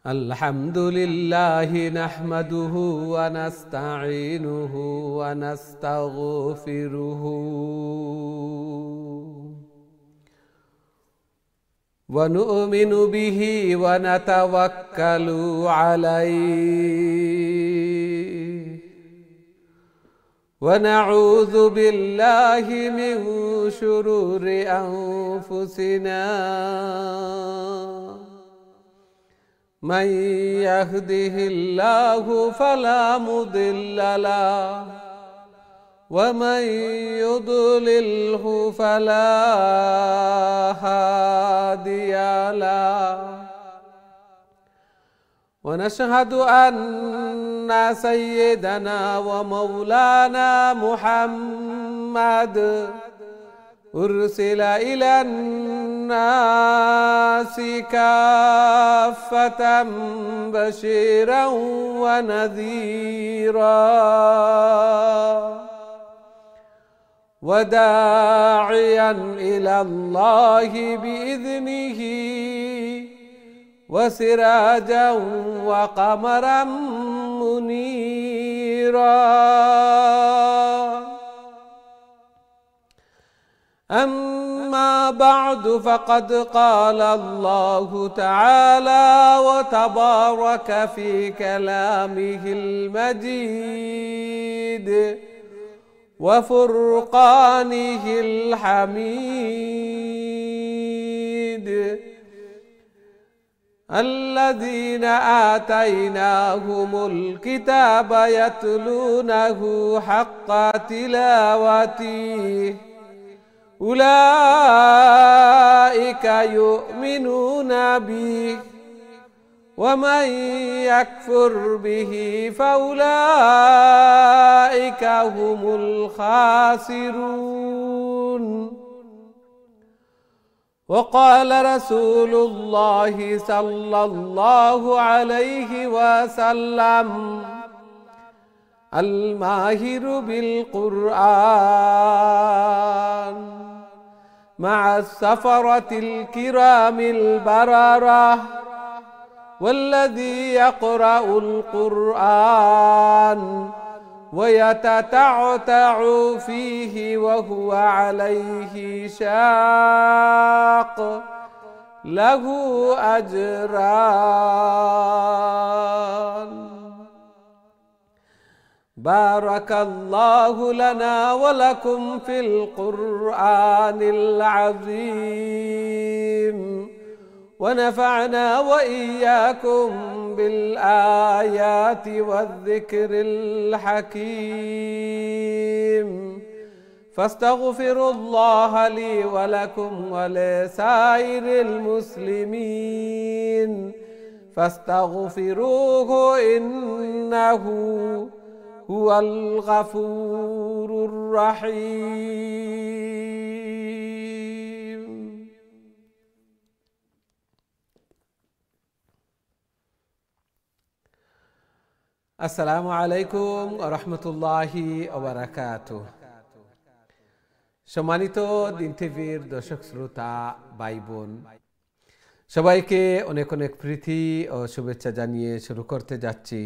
আলহামদুলিল্লাহ নাহমাদুহু ওয়া নাস্তাঈনুহু ওয়া নাস্তাগফিরুহু ওয়া নু'মিনু বিহি ওয়া নাতাওয়াক্কালু আলাইহি ونعوذ بالله من شرور أنفسنا من يهده الله فلا مضل له ومن يضلله فلا هادي له ونشهد أن سيدنا ومولانا محمد أرسل إلى الناس كافة بشيرا ونذيرا وداعيا إلى الله بإذنه وسراجا وقمرا منيرا أما بعد فقد قال الله تعالى وتبارك في كلامه المجيد وفرقانه الحميد الذين آتيناهم الكتاب يتلونه حق تلاوته أولئك يؤمنون به ومن يكفر به فأولئك هم الخاسرون وقال رسول الله صلى الله عليه وسلم الماهر بالقرآن مع السفرة الكرام البررة والذي يقرأ القرآن ويتتعتع فيه وهو عليه شاق له أجران. بارك الله لنا ولكم في القرآن العظيم ونفعنا وإياكم بالآيات والذكر الحكيم فاستغفروا الله لي ولكم ولسائر المسلمين فاستغفروه إنه هو الغفور الرحيم. আসসালামু আলাইকুম ওয়া রাহমাতুল্লাহি ওয়া বারাকাতুহু। সম্মানিত দিন টিভির দর্শক শ্রোতা ভাই বোন সবাইকে অনেক অনেক প্রীতি ও শুভেচ্ছা জানিয়ে শুরু করতে যাচ্ছি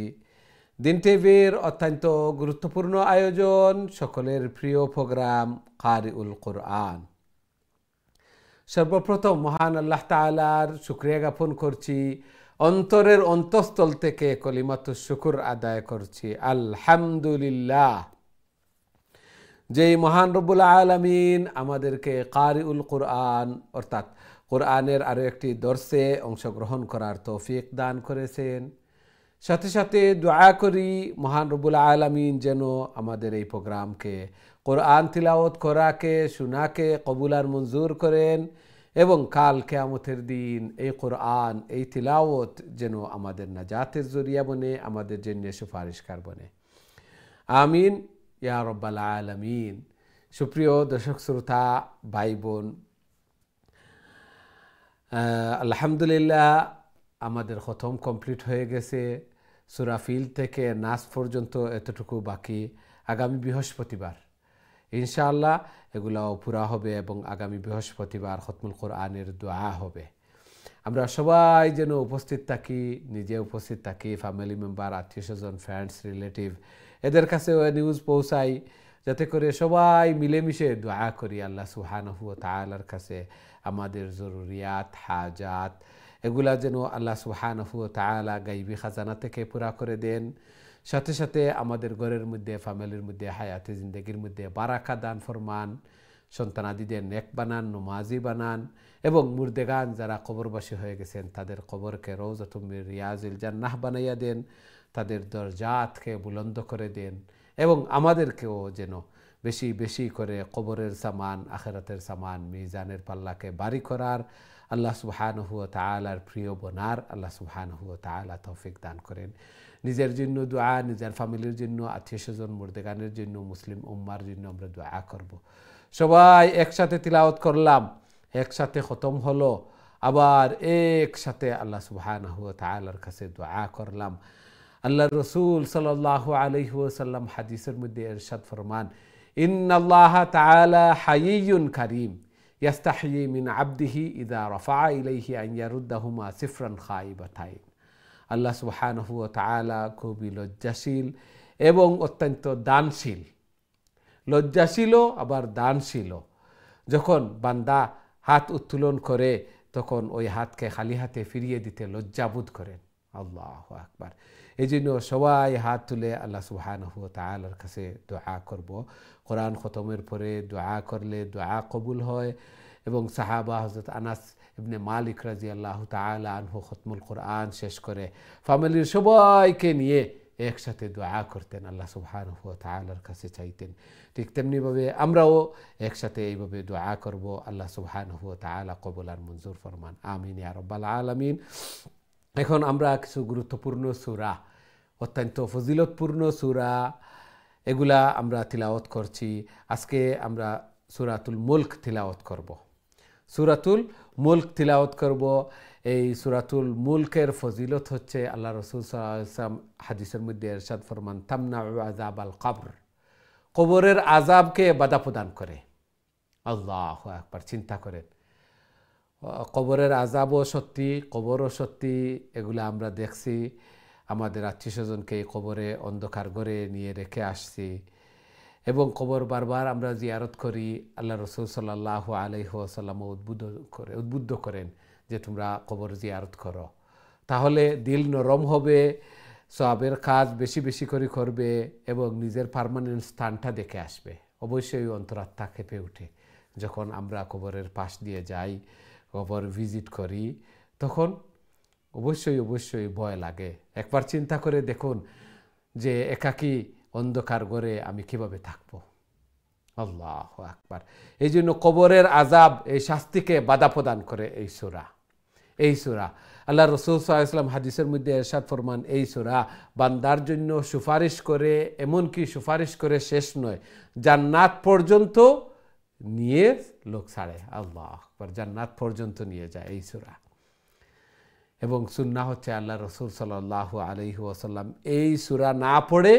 দিন টিভির অত্যন্ত গুরুত্বপূর্ণ আয়োজন সকলের প্রিয় প্রোগ্রাম কারিউল কোরআন। সর্বপ্রথম মহান আল্লাহ তাআলার শুকরিয়া জ্ঞাপন করছি, অন্তরের অন্তঃস্থল থেকে কলিমাতুশ শুকর আদায় করছি আলহামদুলিল্লাহ। যেই মহান রব্বুল আলামিন আমাদেরকে কারিউল কোরআন অর্থাৎ কোরআনের আরও একটি দর্সে অংশগ্রহণ করার তৌফিক দান করেছেন। সাথে সাথে দোয়া করি মহান রব্বুল আলামিন যেন আমাদের এই প্রোগ্রামকে কোরআন তিলাওয়াত করাকে শোনাকে কবুল আর মঞ্জুর করেন এবং কাল কিয়ামতের দিন এই কোরআন এই তিলাওয়াত যেন আমাদের নাজাতের জরিয়া বনে, আমাদের জন্য সুপারিশকার বনে। আমিন ইয়া রব্বাল আলামিন। সুপ্রিয় দর্শক শ্রোতা ভাই বোন, আলহামদুলিল্লাহ আমাদের খতম কমপ্লিট হয়ে গেছে। সূরা ফিল থেকে নাস পর্যন্ত এতটুকু বাকি। আগামী বৃহস্পতিবার ইনশাআল্লাহ এগুলাও পুরা হবে এবং আগামী বৃহস্পতিবার খতমুল কোরআনের দোয়া হবে। আমরা সবাই যেন উপস্থিত থাকি, নিজে উপস্থিত থাকি, ফ্যামিলি মেম্বার, আত্মীয় স্বজন, ফ্রেন্ডস, রিলেটিভ, এদের কাছেও নিউজ পৌঁছাই, যাতে করে সবাই মিলেমিশে দোয়া করি আল্লাহ সুবহানাহু ওয়া তাআলার কাছে আমাদের জরুরিয়াত, হাজাত এগুলা যেন আল্লাহ সুবহানাহু ওয়া তাআলা গাইবী খাজানা থেকে পুরা করে দেন। সাথে সাথে আমাদের ঘরের মধ্যে, ফ্যামিলির মধ্যে, হায়াতে জিন্দেগির মধ্যে বারাকা দান ফরমান, সন্তানাদিদের নেক বানান, নমাজি বানান এবং মুর্দেগান যারা কবরবাসী হয়ে গেছেন তাদের কবরকে রওজাতুম মির রিয়াজিল জান্নাহ বানাইয়া দেন, তাদের দরজাতকে বুলন্দ করে দেন এবং আমাদেরকেও যেন বেশি বেশি করে কবরের সামান, আখিরাতের সামান, মিজানের পাল্লাকে বাড়ি করার, আল্লাহ সুবহানাহু ওয়া তাআলার প্রিয় বনার আল্লাহ সুবহানাহু ওয়া তাআলা তৌফিক দান করেন। নিজের জন্য দোয়া, নিজের ফ্যামিলির জন্য, আত্মীয় স্বজন, মুর্দেগানের জন্য, মুসলিম উম্মার জন্য আমরা দোয়া করব। সবাই একসাথে তিলাওয়াত করলাম, একসাথে খতম হলো, আবার একসাথে আল্লাহ সুবহানাহু ওয়া তাআলার কাছে দোয়া করলাম। আল্লাহর রাসূল সাল্লাল্লাহু আলাইহি ওয়াসাল্লাম হাদিসের মধ্যে ইরশাদ ফরমান, ইন্নাল্লাহা তাআলা হাইয়্যুন কারীম ইয়াস্তাহয়ি মিন আবদিহি ইযা রাফা ইলাইহি আন ইয়ারুদ্দাহুমা সিফরান খাইবাতাইন। আল্লাহ সুবহানাহু ওয়া তাআলা খুবই লজ্জাশীল এবং অত্যন্ত দানশীল। লজ্জাশীলও আবার দানশীলও। যখন বান্দা হাত উত্তোলন করে তখন ওই হাতকে খালি হাতে ফিরিয়ে দিতে লজ্জাবোধ করেন। আল্লাহু আকবার। এই জন্য সবাই হাত তুলে আল্লাহ সুবহানাহু ওয়া তাআলার কাছে দোয়া করব। কোরআন খতমের পরে দোয়া করলে দোয়া কবুল হয় এবং সাহাবা হযরত আনাস ইবনে মালিক রাদিয়াল্লাহু তাআলা আনহু খতমুল কোরআন শেষ করে ফ্যামিলির সবাইকে নিয়ে একসাথে দোয়া করতেন, আল্লাহ সুবহানাহু ওয়া তাআলার কাছে চাইতেন। ঠিক তেমনিভাবে আমরাও একসাথে এইভাবে দোয়া করব, আল্লাহ সুবহানাহু ওয়া তাআলা কবুল আর মঞ্জুর ফরমান, আমিন ইয়া রাব্বাল আলামিন। এখন আমরা কিছু গুরুত্বপূর্ণ সূরা, অত্যন্ত ফজিলতপূর্ণ সূরা, এগুলা আমরা তিলাওয়াত করছি। আজকে আমরা সূরাতুল মুলক তিলাওয়াত করব। সূরাতুল মুলক তিলাওয়াত করব। এই সূরাতুল মুলকের ফজিলত হচ্ছে আল্লাহ রাসূল সাল্লাল্লাহু আলাইহি ওয়াসাল্লাম হাদিসের মধ্যে ইরশাদ ফরমান, তামনাউ আযাবাল কবর, কবরের আযাবকে বাধা প্রদান করে। আল্লাহু আকবার। চিন্তা করেন, কবরের আযাবও সত্যি, কবরও সত্যি, এগুলা আমরা দেখছি। আমাদের আত্মীয় স্বজনকে কবরে অন্ধকার ঘরে নিয়ে রেখে আসছি এবং কবর বারবার আমরা জিয়ারত করি। আল্লাহ রাসূল সাল্লাল্লাহু আলাইহি ওয়াসাল্লাম উদ্বুদ্ধ করেন যে তোমরা কবর জিয়ারত করো, তাহলে দিল নরম হবে, সওয়াবের কাজ বেশি বেশি করে করবে এবং নিজের পার্মানেন্ট স্থানটা দেখে আসবে। অবশ্যই অন্তরাত্মা কেঁপে ওঠে যখন আমরা কবরের পাশ দিয়ে যাই, কবর ভিজিট করি, তখন অবশ্যই অবশ্যই ভয় লাগে। একবার চিন্তা করে দেখুন যে একাকী অন্ধকার ঘরে আমি কিভাবে থাকবো। আল্লাহু আকবার। এই জন্য কবরের আযাব, এই শাস্তিকে বাধা প্রদান করে এই সূরা। এই সূরা আল্লাহ রাসূল সাল্লাল্লাহু আলাইহি ওয়াসাল্লাম হাদিসের মধ্যে ইরশাদ ফরমান, এই সূরা বান্দার জন্য সুপারিশ করে, এমনকি সুপারিশ করে শেষ নয়, জান্নাত পর্যন্ত নিয়ে লোক ছাড়ে। আল্লাহু আকবার। জান্নাত পর্যন্ত নিয়ে যায় এই সূরা। এবং সুন্নাহ হচ্ছে আল্লাহ রাসূল সাল্লাল্লাহু আলাইহি ওয়াসাল্লাম এই সূরা না পড়ে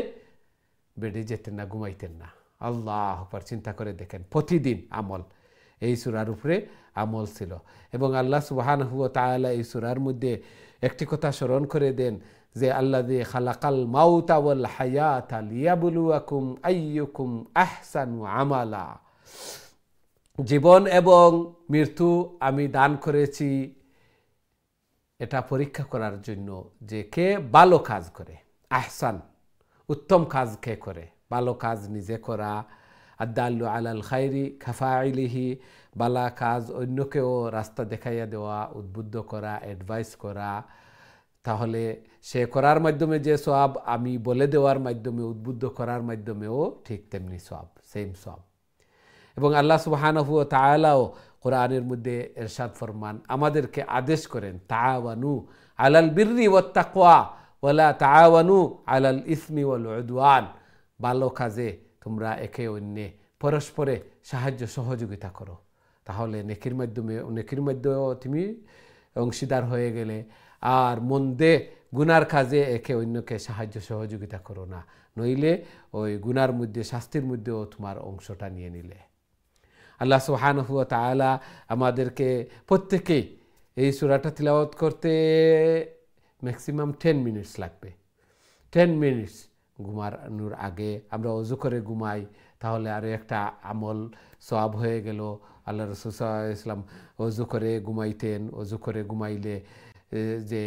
বেডে যেতেন না, ঘুমাইতেন না। আল্লাহু আকবার। চিন্তা করে দেখেন, প্রতিদিন আমল, এই সূরার উপরে আমল ছিল। এবং আল্লাহ সুবহানাহু ওয়া তাআলা এই সূরার মধ্যে একটি কথা স্মরণ করে দেন যে আল্লাযী খালাকাল মাউতা ওয়াল হায়াতা লিয়াবলুয়াকুম আইয়ুকুম আহসানু আমালা। জীবন এবং মৃত্যু আমি দান করেছি এটা পরীক্ষা করার জন্য যে কে ভালো কাজ করে। আহসান, উত্তম কাজ কে করে? ভালো কাজ নিজে করা, আদাল্লু আলাল খাইরি কাফাইলিহি, বালা কাজ অন্যকেও রাস্তা দেখাইয়া দেওয়া, উদ্বুদ্ধ করা, অ্যাডভাইস করা। তাহলে সে করার মাধ্যমে যে সওয়াব, আমি বলে দেওয়ার মাধ্যমে, উদ্বুদ্ধ করার মাধ্যমেও ঠিক তেমনি সওয়াব, সেম সওয়াব। এবং আল্লাহ সুবহানাহু ওয়া তাআলাও কোরআনের মধ্যে ইরশাদ ফরমান, আমাদেরকে আদেশ করেন, তাআওয়ানু আলাল বিররি ওয়াত তাকওয়া ওয়ালা তাআওয়ানু আলাল ইসমি ওয়াল উদওয়ান। ভালো কাজে তোমরা একে অন্যে পরস্পরে সাহায্য সহযোগিতা করো, তাহলে নেকির মাধ্যমেও তুমি অংশীদার হয়ে গেলে। আর মন্দে গুনার কাজে একে অন্যকে সাহায্য সহযোগিতা করো না, নইলে ওই গুনার মধ্যে শাস্তির মধ্যেও তোমার অংশটা নিয়ে নিলে। আল্লাহ সুবহানাহু ওয়া তাআলা আমাদেরকে প্রত্যেকেই এই সূরাটা তিলাওয়াত করতে ম্যাক্সিমাম 10 মিনিটস লাগবে। 10 মিনিটস ঘুমানোর আগে আমরা অজু করে ঘুমাই, তাহলে আরও একটা আমল সওয়াব হয়ে গেল। আল্লাহ রাসূল সাল্লাল্লাহু আলাইহি ওয়াসাল্লাম অজু করে ঘুমাইতেন। অজু করে ঘুমাইলে যে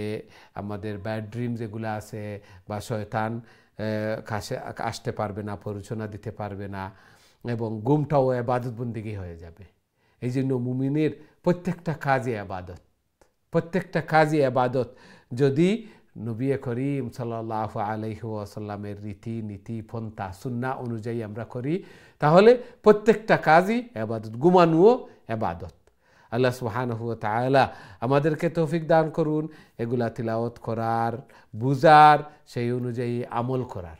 আমাদের ব্যাড ড্রিম যেগুলো আছে বা শয়তান কাছে আসতে পারবে না, প্ররোচনা দিতে পারবে না, এবং ঘুমটাও ইবাদত বন্দেগী হয়ে যাবে। এই জন্য মুমিনের প্রত্যেকটা কাজে ইবাদত, প্রত্যেকটা কাজে ইবাদত। যদি নবী করিম সাল্লাল্লাহু আলাইহি ওয়াসাল্লামের রীতি নীতি পন্থা সুন্নাহ অনুযায়ী আমরা করি, তাহলে প্রত্যেকটা কাজই ইবাদত, ঘুমানোও ইবাদত। আল্লাহ সুবহানাহু ওয়া তাআলা আমাদেরকে তৌফিক দান করুন এগুলা তিলাওয়াত করার, বুঝার, সেই অনুযায়ী আমল করার।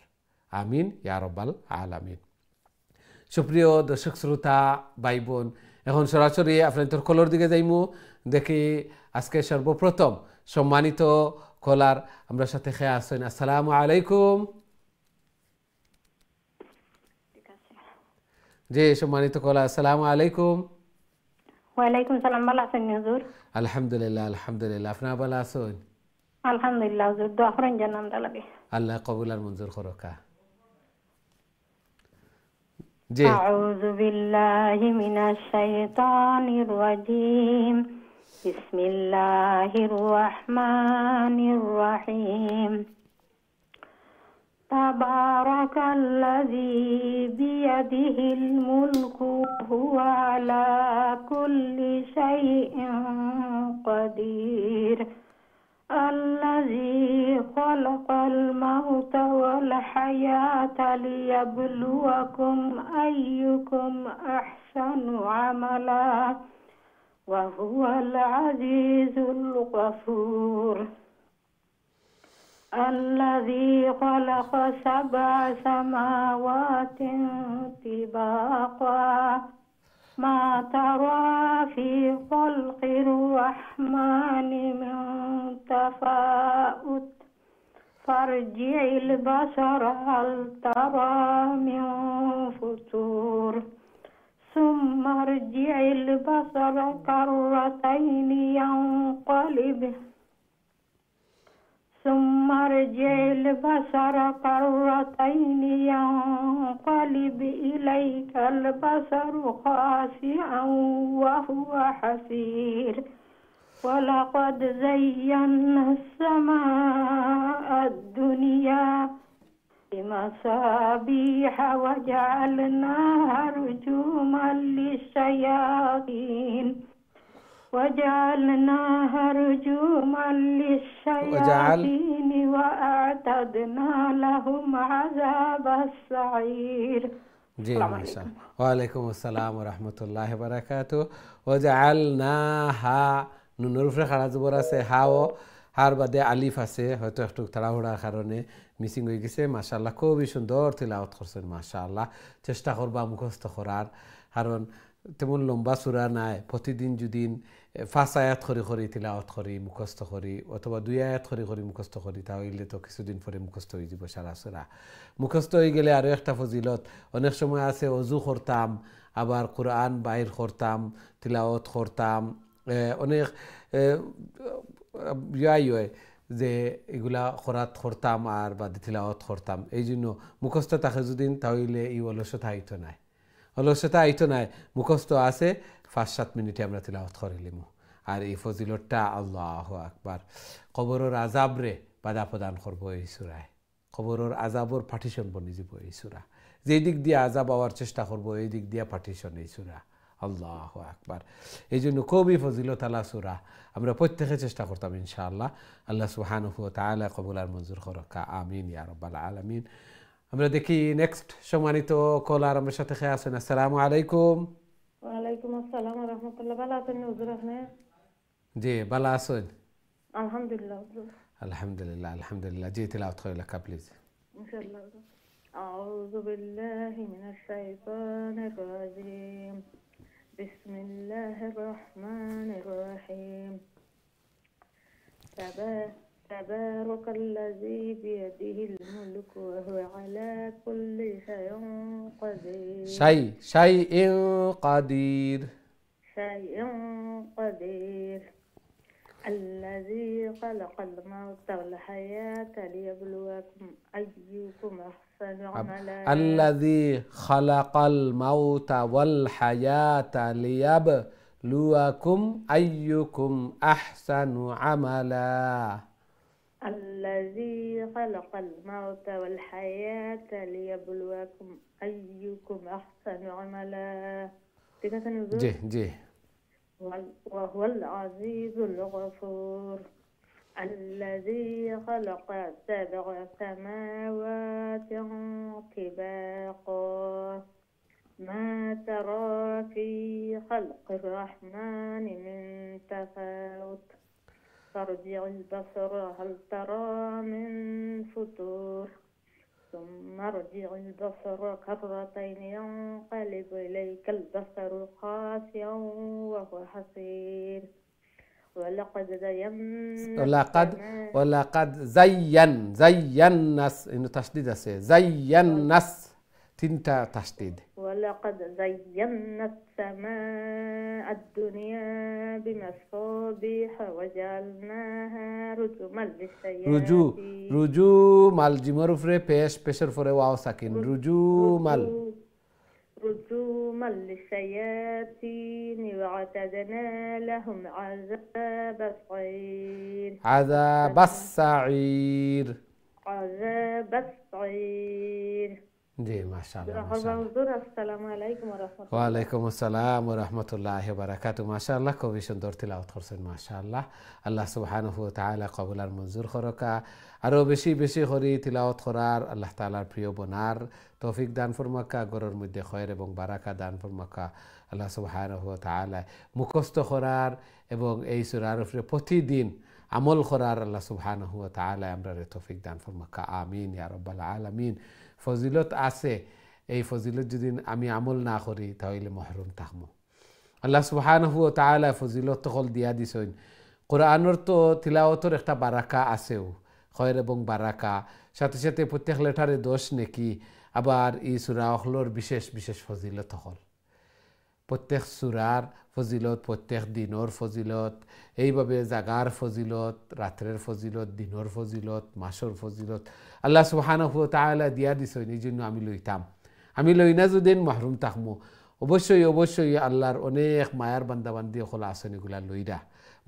আমিন ইয়া রাব্বাল আলামিন। সুপ্রিয় দর্শক শ্রোতা ভাই বোন, এখন সরাসরি আপনাদের কলর দিকে যাইমু। দেখি আজকে সর্বপ্রথম সম্মানিত কলার আমরা সাথে খেয়ে আসছেন। আসসালামু আলাইকুম। জি সম্মানিত কলার, আসসালামু আলাইকুম। ওয়ালাইকুম সালাম। ভালো আছেন হুজুর? আলহামদুলিল্লাহ আলহামদুলিল্লাহ। আপনারা ভালো আছেন? আলহামদুলিল্লাহ হুজুর, দোয়া করেন যেন আমরা লাগে। আল্লাহ কবুল আর মঞ্জুর করুকা। জি। আউযু বিল্লাহি মিনাশ শাইতানির রাজীম। বিসমিল্লাহির রহমানির রহিম। তাবারাকাল্লাযী বিয়াদিহিল মুলকু হুয়া আলা কুল্লি শাইইন কাদির। الذي خلق الموت والحياة ليبلوكم أيكم أحسن عملا وهو العزيز الغفور. الذي خلق 7 سماوات طباقا ما ترى في خلق الرحمن من تفاؤت فارجع البصر هل ترى من فتور ثم ارجع البصر كرتين ينقلب ثم ارجع البصر كرتين ينقلب إليك البصر خاسئا وهو حسير ولقد زينا السماء الدنيا بمصابيح وجعلناها رجوما للشياطين وأعتدنا لهم عذاب السعير. জি মাশাআল্লাহ। ওয়ালাইকুম আসসালাম ওয়া রাহমাতুল্লাহি ওয়া বারাকাতুহু। ওয়াজআলনাহা, নুনের উপরে খাড়া জবর আছে, হাও হার বাদে আলিফ আছে, হয়তো একটু তাড়াহুড়ার কারণে মিসিং হয়ে গেছে। মাশাআল্লাহ, খুবই সুন্দর তিলাওয়াত করছেন মাশাআল্লাহ। চেষ্টা করবা মুখস্থ করার, কারণ তেমন লম্বা সূরা নাই। প্রতিদিন যদি 5 আয়াত করে তিলাওয়াত করি, মুখস্থ করি, অথবা 2 আয়াত করে মুখস্থ করি, তাহলে তো কিছুদিন পরে মুখস্থ হয়ে যাব সারা সূরা। মুখস্থ হয়ে গেলে আরও একটা ফজিলত, অনেক সময় আছে অজু করতাম, আবার কোরআন বাইর করতাম, তিলাওয়াত করতাম, অনেক হয় যে এগুলা খরাত করতাম আর বা তিলাওয়াত করতাম। এই জন্য মুখস্থ থাকে যদি, তাহলে এই অলসতা আইতো নাই, অলসতা আইতো নাই। মুখস্থ আছে 5-7 মিনিটে আমরা তিলাওয়াত করিলিমু। আর এই ফজিলতটা আল্লাহু আকবার। কবরের আযাবরে বাধা প্রদান করব এই সূরায়। কবরের আযাবর পার্টিশন বনি যাব এই সূরা। যেই দিক দিয়ে আযাব হওয়ার চেষ্টা করব, এই দিক দিয়ে পার্টিশন এই সূরা। আল্লাহু আকবার। এই জন্য খুবই ফজিলত আলা সূরা। আমরা প্রত্যেকে চেষ্টা করতাম ইনশাআল্লাহ। আল্লাহ সুবহানাহু ওয়া তাআলা কবুল আর মঞ্জুর করুকা। আমিন ইয়া রাব্বাল আলামিন। আমরা দেখি নেক্সট সম্মানিত কলার আমার সাথে খেয়ে আছেন। আসসালামু আলাইকুম। ওয়ালাইকুম আসসালাম ওয়া রাহমাতুল্লাহ। ভালো আছেন হুজুর আপনি? জি ভালো আছেন? আলহামদুলিল্লাহ হুজুর। আলহামদুলিল্লাহ আলহামদুলিল্লাহ। জি তিলাওয়াত করে লেখা প্লিজ। ইনশাআল্লাহ। আউযু বিল্লাহি মিনাশ শাইতানির রাজীম। বিসমিল্লাহির রহমানির রহিম। تبارك الذي بيده الملك وهو على كل شيء قدير. شيء قدير. شيء قدير. الذي خلق الموت والحياة ليبلوكم أيكم أحسن عملا. الذي خلق الموت والحياة ليبلوكم أيكم أحسن عملا. الذي خلق الموت والحياة ليبلوكم أيكم أحسن عملا. جه وهو العزيز الغفور. الذي خلق 7 سماوات طباقا ما ترى في خلق الرحمن من تفاوت فارجع البصر هل ترى من فتور ثم ارجع البصر كرتين ينقلب إليك البصر خاسئا وهو حسير. ولقد زينا إنه تشديد زينا تنتا تشديد. ولقد زينا السماء الدنيا بمصابيح وجعلناها رجوما للشياطين. رجوما الجمر فري بيشر فري واو ساكن رجوما للشياطين واعتدنا لهم عذاب السعير. عذاب السعير. जी माशाल्लाह আসসালামু আলাইকুম ওয়া রাহমাতুল্লাহ। ওয়ালাইকুম আসসালাম ওয়া রাহমাতুল্লাহি ওয়া বারাকাতুহু। মাশাআল্লাহ খুবই সুন্দর তিলাওয়াত করছেন মাশাআল্লাহ। আল্লাহ সুবহানাহু ওয়া তাআলা কবুল আর মঞ্জুর করকা। আরো বেশি বেশি করে তিলাওয়াত করার আল্লাহ তাআলার প্রিয় বনার তৌফিক দান ফরমাকা, ঘরের মধ্যে খয়র এবং বারাকা দান ফরমাকা আল্লাহ সুবহানাহু ওয়া তাআলা। মুখস্থ করার এবং এই সূরার উপরে প্রতিদিন আমল করার আল্লাহ সুবহানাহু ওয়া তাআলা আমরারে তৌফিক দান ফরমাকা। আমিন ইয়া রাব্বাল আলামিন। ফজিলত আছে, এই ফজিলত যদি আমি আমল না করি তাহলে মহরুম থাকবো। আল্লাহ সুবহানাহু ওয়া তাআলা ফজিলত তকল দিয়া দিছেন। কোরআনের তো তিলাওয়াতের একটা বারাকা আছেও, খয়র এবং বারাকা, সাথে সাথে প্রত্যেক লেটারে 10 নেকি। আবার এই সূরা অখলর বিশেষ বিশেষ ফজিলত হল, প্রত্যেক সূরার ফজিলত, প্রত্যেক দিনের ফজিলত, এইভাবে জাগার ফজিলত, রাত্রের ফজিলত, দিনের ফজিলত, মাসের ফজিলত আল্লাহ সুবহানাহু ওয়া তাআলা দিয়া দিছেন। এই জন্য আমি লইতাম, আমি লই না যদি মাহরুম থাকমু। অবশ্যই অবশ্যই আল্লাহর অনেক মায়ার বান্দাবান্দি হল আছেন, এগুলা লইরা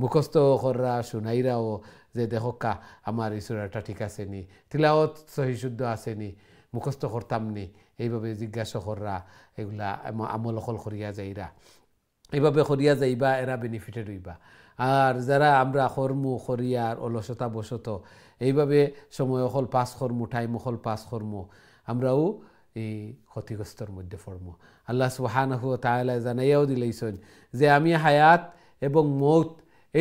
মুখস্থ কররা শুনাইরাও যে দেখকা আমার এই সূরাটা ঠিক আছে নি, তিলাওয়াত সহি শুদ্ধ আছে নি, মুখস্থ করতাম নি, এইভাবে জিজ্ঞাসা কররা, এগুলা আমল অকল করিয়া যাইরা, এইভাবে করিয়া যাইবা, এরা বেনিফিটেড হইবা। আর যারা আমরা কর্মু করিয়ার অলসতা বসত এইভাবে সময় অকল পাস করমু, টাইম অকল পাস করমু, আমরাও এই ক্ষতিগ্রস্তর মধ্যে পড়মু। আল্লাহ সুবহানাহু ওয়া তাআলা জানাইয়াও দিলেইছেন যে আমি হায়াত এবং মৌত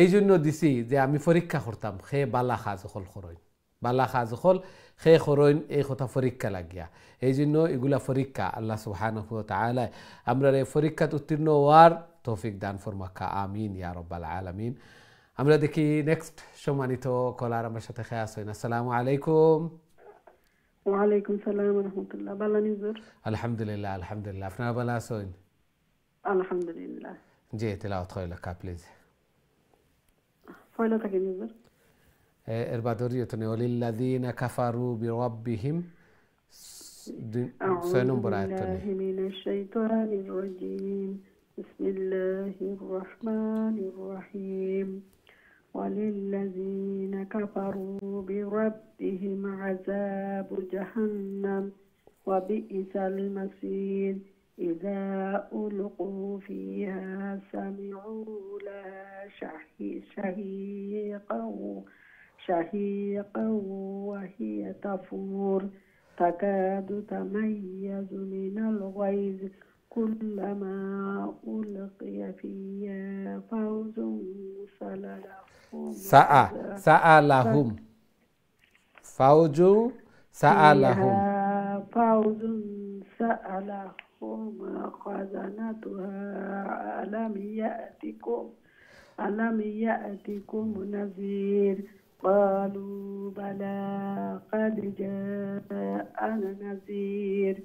এই জন্য দিছি যে আমি পরীক্ষা করতাম, খে বালা খাজ অকল করইন, বালা খাজ অকল খে করইন, এই কথা পরীক্ষা লাগিয়া। এই জন্য এগুলা পরীক্ষা। আল্লাহ সুবহানাহু ওয়া তাআলা আমরা এই পরীক্ষাত উত্তীর্ণ হওয়ার তৌফিক দান ফরমাকা। আমিন ইয়া রাব্বাল আলামিন। আমরা দেখি নেক্সট সম্মানিত কলার আমার সাথে খেয়ে আসেন। আসসালামু আলাইকুম। ওয়ালাইকুম সালাম ওয়া রাহমাতুল্লাহ। ভালো নিজুর? আলহামদুলিল্লাহ আলহামদুলিল্লাহ। আপনারা ভালো আছেন? আলহামদুলিল্লাহ। জি তেলাওয়াত কইলা কা প্লিজ। ফয়লা থাকে নিজুর। এর বাদরিয়তনে ওয়ালিল্লাযিনা কাফারু বিরাব্বিহিম 6 নম্বর আয়াতনে। মিনাশ শাইতানির রাজীম। বিসমিল্লাহির রহমানির রহিম। وللذين كفروا بربهم عذاب جهنم وبئس المصير. إذا ألقوا فيها سمعوا لها شهيقا وهي تفور تكاد تميز من الغيظ كلما ألقي فيها فوج سألهم فوج سألهم خزنتها ألم يأتكم نذير قالوا بلى قد جاءنا نذير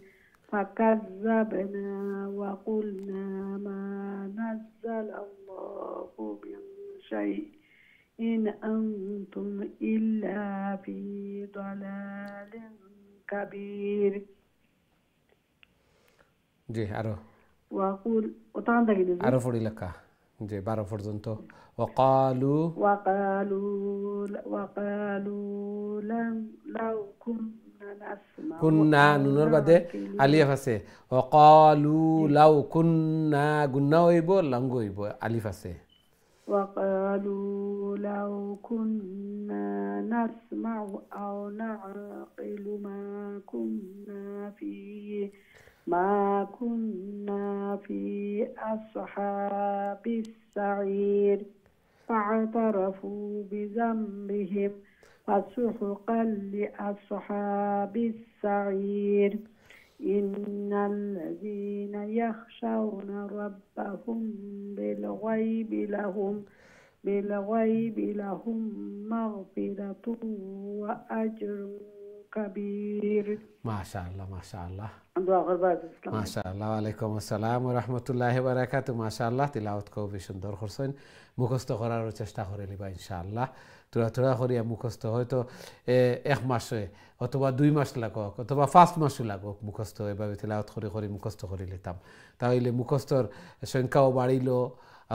فكذبنا وقلنا ما نزل الله من شيء إن أنتم إلا في ضلال كبير. জি আরো وقول وطبعا ده كده আরো পড়ি লেখা জি 12 পর্যন্ত وقالوا وقالوا لو كنا نسمع কুন্না أو নুনের বাদে نعقل আলিফ আছে وقالوا لو كنا গুন্না হইব লঙ্গ হইব আলিফ আছে وقالوا لو كنا نسمع أو نعقل ما كنا في أصحاب السعير فاعترفوا بذنبهم فسحقا لأصحاب السعير. إن الذين يخشون ربهم بالغيب لهم مغفرة وأجر كبير. ما شاء الله ما شاء الله السلام ما شاء الله ওয়ালাইকুম আসসালাম ওয়া রাহমাতুল্লাহি ওয়া বারাকাতুহু মাশাআল্লাহ তিলাওয়াত খুবই সুন্দর করছেন মুখস্থ করার চেষ্টা করে লিবা ইনশাআল্লাহ তোরা তোরা করিয়া মুখস্থ হয়তো 1 মাস অথবা 2 মাস লাগক অথবা 5 মাসও লাগক মুখস্থ এভাবে তিলাওয়াত করে করে মুখস্থ করে নিতাম তাহলে মুখস্থর সংখ্যাও বাড়িলো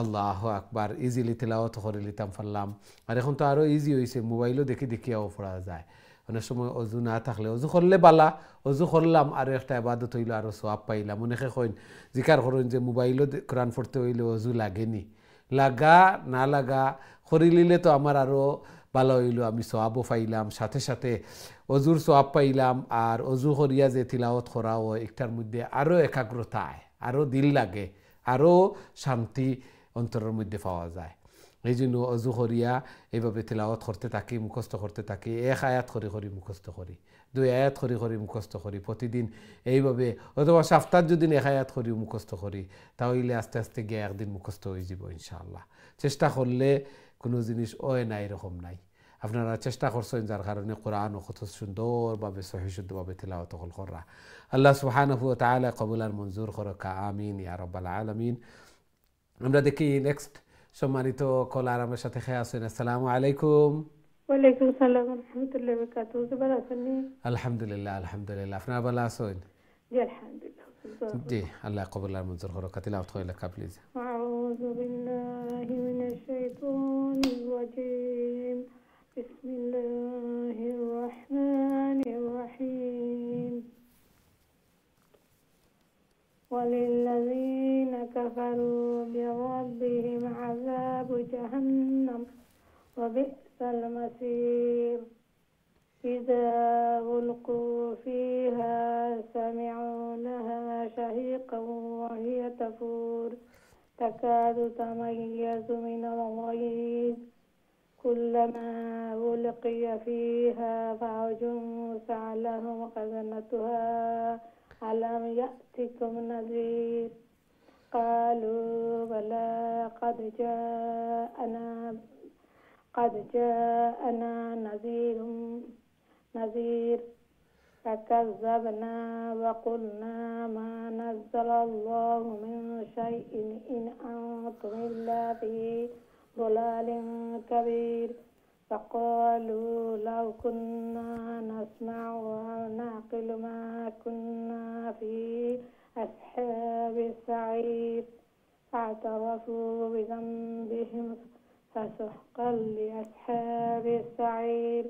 আল্লাহু আকবার ইজিলি তিলাওয়াত করে নিতাম পারলাম আর এখন তো আরো ইজি হইছে মোবাইলও দেখি দেখিয়াও পড়া যায় অনেক সময় অজু না থাকলে অজু করলে বালা অজু করলাম আর একটা ইবাদত হইলো আরো সওয়াব পাইলাম অনেকে কইন জিকার করেন যে মোবাইলও কোরআন পড়তে হইলে অজু লাগেনি লাগা না লাগা করিলিলে তো আমার আরো ভালো হইলো আমি সওয়াবও পাইলাম সাথে সাথে অজুর সওয়াব পাইলাম আর অজু করিয়া যে তিলাওয়াত করা হয় একটার মধ্যে আরো একাগ্রতা আরো দিল লাগে আরো শান্তি অন্তরের মধ্যে পাওয়া যায় এই জন্য অজু করিয়া এইভাবে তিলাওয়াত করতে থাকি মুখস্থ করতে থাকি 1 আয়াত করে করে মুখস্থ করি 2 আয়াত করে করে মুখস্থ করি প্রতিদিন এইভাবে অথবা সপ্তাহে যদি 1 আয়াত করি মুখস্থ করি তাহলে আস্তে আস্তে গিয়ে একদিন মুখস্থ হয়ে যাব ইনশাআল্লাহ চেষ্টা করলে কোনো জিনিস হয় না এরকম নাই আপনারা চেষ্টা করছেন যার কারণে কোরআন কত সুন্দরভাবে সহিহ শুদ্ধভাবে তিলাওয়াত করা আল্লাহ সুবহানাহু ওয়া তাআলা কবুল আর মঞ্জুর করুক আমিন ইয়া রাব্বাল আলামিন আমরা দেখি নেক্সট সম্মানিত কলার আমার সাথে খেয়ে আছেন আসসালামু আলাইকুম ওয়ালাইকুম আসসালাম ওয়া রাহমাতুল্লাহি ওয়া বারাকাতুহু ভালো আছেন আলহামদুলিল্লাহ আলহামদুলিল্লাহ আপনারা ভালো আছেন জি আলহামদুলিল্লাহ জি আল্লাহ কবুল আর মঞ্জুর করুক তিলাওয়াত করে লেখা প্লিজ আউযু বিল্লাহি মিনাশ শাইতানির রাজীম বিসমিল্লাহির রাহমানির রহিম وللذين كفروا بربهم عذاب جهنم وبئس المصير إذا ألقوا فيها سمعوا لها شهيقا وهي تفور تكاد تميز من الغيظ كلما ألقي فيها فوج سألهم خزنتها ألم يأتكم نذير قالوا بلى قد جاءنا نذير فكذبنا وقلنا ما نزل الله من شيء إن أنتم إلا في ضلال كبير فقالوا لو كنا نسمع ونعقل ما كنا في أصحاب السعير فاعترفوا بذنبهم فسحقا لأصحاب السعير.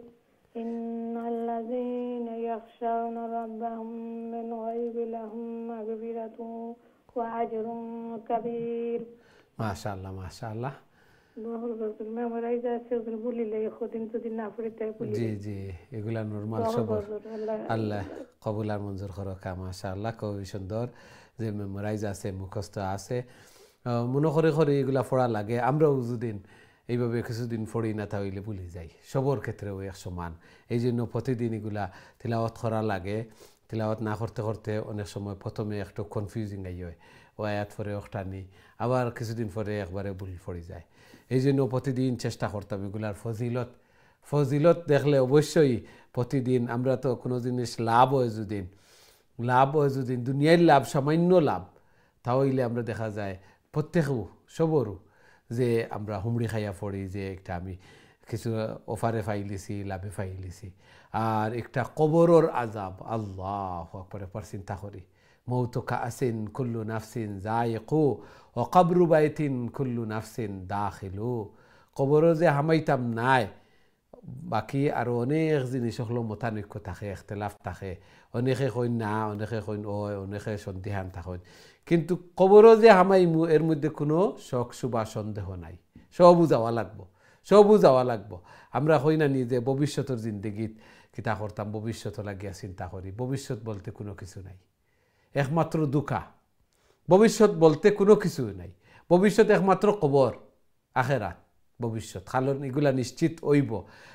إن الذين يخشون ربهم بالغيب لهم مغفرة وأجر كبير. ما شاء الله ما شاء الله. জি জি এগুলা নরমাল সবর আল্লাহ কবুল আর মঞ্জুর করুক মাশাআল্লাহ খুবই সুন্দর যে মেমোরাইজ আছে মুখস্থ আছে মনে করে করে এগুলা পড়া লাগে আমরাও যদিন এইভাবে কিছুদিন পড়ি না তাহলে ভুলে যাই সবর ক্ষেত্রেও এক সমান এই জন্য প্রতিদিন এগুলা তিলাওয়াত করা লাগে তিলাওয়াত না করতে করতে অনেক সময় প্রথমে একটু কনফিউজিং আই হয় ও আয়াত পরে ওটানি আবার কিছুদিন পরে একবারে ভুল পড়ে যায় এই জন্য প্রতিদিন চেষ্টা করতাম এগুলার ফজিলত ফজিলত দেখলে অবশ্যই প্রতিদিন আমরা তো কোনো জিনিস লাভ হয় যদি দুনিয়ার লাভ সামান্য লাভ তাহলে আমরা দেখা যায় প্রত্যেকেও সবরও যে আমরা হুমড়ি খাইয়া পড়ি যে একটা আমি কিছু অফারে ফাইলিছি লাভে ফাইলিছি আর একটা কবরর আজাব আল্লাহু আকবার একবার চিন্তা করি মৌত কাসিন কুল্লু নাফসিন যায়কু ও কবরু বাইতিন কুল্লু নাফসিন দাখিলু কবর যে হামাইতাম নাই বাকি আরও অনেক জিনিস হলো মতানৈক্য থাকে এখতলাফ থাকে অনেকে কইন না অনেকে কইন অনেকে সন্দেহান থাকেন কিন্তু কবরও যে হামাইমু এর মধ্যে কোনো শখ শুবা সন্দেহ নাই সবও যাওয়া লাগবো আমরা হই না নি যে ভবিষ্যতের জিন্দগিত কিতা করতাম ভবিষ্যৎ লাগিয়া চিন্তা করি ভবিষ্যৎ বলতে কোনো কিছু নাই একমাত্র দুঃখা ভবিষ্যৎ বলতে কোনো কিছু নাই ভবিষ্যৎ একমাত্র কবর আখেরাত ভবিষ্যৎ কারণ এগুলা নিশ্চিত হইব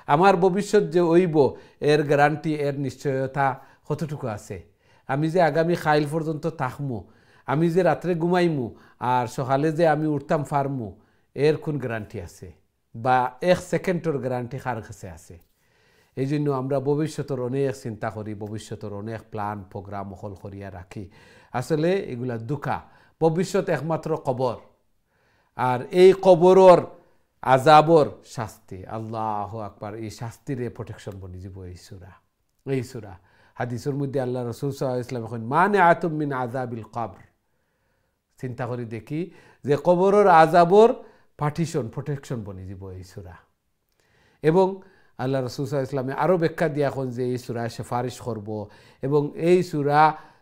আমার ভবিষ্যৎ যে হইব এর গ্যারান্টি এর নিশ্চয়তা কতটুকু আছে আমি যে আগামী খাইল পর্যন্ত থাকমু আমি যে রাত্রে ঘুমাইমু আর সকালে যে আমি উঠতাম ফার্মু এর কোন গ্যারান্টি আছে বা এক সেকেন্ডের গ্যারান্টি কার কাছে আছে এই জন্য আমরা ভবিষ্যতের অনেক চিন্তা করি ভবিষ্যতের অনেক প্ল্যান প্রোগ্রাম হল করিয়া রাখি আসলে এগুলা দুঃখা ভবিষ্যৎ একমাত্র কবর আর এই কবরর আজাবর শাস্তি আল্লাহু আকবার এই শাস্তিরে প্রোটেকশন বনি যাব এই সূরা হাদিসের মধ্যে আল্লাহ রাসূল সাল্লাল্লাহু আলাইহি ওয়াসাল্লাম কইন মানিআতুম মিন আযাবিল কবর চিন্তা করি দেখি যে কবরর আজাবর পার্টিশন প্রোটেকশন বনি যাব এই সূরা এবং আল্লাহ রাসূল সাল্লাল্লাহু আলাইহি ওয়াসাল্লাম আরো ব্যাখ্যা দিয়া কোন যে এই সূরা সুপারিশ করব এবং এই সূরা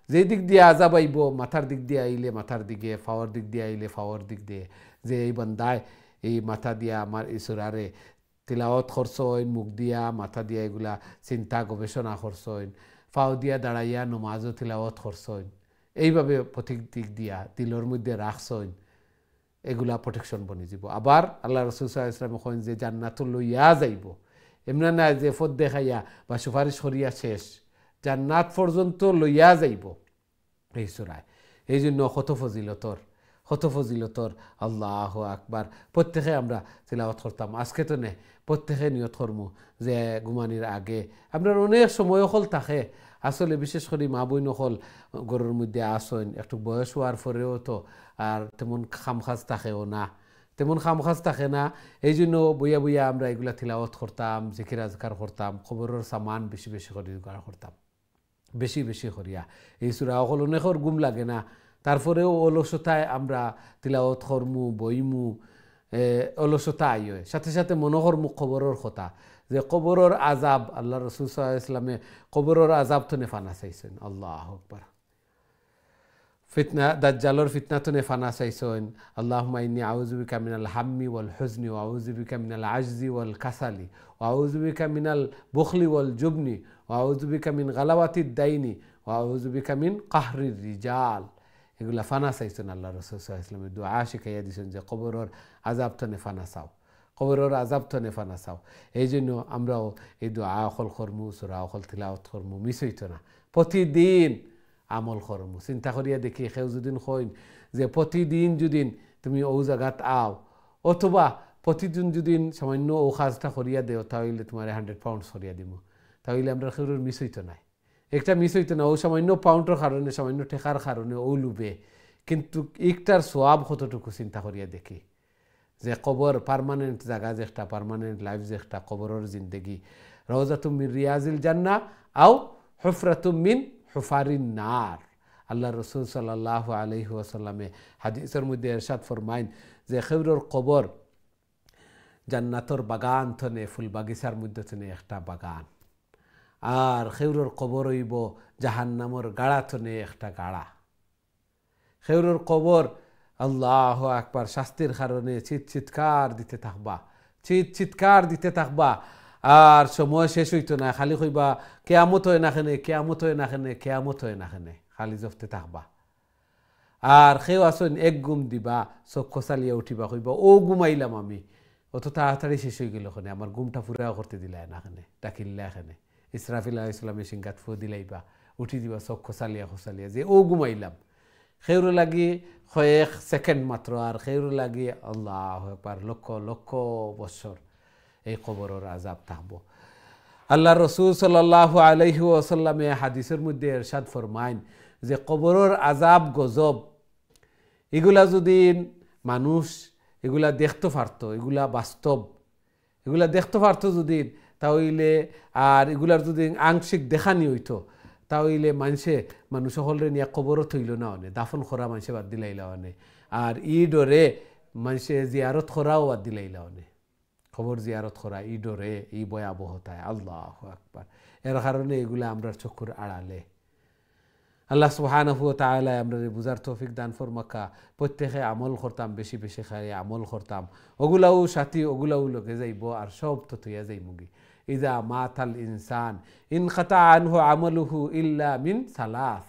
যে দিক দিয়ে আযাব আইব মাথার দিক দিয়ে আইলে মাথার দিকে ফাওয়ার দিক দিয়ে আইলে ফাওয়ার দিক দিয়ে যে এই বান্দায় এই মাথা দিয়া আমার এই সূরারে তিলাওয়াত করছইন মুখ দিয়া মাথা দিয়া এগুলা চিন্তা গবেষণা করছইন ফাও দিয়া দাঁড়াইয়া নমাজও তিলাওয়াত করছইন এইভাবে প্রতীক দিক দিয়া দিলের মধ্যে রাখছইন এগুলা প্রোটেকশন বনি যাব আবার আল্লাহ রাসূল সাল্লাল্লাহু আলাইহি ওয়াসাল্লাম কইন যে জান্নাতুল লইয়া যাইব এমনা না যে ফদ দেখাইয়া বা সুপারিশ করিয়া শেষ জান্নাত পর্যন্ত লইয়া যাইব এই সূরায় এই জন্য কত ফজিলতর আল্লাহু আকবার প্রত্যেকে আমরা তিলাওয়াত করতাম আজকে তো নে প্রত্যেকে নিয়ত করমু যে ঘুমানির আগে আপনার অনেক সময় হল থাকে আসলে বিশেষ করে মা বই নকল ঘরের মধ্যে আসেন একটু বয়স হওয়ার পরেও তো আর তেমন খামখাজ থাকে না এই জন্য বইয়া আমরা এগুলা তিলাওয়াত করতাম জিকির আজকার করতাম খবরের সামান বেশি করে করতাম বেশি করিয়া এই সূরা অকল অনেকের গুম লাগে না তারপরেও অলসতায় আমরা তিলাওয়াত করমু বইমু অলসতা আইয় সাথে মনোহরমু খবরের কথা যে কবরের আজাব আল্লাহ রাসূল সাল্লাল্লাহু আলাইহি ওয়াসাল্লামে কবরের আজাব তো নেফানা চাইছেন আল্লাহু আকবার ফিতনা দাজ্জালর ফিতনা তো নেফানা চাইছেন আল্লাহুম্মা ইন্নী আউযু বিকা মিনাল হাম্মি ওয়াল হুজনি ওয়া আউযু বিকা মিনাল আজজি ওয়াল কাসালি ওয়া আউযু বিকা মিনাল বুখলি ওয়াল জুবনি ওয়া আউযু বিকা মিন গালাওয়াতিদ দাইনি ওয়া আউযু বিকা মিন কাহরির রিজাল এগুলা ফানা চাইছেন আল্লাহ রাসূল সাল্লাল্লাহু আলাইহি ওয়াসাল্লাম দুআ শিখাইয়া দিয়েছেন যে কবরের আযাব তো নেফানা চাও এই জন্য আমরাও এই দোয়া অকল করমু সূরা অকল তিলাওয়াত করমু মিস হইতো না প্রতিদিন আমল করমু চিন্তা করিয়া দেখি কেউ যদি কইন যে প্রতিদিন যদি তুমি ও জায়গাত আও অথবা প্রতিদিন যদি সামান্য ও কাজটা করিয়া দেও তাহলে তোমার 100 পাউন্ড করিয়া দিব তাহলে আমরা কেউর মিস হইতো না একটা মিস হইতো না ও সামান্য পাউন্ডের কারণে সামান্য টেকার কারণে ও লুবে কিন্তু একটার সোয়াব কতটুকু চিন্তা করিয়া দেখি যে কবর পার্মানেন্ট জায়গা যে একটা পার্মানেন্ট লাইফ যে একটা কবরের জিন্দগি রওজাতুম মিন রিয়াজিল জান্নাহ আও হুফরাতুম মিন হুফারিন নার আল্লাহ রাসূল সাল্লাল্লাহু আলাইহি ওয়াসাল্লামে হাদিসের মধ্যে ইরশাদ ফরমাইন যে খেবরের কবর জান্নাতের বাগান থনে ফুল বাগিচার মধ্যে থনে একটা বাগান আর খেবরের কবর হইব জাহান্নামের গাড়া থনে একটা গাড়া খেবরের কবর আল্লাহু আকবার শাস্তির কারণে চিৎকার দিতে থাকবা আর সময় শেষ হইতো না খালি কইবা কিয়ামত হয় না খেনে খালি জপতে থাকবা আর সেও আসেন এক গুম দিবা চক্ষু চালিয়ে উঠিবা কইবা ও ঘুমাইলাম আমি অত তাড়াতাড়ি শেষ হয়ে গেল ওখানে আমার ঘুমটা পুরা করতে দিলাই না এখানে ডাকিল্লা এখানে ইসরাফিল আলাইহিস সালামের সিংগাত ফু দিলাইবা উঠি দিবা চক্ষু চালিয়া যে ও ঘুমাইলাম খেউর লাগি কয়েক সেকেন্ড মাত্র আর খেউর লাগি আল্লাহু আকবার লক্ষ বছর এই কবরের আযাব থাকবো। আল্লাহ রসুল সাল্লাল্লাহু আলাইহি ওয়াসাল্লামে হাদিসের মধ্যে ইরশাদ ফরমাইন যে কবরের আযাব গজব এগুলা যদি মানুষ এগুলা দেখতে পারতো, এগুলা বাস্তব, এগুলা দেখতে পারতো যদি, তাহলে আর এগুলার যদি আংশিক দেখানি হইতো, তাহলে মানুষ সকলরে নিয়ে কবরও থইল না অনে, দাফন করা মানুষে বাদ দিলাইলা অনে, আর ই ডরে মানুষে জিয়ারত করাও বাদ দিলাইলা অনে। খবর জিয়ারত করা ই ডরে, ই ভয়াবহতায়, আল্লাহু আকবার। এর কারণে এগুলা আমরা চক্ষুর আড়ালে। আল্লাহ সুবহানাহু ওয়া তাআলা আমরা বুঝার তৌফিক দান ফরমাকা। প্রত্যেকে আমল করতাম, বেশি বেশি খাই আমল করতাম, ওগুলাও সাথী ওগুলাও লগে যাইব, আর সব তো তুইয়া যাইমুগি। ইজা মাতাল ইনসান ইনকাতা আনহু আমালুহু ইল্লা মিন সালাস,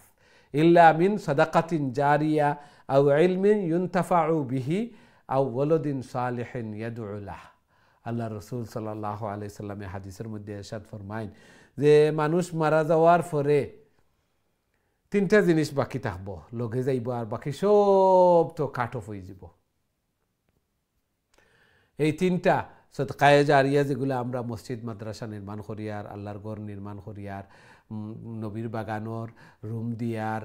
ইল্লা মিন সাদাকাতিন জারিয়া আও ইলমিন ইউনতাফাউ বিহি আও ওয়ালাদিন সালিহিন ইয়াদউ লাহ। আল্লাহ রসুল সাল্লাল্লাহু আলাইহি সাল্লামে হাদিসের মধ্যে ইরশাদ ফরমাইন যে মানুষ মারা যাওয়ার পরে তিনটা জিনিস বাকি থাকবো, লগে যাইব, আর বাকি সব তো কাট অফ হয়ে যাব। এই তিনটা সদকায়ে জারিয়া যেগুলো আমরা মসজিদ মাদ্রাসা নির্মাণ করিয়ার, আল্লাহর ঘর নির্মাণ করিয়ার, নবীর বাগানোর রুম দিয়ার,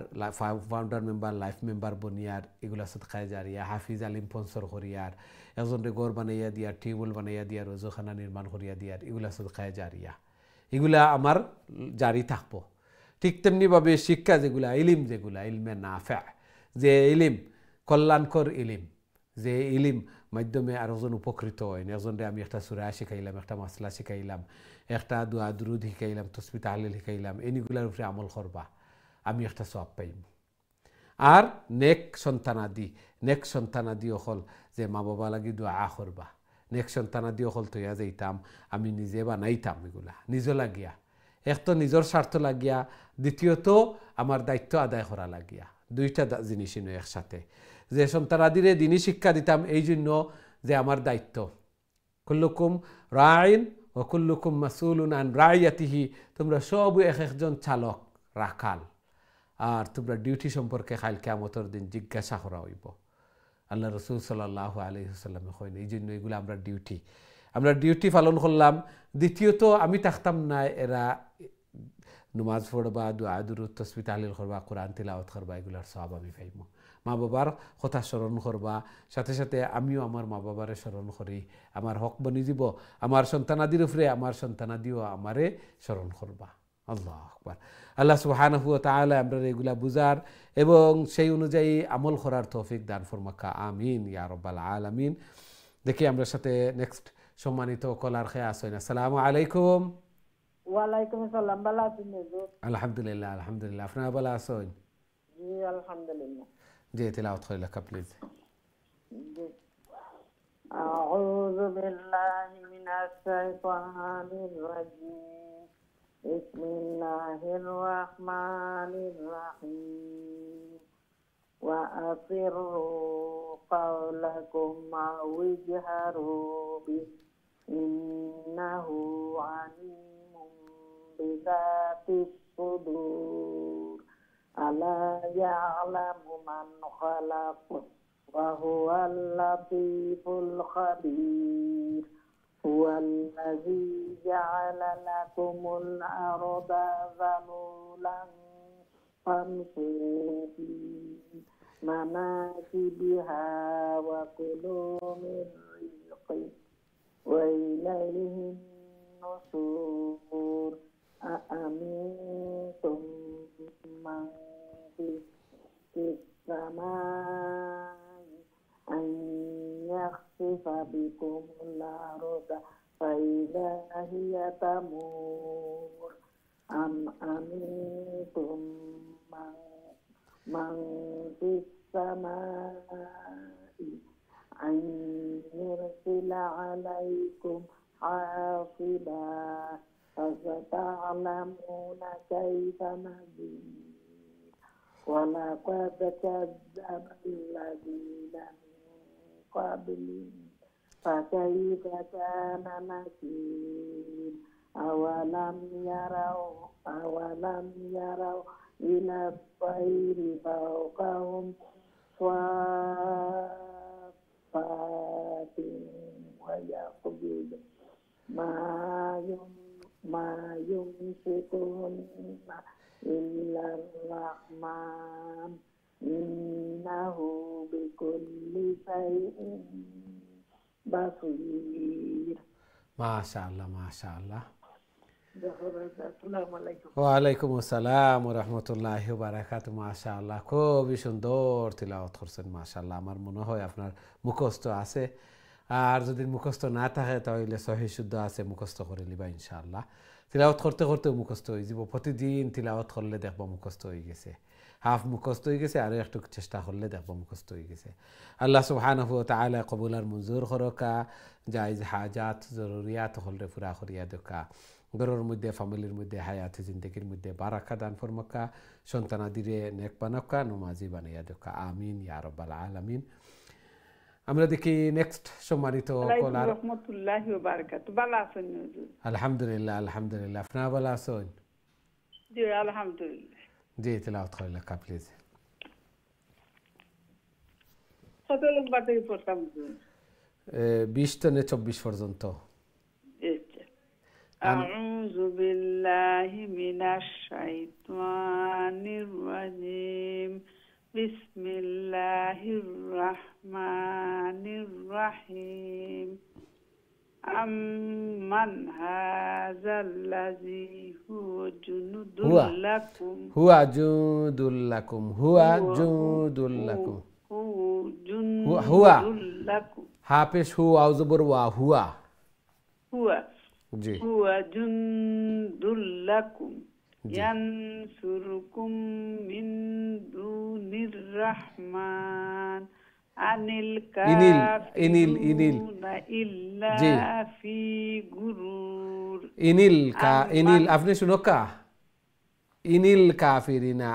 ফাউন্ডার মেম্বার লাইফ মেম্বার বনিয়ার, এগুলা সদকায়ে জারিয়া। হাফিজ আলিম স্পন্সর করিয়ার, একজনকে ঘর বানাইয়া দিয়ার, টিউবওয়েল বানাইয়া দিয়ার, ওজোখানা নির্মাণ করিয়া দিয়ার, এগুলা সদকায়ে জারিয়া। এগুলা আমার জারি থাকবো। ঠিক তেমনিভাবে শিক্ষা যেগুলা, ইলিম যেগুলা, ইলমে নাফে, যে ইলিম কল্যাণকর ইলিম, যে ইলিম মাধ্যমে আরেকজন উপকৃত হয়। একজনরে আমি একটা সূরা শিখাইলাম, একটা মাসলা শিখাইলাম, একটা দোয়া দুরুদ শিখাইলাম, তাসবিহ তাহলিল শিখাইলাম, এগুলার উপরে আমল করবা, আমি একটা সওয়াব পাইম। আর নেক সন্তানাদি অকল যে মা বাবা লাগি দোয়া করবা, নেক সন্তানাদি অকল তৈয়া যাইতাম, আমি নিজে বানাইতাম এগুলা নিজ লাগিয়া। এক তো নিজের স্বার্থ লাগিয়া, দ্বিতীয়ত আমার দায়িত্ব আদায় করা লাগিয়া। দুইটা জিনিসই নয় একসাথে। যে সন্তানাদিরে দিনই শিক্ষা দিতাম এই জন্য যে আমার দায়িত্ব, কুল্লুকুম রাইন ও কুল্লুকুম মাসউলুন আন রাইয়াতিহি, তোমরা সব এক একজন চালক রাখাল, আর তোমরা ডিউটি সম্পর্কে কাল কিয়ামতের দিন জিজ্ঞাসা করা হইব। আল্লাহ রসুল সাল্লাল্লাহু আলাইহি ওয়াসাল্লামে কইন এই জন্য এগুলো আমরা ডিউটি পালন করলাম। দ্বিতীয়ত আমি থাকতাম না, এরা নমাজ পড়বা, দোয়া দুরুদ তাসবিহ তাহলিল করবা, কোরআন তিলাওয়াত করবা, এগুলার সওয়াব আমি পাইব। মা বাবার কথা স্মরণ করবা, সাথে সাথে আমিও আমার মা বাবারে স্মরণ করি, আমার হক বনি যাব। আমার সন্তানাদির উপরে আমার সন্তানাদিও আমারে স্মরণ করবা। আল্লাহু আকবার। আল্লাহ সুবহানাহু ওয়া তাআলা আমরা এগুলা বুঝার এবং সেই অনুযায়ী আমল করার তৌফিক দান ফরমাকা। আমিন ইয়া রাব্বাল আলামিন। দেখি আমরা সাথে নেক্সট সম্মানিত কলার খেয়ে আসেন। আসসালামু আলাইকুম। ওয়ালাইকুম আসসালাম। ভালো আছেন হুজুর? আলহামদুলিল্লাহ, আলহামদুলিল্লাহ। আপনারা ভালো আছেন? জি আলহামদুলিল্লাহ। জি, তিলাওয়াত করে লেখা প্লিজ। জি। আউযু বিল্লাহি মিনাশ শাইতানির রাজিম। বিসমিল্লাহির রাহমানির রাহিম। ওয়া আসিরু কাওলাকুম আও ইজহারু বিহি ইন্নাহু আলিমুম বিযাতিস সুদূর। আলা ইয়ালামু মান খালাক ওয়া হুয়াল লাতীফুল খাবীর। হুয়াল্লাযী জা'আলা লাকুমুল আরদা যালুলান ফামশু ফী মানাকিবিহা ওয়া কুলু মির রিজকিহি ওয়া ইলাইহিন নুশুর। আ'আমিনতুম মান ফিস সামাই আন ইয়াখসিফা বিকুমুল আরদা ফাইযা হিয়া তামুর। আম আমিনতুম মান ফিস সামাই আন يرسل عليكم حاصبا فستعلمون كيف نذير. ولقد كذب الذين من قبلهم فكيف كان نكير. أولم يروا إلى الطير فوقهم صافات ويقبض মা মা ইউমসিকুহুন্না ইল্লার রাহমান ইন্নাহু বিকুল্লি শাইইন বাসীর। মাশাআল্লাহ মাশাআল্লাহ। আসসালামু আলাইকুম। ওয়ালাইকুম আসসালাম ওয়া রাহমাতুল্লাহি ওয়া বারাকাতুহু। মাশাআল্লাহ, খুবই সুন্দর তিলাওয়াত করছেন মাশাআল্লাহ। আমার মনে হয় আপনার মুখস্থ আছে, আর যদি মুখস্থ না থাকে তাহলে সহি শুদ্ধ আছে, মুখস্থ করে লিবা ইনশাআল্লাহ। তিলাওয়াত করতে করতে মুখস্থ হয়ে যাব, প্রতিদিন তিলাওয়াত করলে দেখবো মুখস্থ হয়ে গেছে, হাফ মুখস্থ হয়ে গেছে, আরও একটু চেষ্টা করলে দেখবো মুখস্থ হয়ে গেছে। আল্লাহ সুবহানাহু ওয়া তাআলা কবুল আর মঞ্জুর করকা, জায়েজ হাজাত জরুরিয়াত হলরে পুরা করিয়া দেখা, ঘরের মধ্যে ফ্যামিলির মধ্যে হায়াতে জিন্দগির মধ্যে বারাকা দান ফরমাক্কা, সন্তানাদিরে নেক বানাক্কা, নমাজি বানাইয়া দেখা। আমিন ইয়া রাব্বাল আলামিন। আমরা দেখি নেক্সট সম্মানিত কলার। রহমতুল্লাহি ওয়া বারাকাতুহু। ভালো আছেন হুজুর? আলহামদুলিল্লাহ আলহামদুলিল্লাহ। আপনারা ভালো আছেন? জি আলহামদুলিল্লাহ। জি, তেলাওয়াত করে লেখা প্লিজ। কত নম্বর থেকে পড়তাম হুজুর? 20 থেকে 24 পর্যন্ত। আউযু বিল্লাহি মিনাশ শাইতানির রাজিম। বিসমিল্লাহির রাহমানির রাহিম। আম্মান হাযাল্লাযী হুয়া জুনুদুল লাকুম হুয়া জুদুল লাকুম, হুয়া জুদুল লাকুম, হুয়া হাফেজ হু আউজবর ওয়া হুয়া হুয়া জি হুয়া জুনুদুল লাকুম ইয়ানসুরুকুম মিন দুনির রাহমান আনিল কাফিরুনা ইল্লা ফি গুরুর। ইনিল আপনি শুনো কা ইনিল কাফিরিনা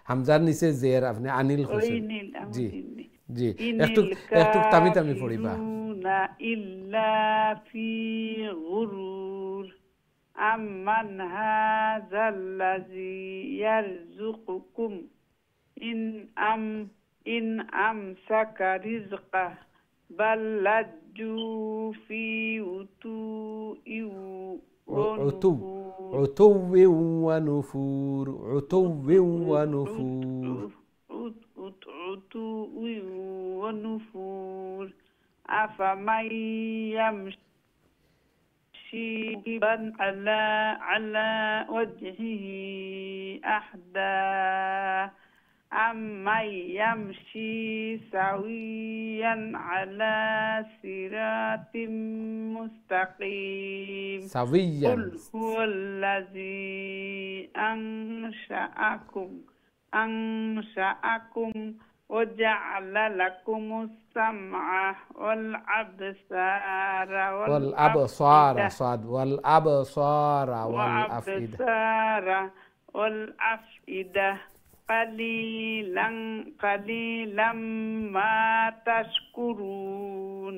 হামজার নিচে জের আপনি আনিল হোসেন। জি জি, একটু একটু তামি তামি পড়িবা। ইল্লা ফি গুরুর আম্মান হাযাল্লাযী ইয়ারযুকুকুম ইন আমসাকা রিজকা বাল লাজ্জু ফি উতুওয়ি ওয়া নুফুর, উতুওয়ি ওয়া নুফুর, ওয়া নুফুর। আফামান ইয়ামশি আলা ওয়াজহিহি আহদা আম্মান ইয়ামশি সাওয়িয়ান আলা সিরাতিম মুস্তাকিম। সাওয়িয়ান কুল হুয়াল্লাযী আনশাআকুম ওয়া জাআলা লাকুমুস সামআ ওয়াল আবসারা ওয়াল আবসারা সাদ ওয়াল আবসারা ওয়াল আফইদা কালিলাম মা তাশকুরুন।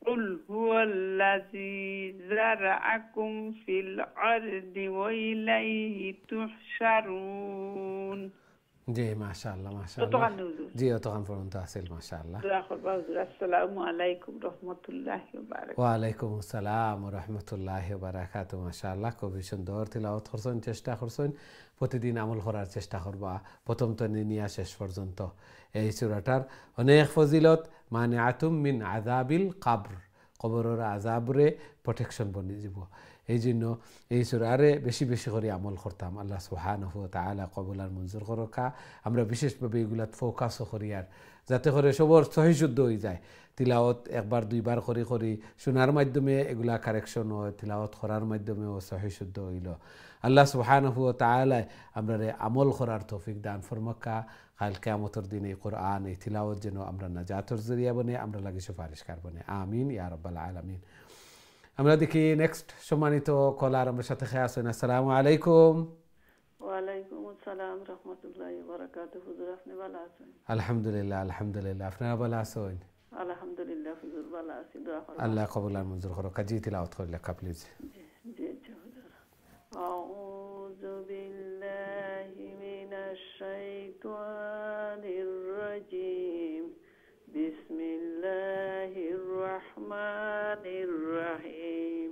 কুল হুয়াল্লাযী যারআকুম ফিল আরদি ওয়া ইলাইহি তুহশারুন। জি মাশাআল্লাহ মাশাআল্লাহ। জি অতখান পর্যন্ত আসিল মাশাআল্লাহ। আসসালামু আলাইকুম রাহমাতুল্লাহি ওয়া বারাকাতুহু। ওয়া আলাইকুম আসসালাম ওয়া রাহমাতুল্লাহি ওয়া বারাকাতুহু। মাশাআল্লাহ, খুবই সুন্দর তিলাওয়াত করছেন, চেষ্টা করছেন প্রতিদিন আমল করার চেষ্টা করবা প্রথম তো নিয়া শেষ পর্যন্ত। এই সূরাটার অনেক ফজিলত, মানিআতুম মিন আযাবিল কবর, কবরের আযাবরে প্রোটেকশন বনি যাব। এই জন্য এই সূরারে বেশি বেশি করে আমল করতাম। আল্লাহ সুবহানাহু ওয়া তাআলা কবুল আর মঞ্জুর করকা। আমরা বিশেষভাবে এগুলাত ফোকাসও করি, আর যাতে করে সবর সহিশুদ্ধ হয়ে যায়। তিলাওয়াত একবার দুইবার করি করি শোনার মাধ্যমে এগুলা কারেকশন হয়, তিলাওয়াত করার মাধ্যমেও সহিশুদ্ধ হইল। আল্লাহ সুবহানাহু ওয়া তাআলা আমরা আমল করার তৌফিক দান ফরমাক্কা। কাল কিয়ামতের দিন এই কোরআন এই তিলাওয়াত যেন আমরা নাজাতের জরিয়া বনে, আমরা লাগি সুপারিশকার বনে। আমিন ইয়া রাব্বাল আলামিন। আমরা দেখি নেক্সট সম্মানিত কলার আমার সাথে খেয়ে আসেন। আসসালামু আলাইকুম। ওয়ালাইকুম আসসালাম রাহমাতুল্লাহি ওয়া বারাকাতুহু। হুজুর আপনি ভালো আছেন? আলহামদুলিল্লাহ আলহামদুলিল্লাহ। আপনারা ভালো আছেন? আলহামদুলিল্লাহ হুজুর ভালো আছি, দোয়া করুন। আল্লাহ কবুল আর মঞ্জুর করুক। জি তিলাওয়াত করে লেখা প্লিজ। জি জি হুজুর। আউযু বিল্লাহি মিনাশ শাইতানির রাজিম। বিসমিল্লাহির রহমানির রহিম।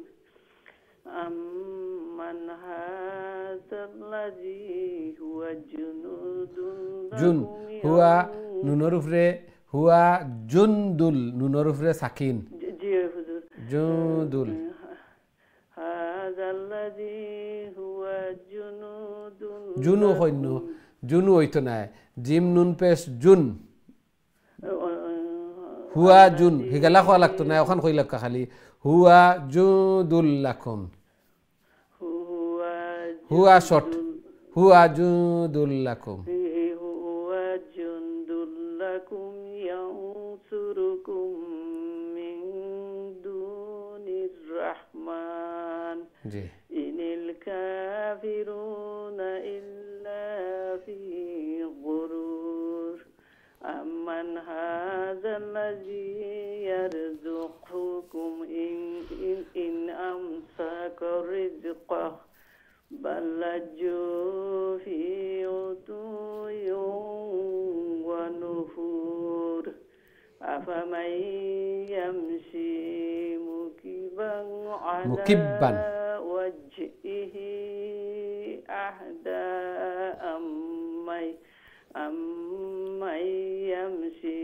জুন হুয়া নুনের উপরে হুয়া জুনদুল নুনের উপরে সাকিন জি হুজুর জুদুল হাযাল্লাযী হুয়া জুনুদুন জুনু হইন জুনু হইতো না জিম নুন পেশ জুন হুয়া জুন হিগালা খোয়া লাগতো না ওখান কই লাগা খালি হুয়া জুদুল লাকুম হুয়া শর্ট হুয়া জুদুল লাকুম হুয়া জুনুদুল লাকুম ইয়ানসুরুকুম মিন দুনির রাহমান জি ইনিল কাফিরুনা ইল্লা ফি গুরুর আম্মান হাযাল্লাযী ইয়ারযুকুকুম ইন আমসাকা রিজকাহু বাল লাজ্জু ফি উতুয়্যিন ওয়া নুফুর আফামান ইয়ামশি মুকিব্বান মুকিব্বান ওয়াজহিহি আহদা আম্মাই ইয়ামশি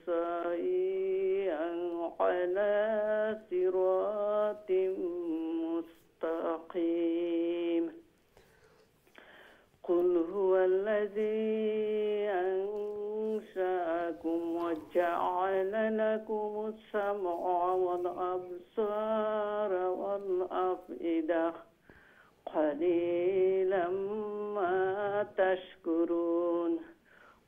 সাইয়্যান আলা সিরাতিম মুস্তাকিম قل هو الذي أنشأكم وجعل لكم السمع والأبصار والأفئدة قليلا ما تشكرون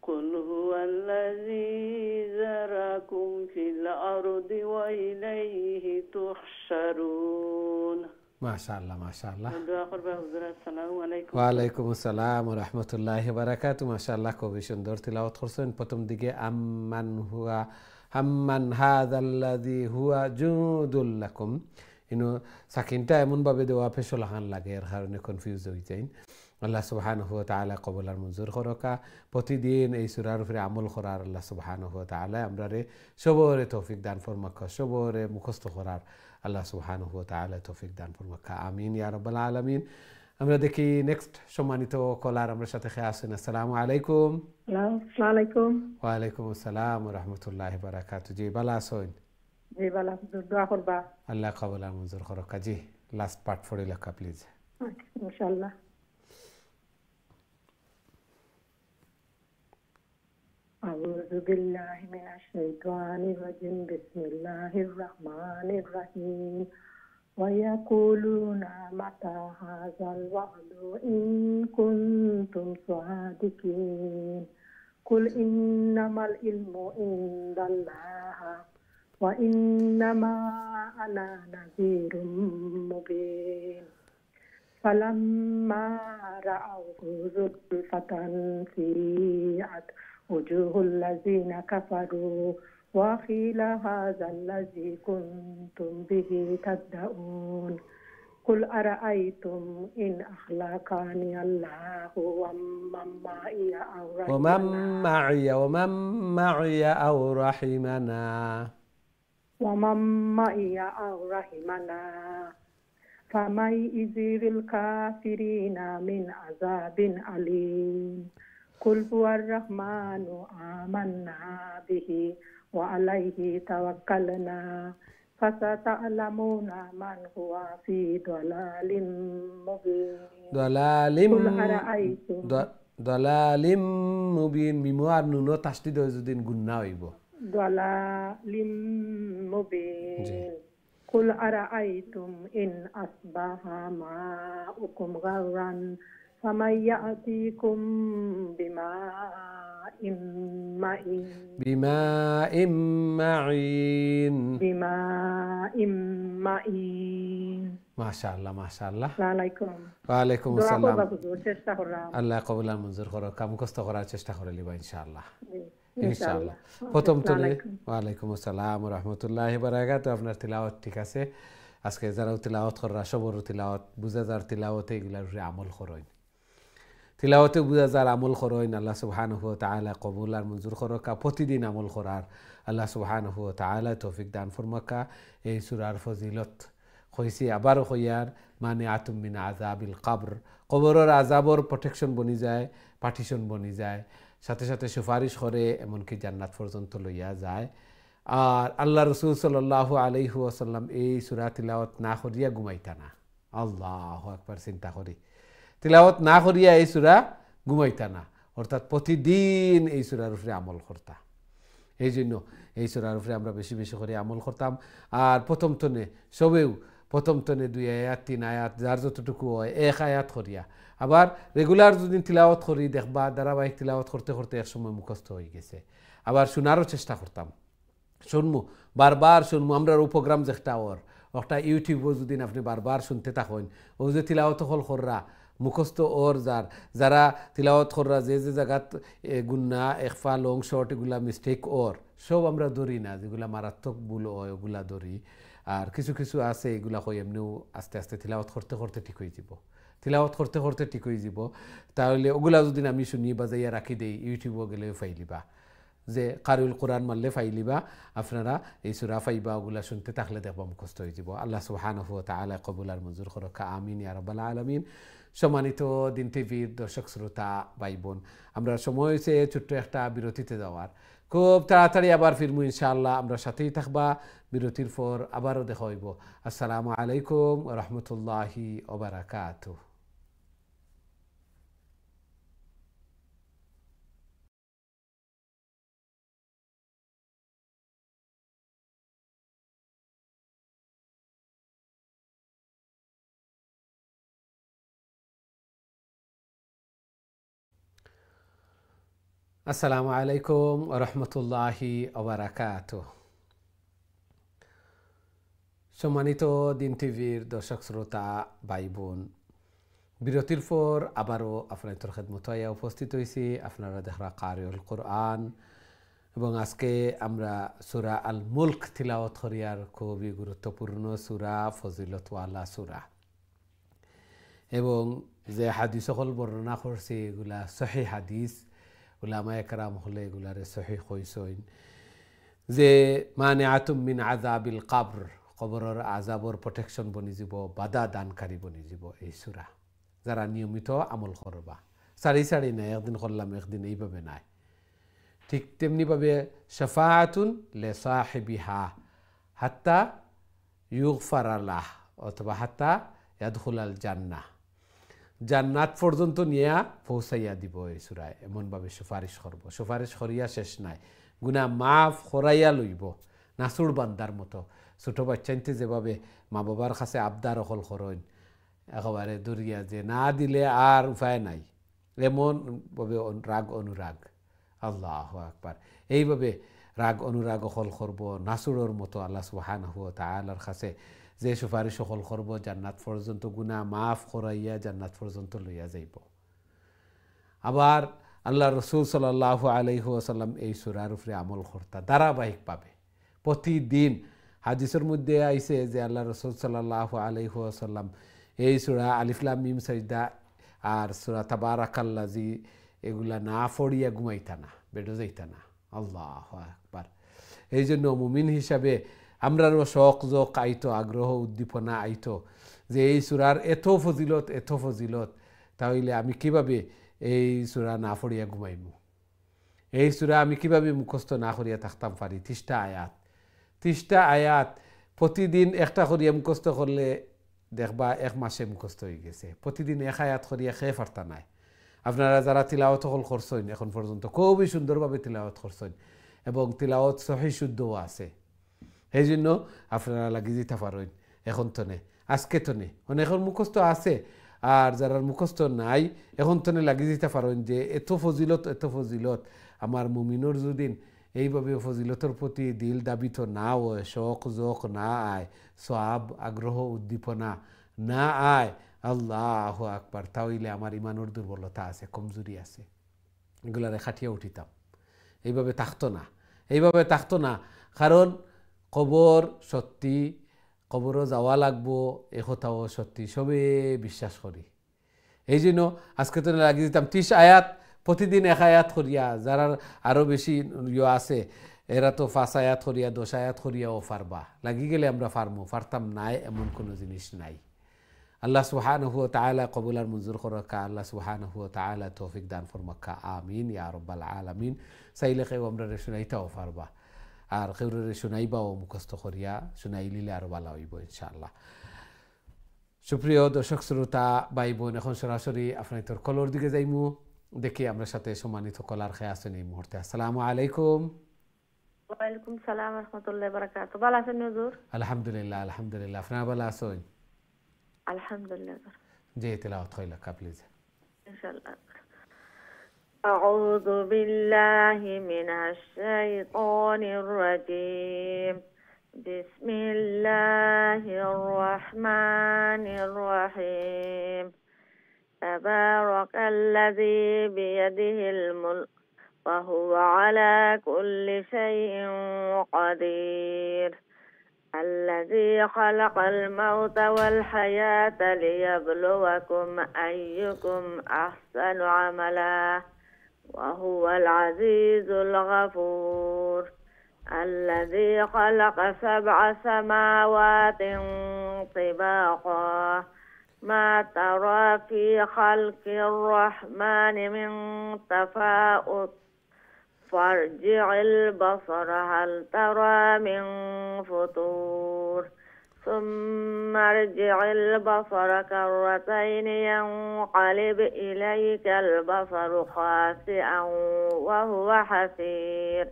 قل هو الذي ذرأكم في الأرض وإليه تحشرون মাশাআল্লাহ মাশাআল্লাহ দোয়া করবে হুজুর আসসালামু আলাইকুম ওয়ালাইকুম আসসালাম ওয়া রাহমাতুল্লাহি ওয়া বারাকাতুহু মাশাআল্লাহ খুবই সুন্দর তিলাওয়াত করছেন প্রথম দিকে আম্মান হাযাল্লাযী হুয়া জুদুল লাকুম ইনো সাকিনটা এমন ভাবে দেওয়া ফেসল খান লাগে এর কারণে কনফিউজ হয়ে যায় আল্লাহ সুবহানাহু ওয়া তাআলা কবুল আর মঞ্জুর করকা প্রতিদিন এই সূরার উপরে আমল করার আল্লাহ সুবহানাহু ওয়া তাআলা আমরারে সবরে তৌফিক দান ফরমাক সবরে মুখস্থ করার আল্লাহ সুবহানাহু ওয়া তাআলা তৌফিক দান ফরমাক আমিন ইয়া রাব্বাল আলামিন আমরা দেখি নেক্সট সম্মানিত কলার আমার সাথে আছেন আসসালামু আলাইকুম আসসালামু আলাইকুম ওয়া আলাইকুম আসসালাম ওয়া রাহমাতুল্লাহি ওয়া বারাকাতুহু জি ভালো আছেন জি বালা হুজুর দোয়া করবা আল্লাহ কবুল আর মঞ্জুর করকা জি লাস্ট পার্ট ফরে লেখা প্লিজ ইনশাআল্লাহ أعوذ بالله من الشيطان الرجيم بسم الله الرحمن الرحيم ويقولون متى هذا الوعد إن كنتم صادقين قل إنما العلم عند الله وإنما أنا نذير مبين فلما رأوه زلفة سيئت وجوه الذين كفروا وقيل هذا الذي كنتم به تدعون قل أرأيتم إن أخلقني الله ومن معي أو رحمنا فمن يجير الكافرين من عذاب أليم قل هو الرحمن آمنا به وعليه توكلنا فستعلمون من هو في ضلال مبين ضلال مبين মিমুয়ার নুনো তাসদিদ হয় যদি গুনাহ হইব ضلال مبين قل أرأيتم إن أصبح ماؤكم غورا فمن يأتيكم بماء معين মাশাআল্লাহ মাশাআল্লাহ আসসালামু আলাইকুম ওয়া আলাইকুম আসসালাম চেষ্টা করলাম আল্লাহ কবুল আর মঞ্জুর করো কাম কষ্ট করার চেষ্টা করে লিবা ইনশাআল্লাহ ইনশাআল্লাহ প্রথম তো ওয়া আলাইকুম আসসালাম ওয়া রাহমাতুল্লাহি ওয়া বারাকাতুহু আপনার তিলাওয়াত ঠিক আছে আজকে যারা তিলাওয়াত করা সবর তিলাওয়াত বুঝা যার তিলাওয়াতে এগুলার উপরে আমল করেন তিলাওয়াতে বুঝা যার আমল করেন আল্লাহ সুবহানাহু ওয়া তাআলা কবুল আর মঞ্জুর করকা প্রতিদিন আমল করার আল্লাহ সুবহানাহু ওয়া তাআলা তৌফিক দান ফরমাকা এই সূরার ফজিলত কইছি আবার কইয়ার মানে আতুম মিন আযাবিল কবর কবরের আযাবর প্রোটেকশন বনি যায় পার্টিশন বনি যায় সাথে সাথে সুপারিশ করে, এমনকি জান্নাত পর্যন্ত লইয়া যায়। আর আল্লাহ রসুল সাল্লাল্লাহু আলাইহি ওয়াসাল্লাম এই সূরা তিলাওয়াত না করিয়া ঘুমাইতা না। আল্লাহু আকবার, চিন্তা করি, তিলাওয়াত না করিয়া এই সূরা ঘুমাইতা না, অর্থাৎ প্রতিদিন এই সূরার উপরে আমল করতা। এই জন্য এই সূরার উপরে আমরা বেশি বেশি করে আমল করতাম। আর প্রথম তনে সবেও প্রথম তনে 2 আয়াত 3 আয়াত যার যতটুকু হয় 1 আয়াত করিয়া, আবার রেগুলার যদি তিলাওয়াত করি দেখবা ধারাবাহিক তিলাওয়াত করতে করতে একসময় মুখস্থ হয়ে গেছে। আবার শোনারও চেষ্টা করতাম, শুনমু, বারবার শুনমু। আমরা প্রোগ্রাম যেটা ওর একটা ইউটিউবও যদি আপনি বারবার শুনতে থাকেন, ও যে তিলাওয়াত হল কররা মুখস্থ ওর যারা তিলাওয়াত কররা যে যে জায়গাত গুন্না একফা লং শর্ট এগুলা মিস্টেক ওর সব আমরা ধরি না, যেগুলা মারাত্মক ভুল হয় ওগুলা ধরি। আর কিছু কিছু আছে এগুলা কই এমনিও আস্তে আস্তে তিলাওয়াত করতে করতে ঠিক হয়ে যাব, তিলাওয়াত করতে করতে ঠিক হয়ে যাব। তাহলে ওগুলা যদি আমি শুনি বাজাইয়া রাখি দেই, ইউটিউবও গেলেও ফাইলিবা, যে কারিউল কোরআন মারলে ফাইলিবা, আপনারা এই সূরা ফাইবা, ওগুলা শুনতে থাকলে দেখবা মুখস্থ হয়ে যাব। আল্লাহ সুবহানাহু ওয়া তাআলা কবুল আর মঞ্জুর করুক, আমিন ইয়া রাব্বাল আলামিন। সম্মানিত দিন টিভির দর্শক শ্রোতা ভাই বোন, আমরা সময় হয়েছে ছোট্ট একটা বিরতিতে যাওয়ার। খুব তাড়াতাড়ি আবার ফিরমু ইনশাআল্লাহ, আমরা সাথেই থাকবা। বিরতির পর আবারও দেখা হইব। আসসালামু আলাইকুম ওয়া রাহমাতুল্লাহি ওয়া বারাকাতুহু। আসসালামু আলাইকুম ওয়া রাহমাতুল্লাহি ওয়া বারাকাতুহু। সম্মানিত দিন টিভির দর্শক শ্রোতা ভাই বোন, বিরতির পর আবারও আপনাদের খেদমত আয়া উপস্থিত হয়েছি। আপনারা দেখরা কারিউল কোরআন, এবং আজকে আমরা সূরা আল মুলক তিলাওয়াত করিয়ার খুবই গুরুত্বপূর্ণ সূরা, ফজিলতওয়ালা সূরা, এবং যে হাদিস সকল বর্ণনা করছে এগুলা সহিহ হাদিস। উলামায়ে কেরাম হলে এগুলারে সহিহ কইছেন যে মানিআতুম মিন আযাবিল কবর, কবরের আযাবর প্রোটেকশন বনি যাব, বাধা দানকারী বনি যাব এই সূরা। যারা নিয়মিত আমল করবা, সারি সারি নাই, একদিন করলাম একদিন এইভাবে নাই, ঠিক তেমনিভাবে শাফাআতুন লিসাহিবিহা হাত্তা ইউগফারা লাহ, অথবা হাত্তা ইয়াদখুলাল জান্নাহ, জান্নাত পর্যন্ত নিয়ে পৌঁছাইয়া দিব এই সূরায়। এমনভাবে সুপারিশ করব, সুপারিশ করিয়া শেষ নাই, গুনাহ মাফ করাইয়া লইব, নাসুর বান্দার মতো। ছোট বাচ্চাইতে যেভাবে মা বাবার কাছে আবদার অকল করেন, একেবারে দরিয়া যে না দিলে আর উপায় নাই, এমনভাবে রাগ অনুরাগ, আল্লাহু আকবার, এইভাবে রাগ অনুরাগ অকল করব নাসুরের মতো। আল্লাহ সুবহানাহু ওয়া তাআলার কাছে যে সুপারিশ সকল করব, জান্নাত পর্যন্ত গুনাহ মাফ করাইয়া জান্নাত পর্যন্ত লইয়া যাইব। আবার আল্লাহ রসুল সাল্লাল্লাহু আলাইহি ওয়াসাল্লাম এই সূরার উপরে আমল করতা ধারাবাহিকভাবে প্রতিদিন। হাদিসের মধ্যে আইছে যে আল্লাহ রসুল সাল্লাল্লাহু আলাইহি ওয়াসাল্লাম এই সূরা আলিফ লাম মিম সাজদা আর সূরা তাবারাকাল্লাযী এগুলা না পড়িয়া ঘুমাইতা না, বেডো যাইতা না। আল্লাহু আকবার। এই জন্য মুমিন হিসাবে আমরারও শখ জোক আইতো, আগ্রহ উদ্দীপনা আইতো যে এই সূরার এত ফজিলত, এত ফজিলত, তাহলে আমি কিভাবে এই সূরা না পড়িয়া ঘুমাইমু, এই সূরা আমি কিভাবে মুখস্থ না করিয়া থাকতাম পারি। 30টা আয়াত, 30টা আয়াত প্রতিদিন একটা করিয়া মুখস্থ করলে দেখবা 1 মাসে মুখস্থ হয়ে গেছে। প্রতিদিন 1 আয়াত করিয়া খেয়ে পারতা নাই। আপনারা যারা তিলাওয়াত হল করছেন এখন পর্যন্ত খুবই সুন্দরভাবে তিলাওয়াত করছেন, এবং তিলাওয়াত সহিহ শুদ্ধও আছে। এই জন্য আপনারা লাগি যেতে পারেন এখন তনে, আজকে তনে অনেকের মুখস্থ আছে, আর যারা মুখস্থ নাই এখন তনে লাগি যেতে পারেন যে এত ফজিলত, এত ফজিলত। আমার মুমিনর যদি এইভাবে ফজিলতের প্রতি দিল দাবিত না হয়, শখ জোক না আয়, সওয়াব আগ্রহ উদ্দীপনা না আয়, আল্লাহু আকবার, তাহলে আমার ইমানের দুর্বলতা আছে, কমজোরি আছে, এগুলারে খাটিয়ে উঠিতাম। এইভাবে থাকতো না, এইভাবে থাকতো না। কারণ কবর সত্যি, কবরও যাওয়া লাগবো, এ কথাও সত্যি, সবে বিশ্বাস করি। এই জন্য আজকে তো লাগিয়ে দিতাম 30 আয়াত, প্রতিদিন 1 আয়াত করিয়া। যারা আরও বেশি আছে এরা তো 5 আয়াত করিয়া 10 আয়াত করিয়াও পারবা। লাগি গেলে আমরা পারমু, পারতাম নাই এমন কোনো জিনিস নাই। আল্লাহ সুবহানাহু ওয়া তাআলা কবুল আর মঞ্জুর করকা, আল্লাহ সুবহানাহু ওয়া তাআলা তৌফিক দান ফরমাক্কা, আমিন ইয়া রাব্বাল আলামিন। চাইলে কেউ আমরা শুনাইতেও পারবা, আর কেউরে শুনাইবাও মুখস্থ করিয়া শুনাইলিলে আরো ভালো হইব ইনশাআল্লাহ। সুপ্রিয় দর্শক শ্রোতা ভাই বোন, এখন সরাসরি আপনার তোর কলর দিকে যাইমু, দেখি আমরা সাথে সম্মানিত কলার খেয়ে আছেন এই মুহূর্তে। আসসালামু আলাইকুম। ওয়ালাইকুম সালাম রহমতুল্লাহ বারাকাতুহু। ভালো আছেন হুজুর? আলহামদুলিল্লাহ আলহামদুলিল্লাহ, আপনারা ভালো আছেন? আলহামদুলিল্লাহ। জি, তেলাওয়াত হইল কা প্লিজ। ইনশাআল্লাহ। أعوذ بالله من الشيطان الرجيم. بسم الله الرحمن الرحيم. تبارك الذي بيده الملك وهو على كل شيء قدير. الذي خلق الموت والحياة ليبلوكم أيكم أحسن عملا وهو العزيز الغفور. الذي خلق 7 سماوات طباقا ما ترى في خلق الرحمن من تفاؤت فارجع البصر هل ترى من فطور ثم ارجع البصر كرتين ينقلب إليك البصر خاسئا وهو حسير.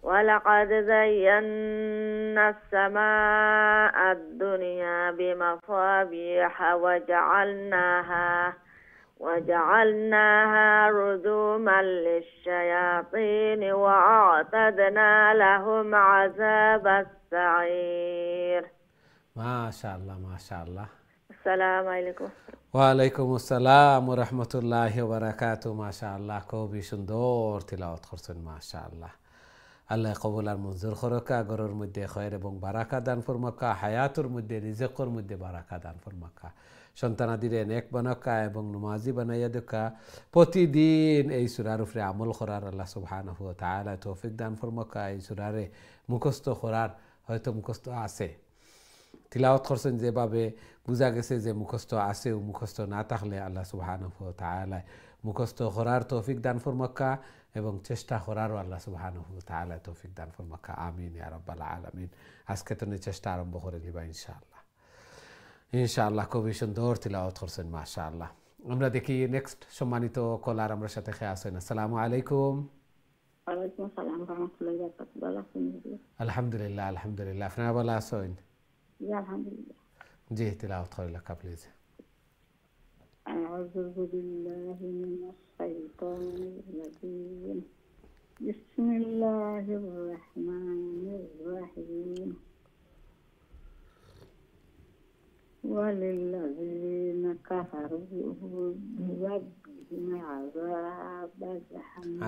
ولقد زينا السماء الدنيا بمصابيح وجعلناها رجوما للشياطين وأعتدنا لهم عذاب السعير. ما شاء الله ما شاء الله. السلام عليكم. ওয়ালাইকুম আসসালাম ওয়া রাহমাতুল্লাহি ওয়া বারাকাতুহু। মাশাআল্লাহ, খুবই সুন্দর তিলাওয়াত করছেন মাশাআল্লাহ। আল্লাহ কবুল আর মঞ্জুর করকা, ঘরের মধ্যে খয়ের এবং বারাকা দান ফরমাক্কা, হায়াতুর মধ্যে রিজকের মধ্যে বারাকা দান ফরমাক্কা, সন্তানাদিরে নেক বানাক্কা এবং নমাজি বানাইয়া দেখা, প্রতিদিন এই সূরার উপরে আমল করার আল্লাহ সুবহানাহু ওয়া তাআলা তৌফিক দান ফরমাক্কা। এই সূরারে মুখস্থ করার হয়তো মুখস্থ আছে, তিলাওয়াত করছেন যেভাবে বোঝা গেছে যে মুখস্থ আছে, ও মুখস্থ না থাকলে আল্লাহ সুবহানাহু ওয়া তাআলা মুখস্থ করার তৌফিক দান ফরমাক্কা এবং চেষ্টা করারও আল্লাহ সুবহানাহু ওয়া তাআলা তৌফিক দান ফরমাক্কা, আমিন ইয়া রাব্বাল আলামিন। আজকে তো চেষ্টা আরম্ভ করে দিবা ইনশাআল্লাহ ইনশাআল্লাহ। খুবই সুন্দর তিলাওয়াত করছেন মাশাআল্লাহ। আমরা দেখি নেক্সট সম্মানিত কলার আমরা সাথে খেয়ে আসেন। আসসালামু আলাইকুম। ওয়ালাইকুম আসসালাম রহমতুল্লাহি ওয়া বারাকাতুহু। ভালো আছেন? আলহামদুলিল্লাহ আলহামদুলিল্লাহ, আপনারা ভালো আছেন? জি আলহামদুলিল্লাহ। জি, তিলাওয়াত হইল কা প্লিজ। أعوذ بالله من الشيطان الرجيم. بسم الله الرحمن الرحيم. وللذين كفروا بربهم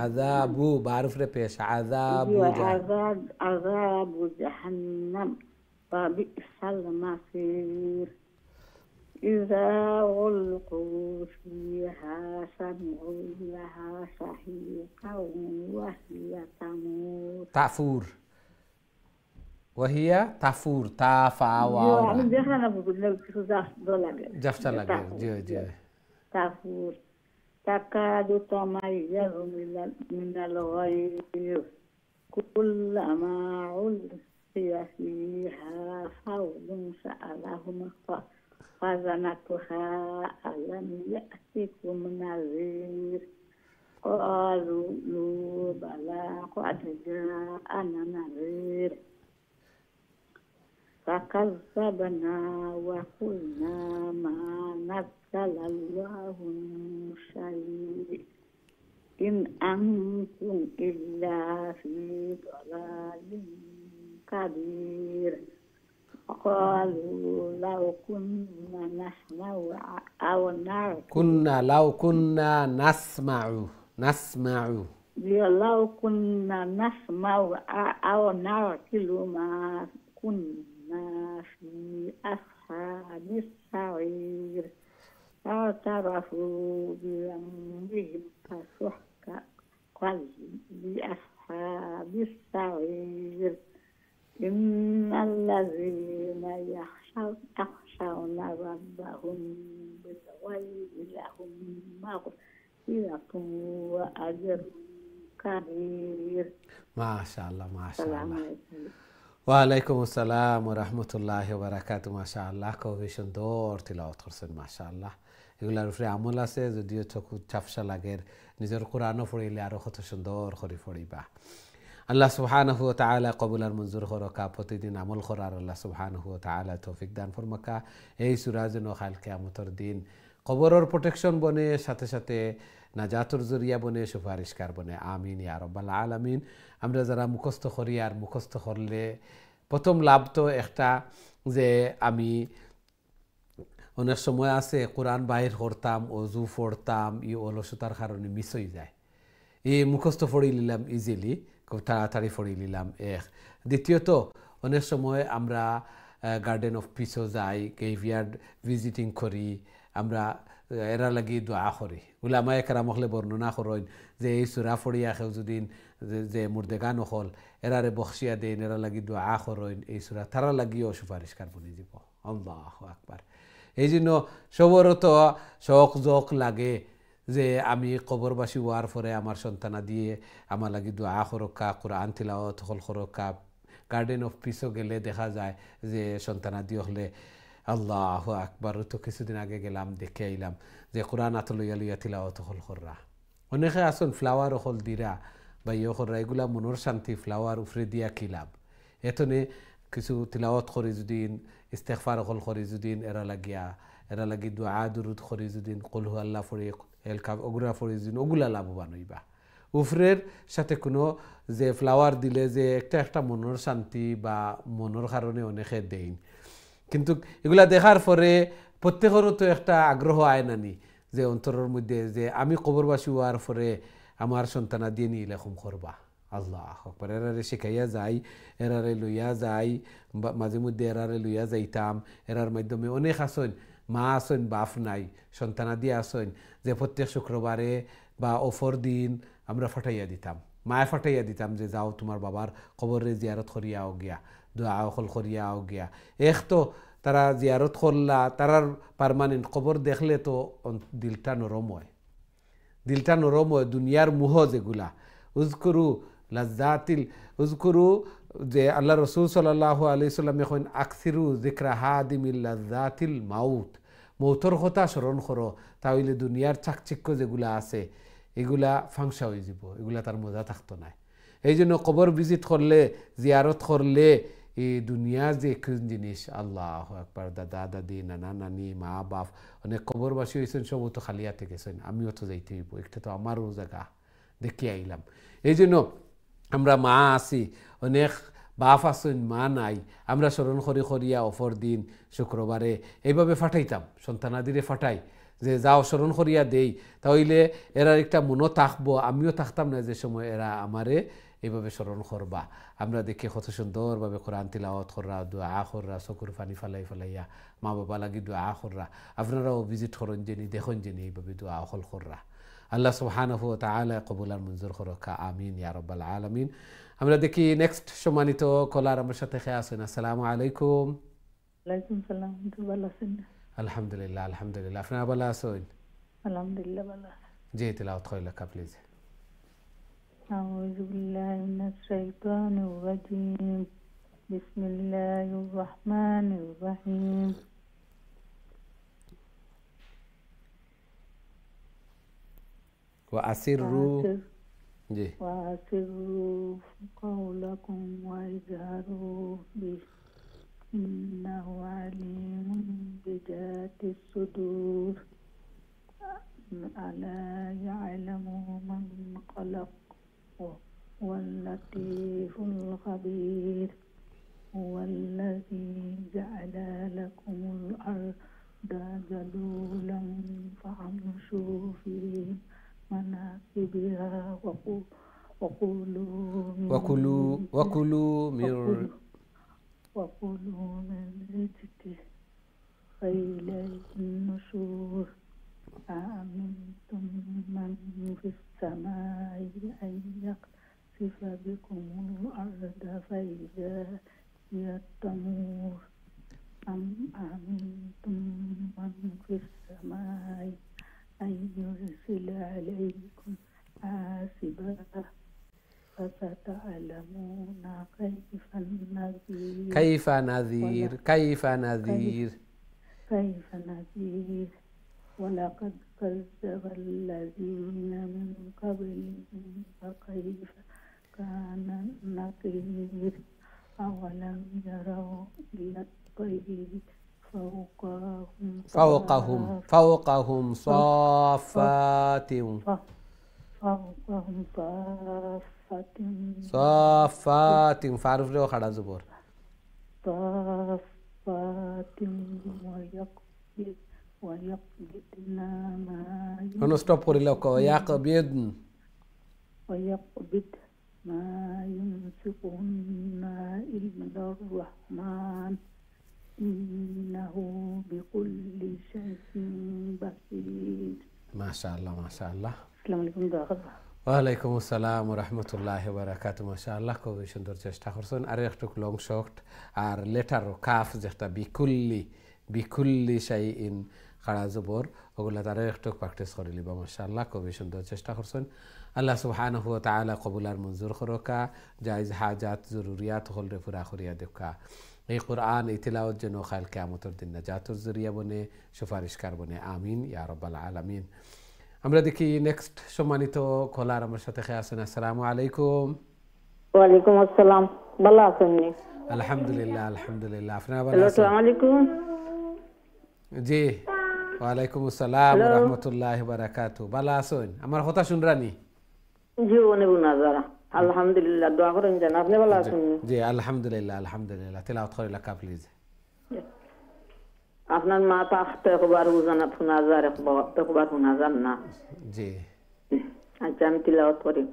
عذاب بعرف ربيش عذاب جهنم وبئس المصير. إذا ألقوا فيها سمعوا لها شهيقا وهي تمور. تعفور وهي تفور تافا جفت لگے جی جی تفور تكاد تميز من الغيظ كلما ألقي فيها فوج سألهم خزنتها ألم يأتكم نذير قالوا بلى قد جاءنا نذير فكذبنا وقلنا ما نزل الله من شيء إن أنتم إلا في ضلال كبير. قالوا لو كنا نسمع أو نعقل لو كنا نسمع لو كنا نسمع أو نعقل ما كنا في أصحاب السعير. فاعترفوا بذنبهم فسحقا لأصحاب السعير. إن الذين يخشون ربهم بالغيب لهم مغفرة وأجر كبير. ما شاء الله ما شاء السلام الله. عليكم. ওয়ালাইকুম আসসালাম ওয়া রাহমাতুল্লাহি ওয়া বারাকাতুহু। মাশাআল্লাহ, খুব সুন্দর তিলাওয়াত করছেন মাশাআল্লাহ। এগুলার উপরে আমল আছে, যদিও চকু চাপসা লাগে, নিজের কোরআনও পড়িলে আরও কত সুন্দর করে পড়িবা। আল্লাহ সুবহানাহু ওয়া তাআলা কবুল আর মঞ্জুর করকা, প্রতিদিন আমল করার আল্লাহ সুবহানাহু ওয়া তাআলা তৌফিক দান ফরমাকা। এই সূরা যেন কাল কিয়ামতের দিন কবরের প্রোটেকশন বনে, সাথে সাথে নাজাতুর জরিয়া বনে, সুপারিশকার বনে। আমিন ইয়া রাব্বাল আলামিন। আমরা যারা মুখস্থ করি আর মুখস্থ করলে প্রথম লাভ তো একটা, যে আমি অনেক সময় আছে কোরআন বাহির করতাম, অজু পড়তাম, ই অলসতার কারণে মিস হয়ে যায়। এই মুখস্থ পড়ি নিলাম ইজিলি, খুব তাড়াতাড়ি পড়ি নিলাম এক। দ্বিতীয়ত অনেক সময় আমরা গার্ডেন অফ পিসও যাই, গ্রেভইয়ার্ড ভিজিটিং করি, আমরা এরা লাগি দোয়া করি। উলামায়ে কেরাম হলে বর্ণনা করেন যে এই সূরা পড়িয়া কেউ যদি যে মুর্দেগান হল এরারে বখশিয়া দেন, এরা লাগি দোয়া করেন, এই সূরা তারা লাগিও সুপারিশকার বনে যাব। আল্লাহু আকবার। এই জন্য সবরও তো শখ জখ লাগে যে আমি কবরবাসী হওয়ার পরে আমার সন্তানা দিয়ে আমার লাগি দোয়া করক্কা, কোরআন তিলাওয়াত হল করক্কা। গার্ডেন অফ পিসও গেলে দেখা যায় যে সন্তানা দিয়ে হলে আল্লাহু আকবার। তো কিছুদিন আগে গেলাম, দেখে আইলাম যে কোরআন আত লইয়া লইয়া তিলাওয়াত হল কররা। অনেকে আসুন ফ্লাওয়ার হল দিরা বা ইয়ে কররা, এগুলা মনের শান্তি। ফ্লাওয়ার উফরে দিয়া খিলাম এতনে কিছু তিলাওয়াত করি যদিন, ইস্তেগফার হল করি যদিন, এরা লাগি দোয়া দুরুদ করি যদিন, কুল হু আল্লাহ ফরি এলকা ওগুলা ফরি যদিন, ওগুলা লাভবান হইবা। উফরের সাথে কোনো যে ফ্লাওয়ার দিলে যে একটা মনের শান্তি বা মনের কারণে অনেকে দেন, কিন্তু এগুলা দেখার পরে প্রত্যেকেরও তো একটা আগ্রহ আয় নানি যে অন্তরের মধ্যে যে আমি কবরবাসী হওয়ার পরে আমার সন্তানা দিয়ে নিয়ে এরকম করবা। আল্লাহ আকবার। এরারে শিখাইয়া যাই, এরারে লইয়া যাই, মাঝে মধ্যে এরারে লইয়া যাইতাম। এরার মাধ্যমে অনেক আসেন, মা আসেন, বাপ নাই, সন্তানা দিয়ে আসেন, যে প্রত্যেক শুক্রবারে বা অফর দিন আমরা ফাটাইয়া দিতাম, মায়ে ফাটাইয়া দিতাম যে যাও তোমার বাবার কবরে জিয়ারত করিয়া আও গিয়া, দোয়া হল করিয়া আও গিয়া। এক তো তারা জিয়ারত করলা, তারার পার্মানেন্ট কবর দেখলে তো দিলটা নরম হয়, দিলটা নরম হয়। দুনিয়ার মুহ যেগুলা উজকুরু লাজ্জাতিল উজকুরু, যে আল্লাহ রসুল সাল্লাল্লাহু আলাইহি সাল্লাম এখন আকসিরু যিকরা হাদিমিল লাজ্জাতিল মাউত, মৌতর কথা স্মরণ করো, তাহলে দুনিয়ার চাকচিক্য যেগুলা আছে এগুলা ফাংসা হয়ে যাব, এগুলা তার মজা থাকতো না। এই জন্য কবর ভিজিট করলে, জিয়ারত করলে এই দুনিয়া যে কোন জিনিস, আল্লাহু আকবার। দাদা দাদি, নানা নানি, মা বাপ অনেক কবরবাসী হয়েছেন, সবও তো খালিয়াতে গেছেন, আমিও তো যাইতে হইব, একটা তো আমারও জায়গা দেখে আইলাম। এই জন্য আমরা মা আছি, অনেক বাপ আছেন, মা নাই, আমরা স্মরণ করি করিয়া অফর দিন শুক্রবারে এইভাবে ফাটাইতাম, সন্তানাদিরে ফাটাই যে যাও স্মরণ করিয়া দেই, তাহলে এরা একটা মনও থাকবো, আমিও থাকতাম না যে সময় এরা আমারে এইভাবে স্মরণ করবা। আমরা দেখি কত সুন্দরভাবে কোরআন তিলাওয়াত কররা, দোয়া কররা, চকুর পানি ফালাই ফালাইয়া মা বাবা লাগি দোয়া কররা। আপনারাও ভিজিট করেন জেনি, দেখুন জেনি এইভাবে দোয়া হল কররা। আল্লাহ সুবহানাহু ওয়া তাআলা কবুল আর মঞ্জুর করকা। আমিন ইয়া রাব্বাল আলামিন। আমরা দেখি নেক্সট সম্মানিত কলার আমার সাথে খেয়ে আছেন। আসসালামু আলাইকুম। ওয়ালাইকুম সালাম। ভালো আছেন? আলহামদুলিল্লাহ আলহামদুলিল্লাহ। আপনারা ভালো আছেন? আলহামদুলিল্লাহ ভালো। জি, তিলাওয়াত কইলা কা প্লিজ। أعوذ بالله من الشيطان الرجيم. بسم الله الرحمن الرحيم. وأسروا জি وأسروا قولكم واجهروا به إنه عليم بذات الصدور. ألا يعلم من خلق هو اللطيف الخبير. هو الذي جعل لكم الأرض ذلولا فامشوا في مناكبها وكلوا من رزقه وإليه النشور. أأمنتم من في السماء أن يخسف بكم الأرض فإذا هي تمور. أم أمنتم من في السماء أن يرسل عليكم حاسبا فستعلمون كيف النذير كيف نذير كيف نذير كيف نذير ولقد كذب الذين من قبلهم فكيف كان نكير أولم يروا إلى الطير فوقهم صافات فوقهم صافات صافات فعرف له خड़ा زبور صافات ويقبضن ما هنا ستوب করে লোক يقبضن ويقبض ما يمسكهن إلا الرحمن إنه بكل شيء بصير. ما شاء الله ما شاء الله. السلام عليكم داخل. ওয়ালাইকুম আসসালাম রহমতুল্লাহ বারাকাতু মাশাআল্লাহ খুবই সুন্দর চেষ্টা করছেন আর একটু লং শর্ট আর লেটার কাফ যেটা বিকুল্লি শাইইন খাড়া জবর ওগুলা তারা একটু প্র্যাকটিস করে লিবা মাশাআল্লাহ খুবই সুন্দর চেষ্টা করছেন আল্লাহ সুবহানাহু ওয়া তাআলা কবুল আর মঞ্জুর করকা জায়েজ হাজাত জরুরিয়াত হল রে পুরা করিয়া দেখা এই কোরআন এই তিলাওয়াত যেন কাল কিয়ামতের দিন নাজাতের জরিয়া বনে সুপারিশকার বনে আমিন ইয়া রাব্বাল আলামিন। আমরা দেখি নেক্সট সম্মানিত কলার আমার সাথে খেয়ে আছেন। আসসালামু আলাইকুম। ওয়ালাইকুম আসসালাম, ভালো আছেন? আলহামদুলিল্লাহ আলহামদুলিল্লাহ, আপনারা ভালো আছেন? আসসালামু আলাইকুম। জি ওয়ালাইকুম আসসালাম ওয়া রাহমাতুল্লাহি ওয়া বারাকাতুহু। ভালো আছেন? আমার কথা শুনরানি? জি ওনে বুনাজারা আলহামদুলিল্লাহ, দোয়া করেন জান। আপনি ভালো আছেন? জি আলহামদুলিল্লাহ আলহামদুলিল্লাহ। তেলাওয়াত করে লাকা প্লিজ। আপনার মা পাখতে একবার বুঝানা ফুনাজার একবার ফুনাজার না। জি আচ্ছা আমি তিলাওয়াত করি।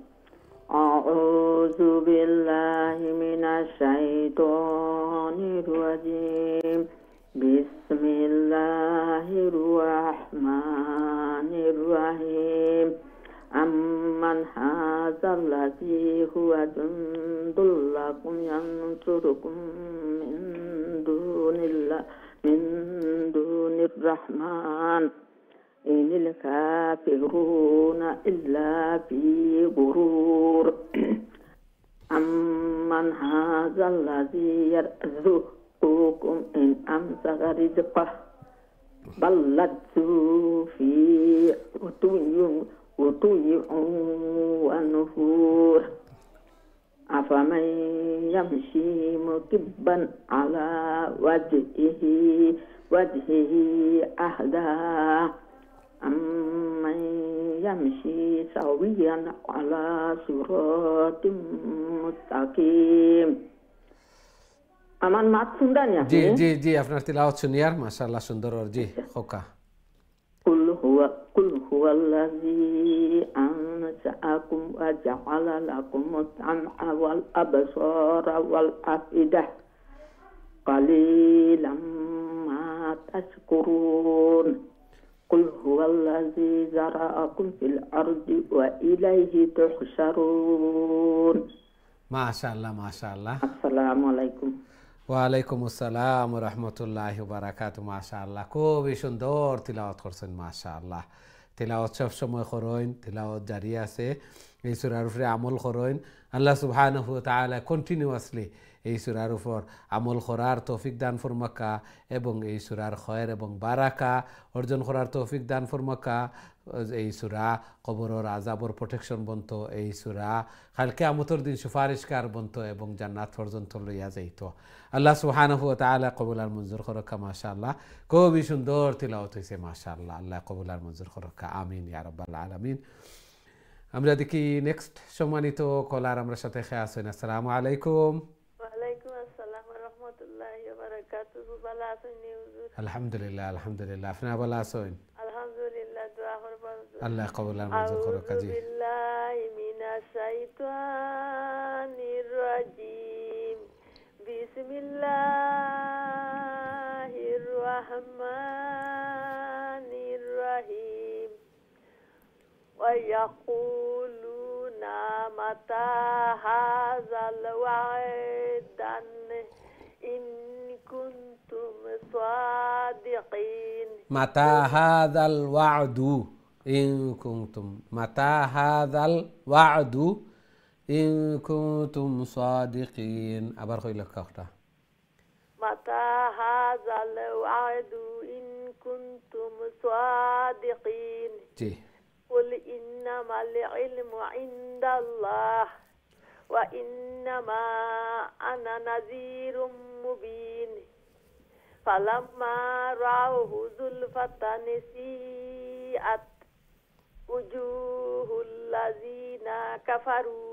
আউযু বিল্লাহি মিনাশ শাইতানির রাজিম। বিসমিল্লাহির রাহমানির রাহিম। আম্মান হাযাল্লাযী হুয়া জুনদুল লাকুম ইয়ানসুরুকুম মিন দুনির রাহমান ইনিল কাফিরুনা ইল্লা ফি গুরুর। আম্মান হাযাল্লাযী ইয়ারযুকুকুম ইন আমসাকা রিজকাহ বাল্লাযু ফি উতুইয়্যিন ওয়া নুফুর। أفمن يمشي مكبا على وجهه أهدى أمن يمشي سويا على صراط مستقيم। আমার মাত শুনতেন? জি জি জি আপনার তিলাওয়াত শুনিয়ার মাশাআল্লাহ সুন্দর। আর জি খোকা قل هو الذي أنشأكم وجعل لكم السمع والأبصار والأفئدة قليلا ما تشكرون قل هو الذي زرعكم في الأرض وإليه تحشرون। মাশাআল্লাহ মাশাআল্লাহ। السلام عليكم। ওয়ালাইকুম আসসালাম ওয়া রাহমাতুল্লাহি ওয়া বারাকাতুহু। মাশাআল্লাহ খুবই সুন্দর তিলাওয়াত করছেন মাশাআল্লাহ। তিলাওয়াত সব সময় করেন, তিলাওয়াত জারি আছে। এই সূরার উপরে আমল করেন। আল্লাহ সুবহানাহু ওয়া তাআলা কন্টিনিউয়াসলি এই সূরার উপর আমল করার তৌফিক দান ফরমাকা এবং এই সূরার খয়ের এবং বারাকা অর্জন করার তৌফিক দান ফরমাকা। এই সূরা কবরের আযাবর প্রোটেকশন বন্ত, এই সূরা কাল কিয়ামতের দিন সুপারিশকার বন্ত এবং জান্নাত পর্যন্ত লইয়া যাইতো। আল্লাহ সুবহানাহু ওয়া তাআলা কবুল আর মঞ্জুর করকা। মাশাআল্লাহ খুবই সুন্দর তিলাওয়াত হইছে মাশাআল্লাহ। আল্লাহ কবুল আর মঞ্জুর করকা আমিন ইয়া রাব্বাল আলামিন। আমরা দেখি নেক্সট সম্মানিত কলার আমরা সাথে খেয়ে আছেন। আসসালামু আলাইকুম। ওয়ালাইকুম আসসালাম ওয়া রাহমাতুল্লাহি ওয়া বারাকাতুহু। ভালো আছেন হুজুর? আলহামদুলিল্লাহ আলহামদুলিল্লাহ, আপনারা ভালো আছেন? আলহামদুলিল্লাহ, দোয়া করবেন। আল্লাহ কবুল আর মঞ্জুর করকা। জি আউযু বিল্লাহি মিনাশ শাইতানির রাজিম। বিসমিল্লাহির রাহমানির রাহিম। ওয়া ইয়াকুলুনা মাতা হাযাল ওয়া'দান ইন কুনতুম صادقين متى هذا الوعد إن كنتم متى هذا الوعد إن كنتم صادقين আবার কইলা কথা متى هذا الوعد إن كنتم صادقين জি قل إنما العلم عند الله وإنما أنا نذير مبين فلما رأوه زلفة سيئت وجوه الذين كفروا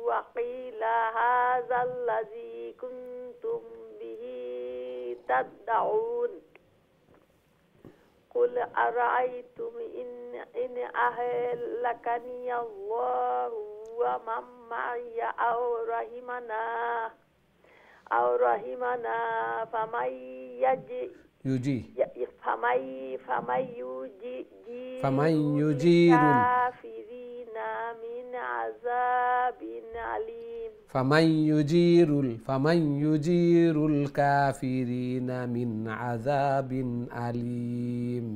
وقيل هذا الذي كنتم به تدعون قل أرأيتم إن أهلكني الله ومن معي أو رحمنا فمن يجير الكافرين من عذاب أليم فمن يجير الكافرين من عذاب أليم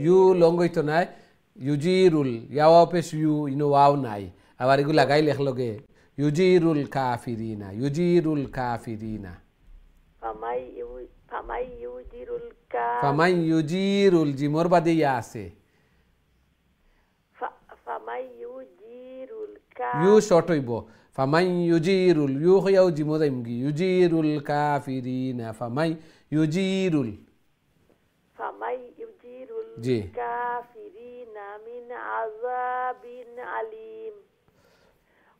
ইউ লং হইতো নাই ইউজিরুল ইয়াও পেশ ইউ ইনো ওয়াও নাই আবার এগুলো লাগাই লেখলগে ইউজিরুল কাফিরিনা ফামাই ইউজিরুল জিমর বাদে ইয়া আছে ইউ শর্ট হইব ফামাই ইউজিরুল ইউ হইয়াও জিমো যাইমগি ইউজিরুল কাফিরিনা ফামাই ইউজিরুল জি الكافرين من عذاب أليم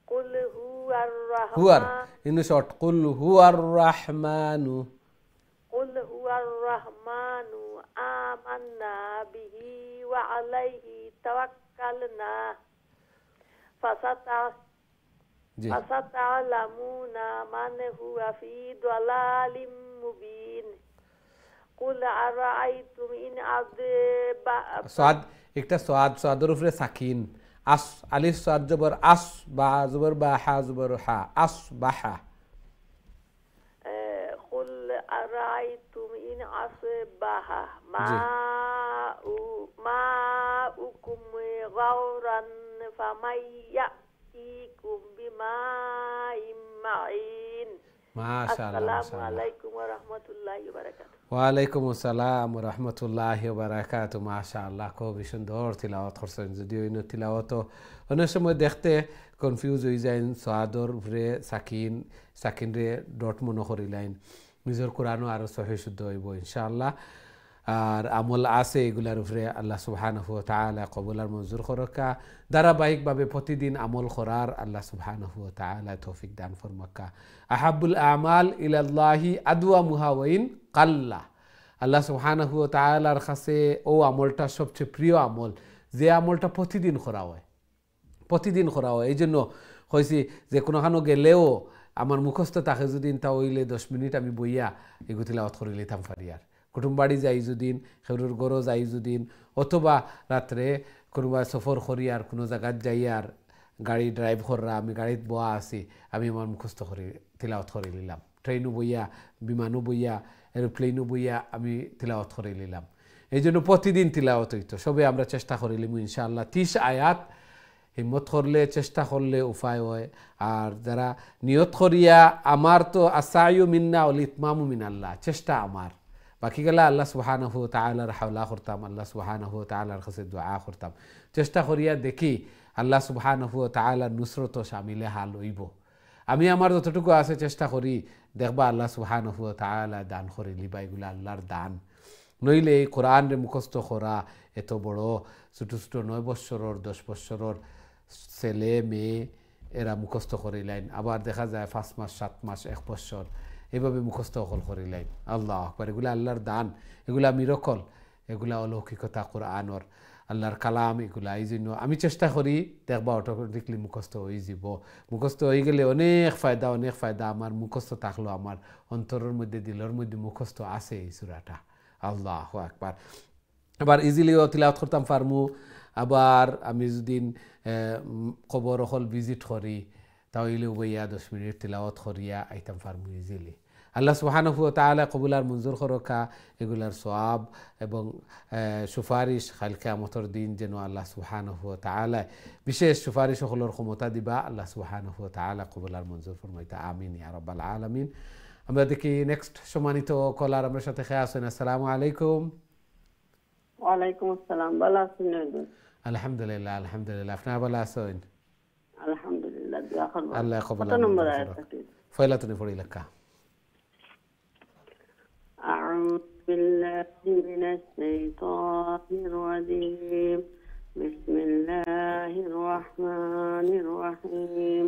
قل هو হুয়ার الرحمن ইনো শর্ট কুল হুয়ার রাহমানু قل هو الرحمن آمنا به وعليه توكلنا জি فستعلمون من هو في ضلال مبين قل أرأيتم إن عذب সাদ একটা সাদের উপরে সাকিন আস আলিফ সাদ জবর আস বা জবর বা হা জবর হা আসবাহা قل أرأيتم إن أصبح ماؤكم غورا فمن يأتيكم بماء معين মাশাআল্লাহ السلام عليكم ورحمة الله وبركاته ওয়ালাইকুম আসসালাম ওয়া রাহমাতুল্লাহি ওয়া বারাকাতুহু মাশাআল্লাহ খুব সুন্দর তিলাওয়াত করছেন যদিও ইনো তিলাওয়াত অনেক সময় দেখতে কনফিউজ হয়ে যায় সাদর উপরে সাকিন রে ডট মনে করিলাইন নিজের কোরআনও আরো সহি শুদ্ধ হইব ইনশাআল্লাহ আর আমল আছে এগুলার উপরে আল্লাহ সুবহানাহু ওয়া তাআলা কবুল আর মঞ্জুর করকা ধারাবাহিকভাবে প্রতিদিন আমল করার আল্লাহ সুবহানাহু ওয়া তাআলা তৌফিক দান ফরমাকা আহাবুল আমাল ইলাল্লাহি আদওয়ামুহা ওয়া ইন কাল্লা আল্লাহ সুবহানাহু ওয়া তাআলার কাছে ও আমলটা সবচেয়ে প্রিয় আমল যে আমলটা প্রতিদিন করা হয় এই জন্য কইছি যে কোনোখানো গেলেও আমার মুখস্থ থাকে যদি তা হইলে 10 মিনিট আমি বইয়া এগু তিলাওয়াত করে লইতাম পারি আর কুটুম বাড়ি যাই যদিন খেরুর গরো যাই যদিন অথবা রাত্রে কোনোবা সফর করি আর কোনো জায়গাত যাই আর গাড়ি ড্রাইভ কররা আমি গাড়িত বয়া আছি আমি আমার মুখস্থ করে তিলাওয়াত করে নিলাম ট্রেনও বইয়া বিমানও বইয়া এরোপ্লেনও বইয়া আমি তিলাওয়াত করে নিলাম এই জন্য প্রতিদিন তিলাওয়াত হইতো সবে আমরা চেষ্টা করিলাম ইনশাআল্লাহ 30 আয়াত হিম্মত করলে চেষ্টা করলে উপায় হয় আর যারা নিয়ত করিয়া আমার তো আসায়ু মিন্না ওয়াল ইতমামু মিনাল্লাহ চেষ্টা আমার বাকি গেলা আল্লাহ সুবহানাহু ওয়া তাআলার হাওলা করতাম আল্লাহ সুবহানাহু ওয়া তাআলার কাছে দোয়া করতাম চেষ্টা করিয়া দেখি আল্লাহ সুবহানাহু ওয়া তাআলার নুসরত শামিলে হাল হইব আমি আমার যতটুকু আছে চেষ্টা করি দেখবা আল্লাহ সুবহানাহু ওয়া তাআলা দান করে লিবা এগুলা আল্লাহর দান নইলে এই কোরআন রে মুখস্থ করা এত বড় ছোট ছোট 9 বছরের 10 বছরের ছেলে মেয়ে এরা মুখস্থ করিলেন আবার দেখা যায় 5 মাস 7 মাস 1 বছর এভাবে মুখস্থ করিলেন আল্লাহ আকবার এগুলা আল্লাহর দান এগুলা মিরাকল এগুলা অলৌকিকতা কোরআনের আল্লাহর কালাম এগুলা এই জন্য আমি চেষ্টা করি দেখবা অটোমেটিকলি মুখস্থ হয়ে যাব মুখস্থ হয়ে গেলে অনেক ফায়দা আমার মুখস্থ থাকলো আমার অন্তরের মধ্যে দিলের মধ্যে মুখস্থ আছে এই সূরাটা আল্লাহু আকবার আবার ইজিলিও তিলাওয়াত করতাম পারমু আবার আমি যদি কবর হল ভিজিট করি তাহলে বইয়া 10 মিনিট তিলাওয়াত করিয়া আইতাম পারমু ইজিলি আল্লাহ সুবহানাহু ওয়া তাআলা কবুলার মঞ্জুর করকা এগুলার সওয়াব এবং সুপারিশ কাল কিয়ামতের দিন যেন আল্লাহ সুবহানাহু ওয়া তাআলা বিশেষ সুপারিশ সকলের ক্ষমতা দিবা আল্লাহ সুবহানাহু ওয়া তাআলা কবুলার মঞ্জুর ফরমাইতা আমিন ইয়া রাব্বাল আলামিন। আমরা দেখি নেক্সট সম্মানিত কলার আমার সাথে খেয়ে আসেন। আসসালামু আলাইকুম। ওয়ালাইকুম আসসালাম, ভালো আছেন? আলহামদুলিল্লাহ আলহামদুলিল্লাহ, আপনার ভালো আছেন? আলহামদুলিল্লাহ, দোয়া করব। আল্লাহ কবুল কত নম্বর আয়াত থেকে? ফয়লা তুমি পড়ি লেখা। أعوذ بالله من الشيطان الرجيم. بسم الله الرحمن الرحيم.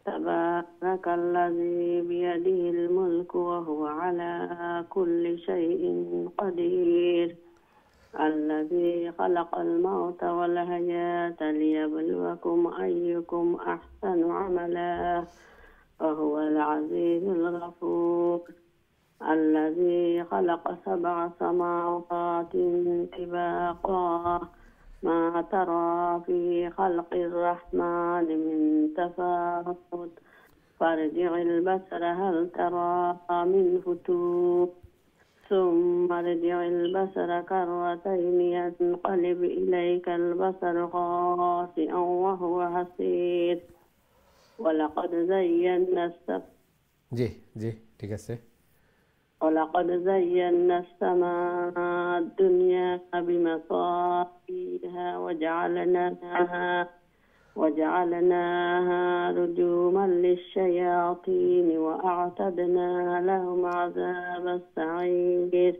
تبارك الذي بيده الملك وهو على كل شيء قدير. الذي خلق الموت والحياة ليبلوكم أيكم أحسن عملا وهو العزيز الغفور. الذي خلق 7 سماوات طباقا ما ترى في خلق الرحمن من تفاوت فارجع البصر هل ترى من فتور ثم ارجع البصر كرتين ينقلب إليك البصر خاسئا وهو حسير ولقد زينا জি জি ঠিক আছে। ولقد زينا السماء الدنيا بمصابيح وجعلناها رجوما للشياطين وأعتدنا لهم عذاب السعير.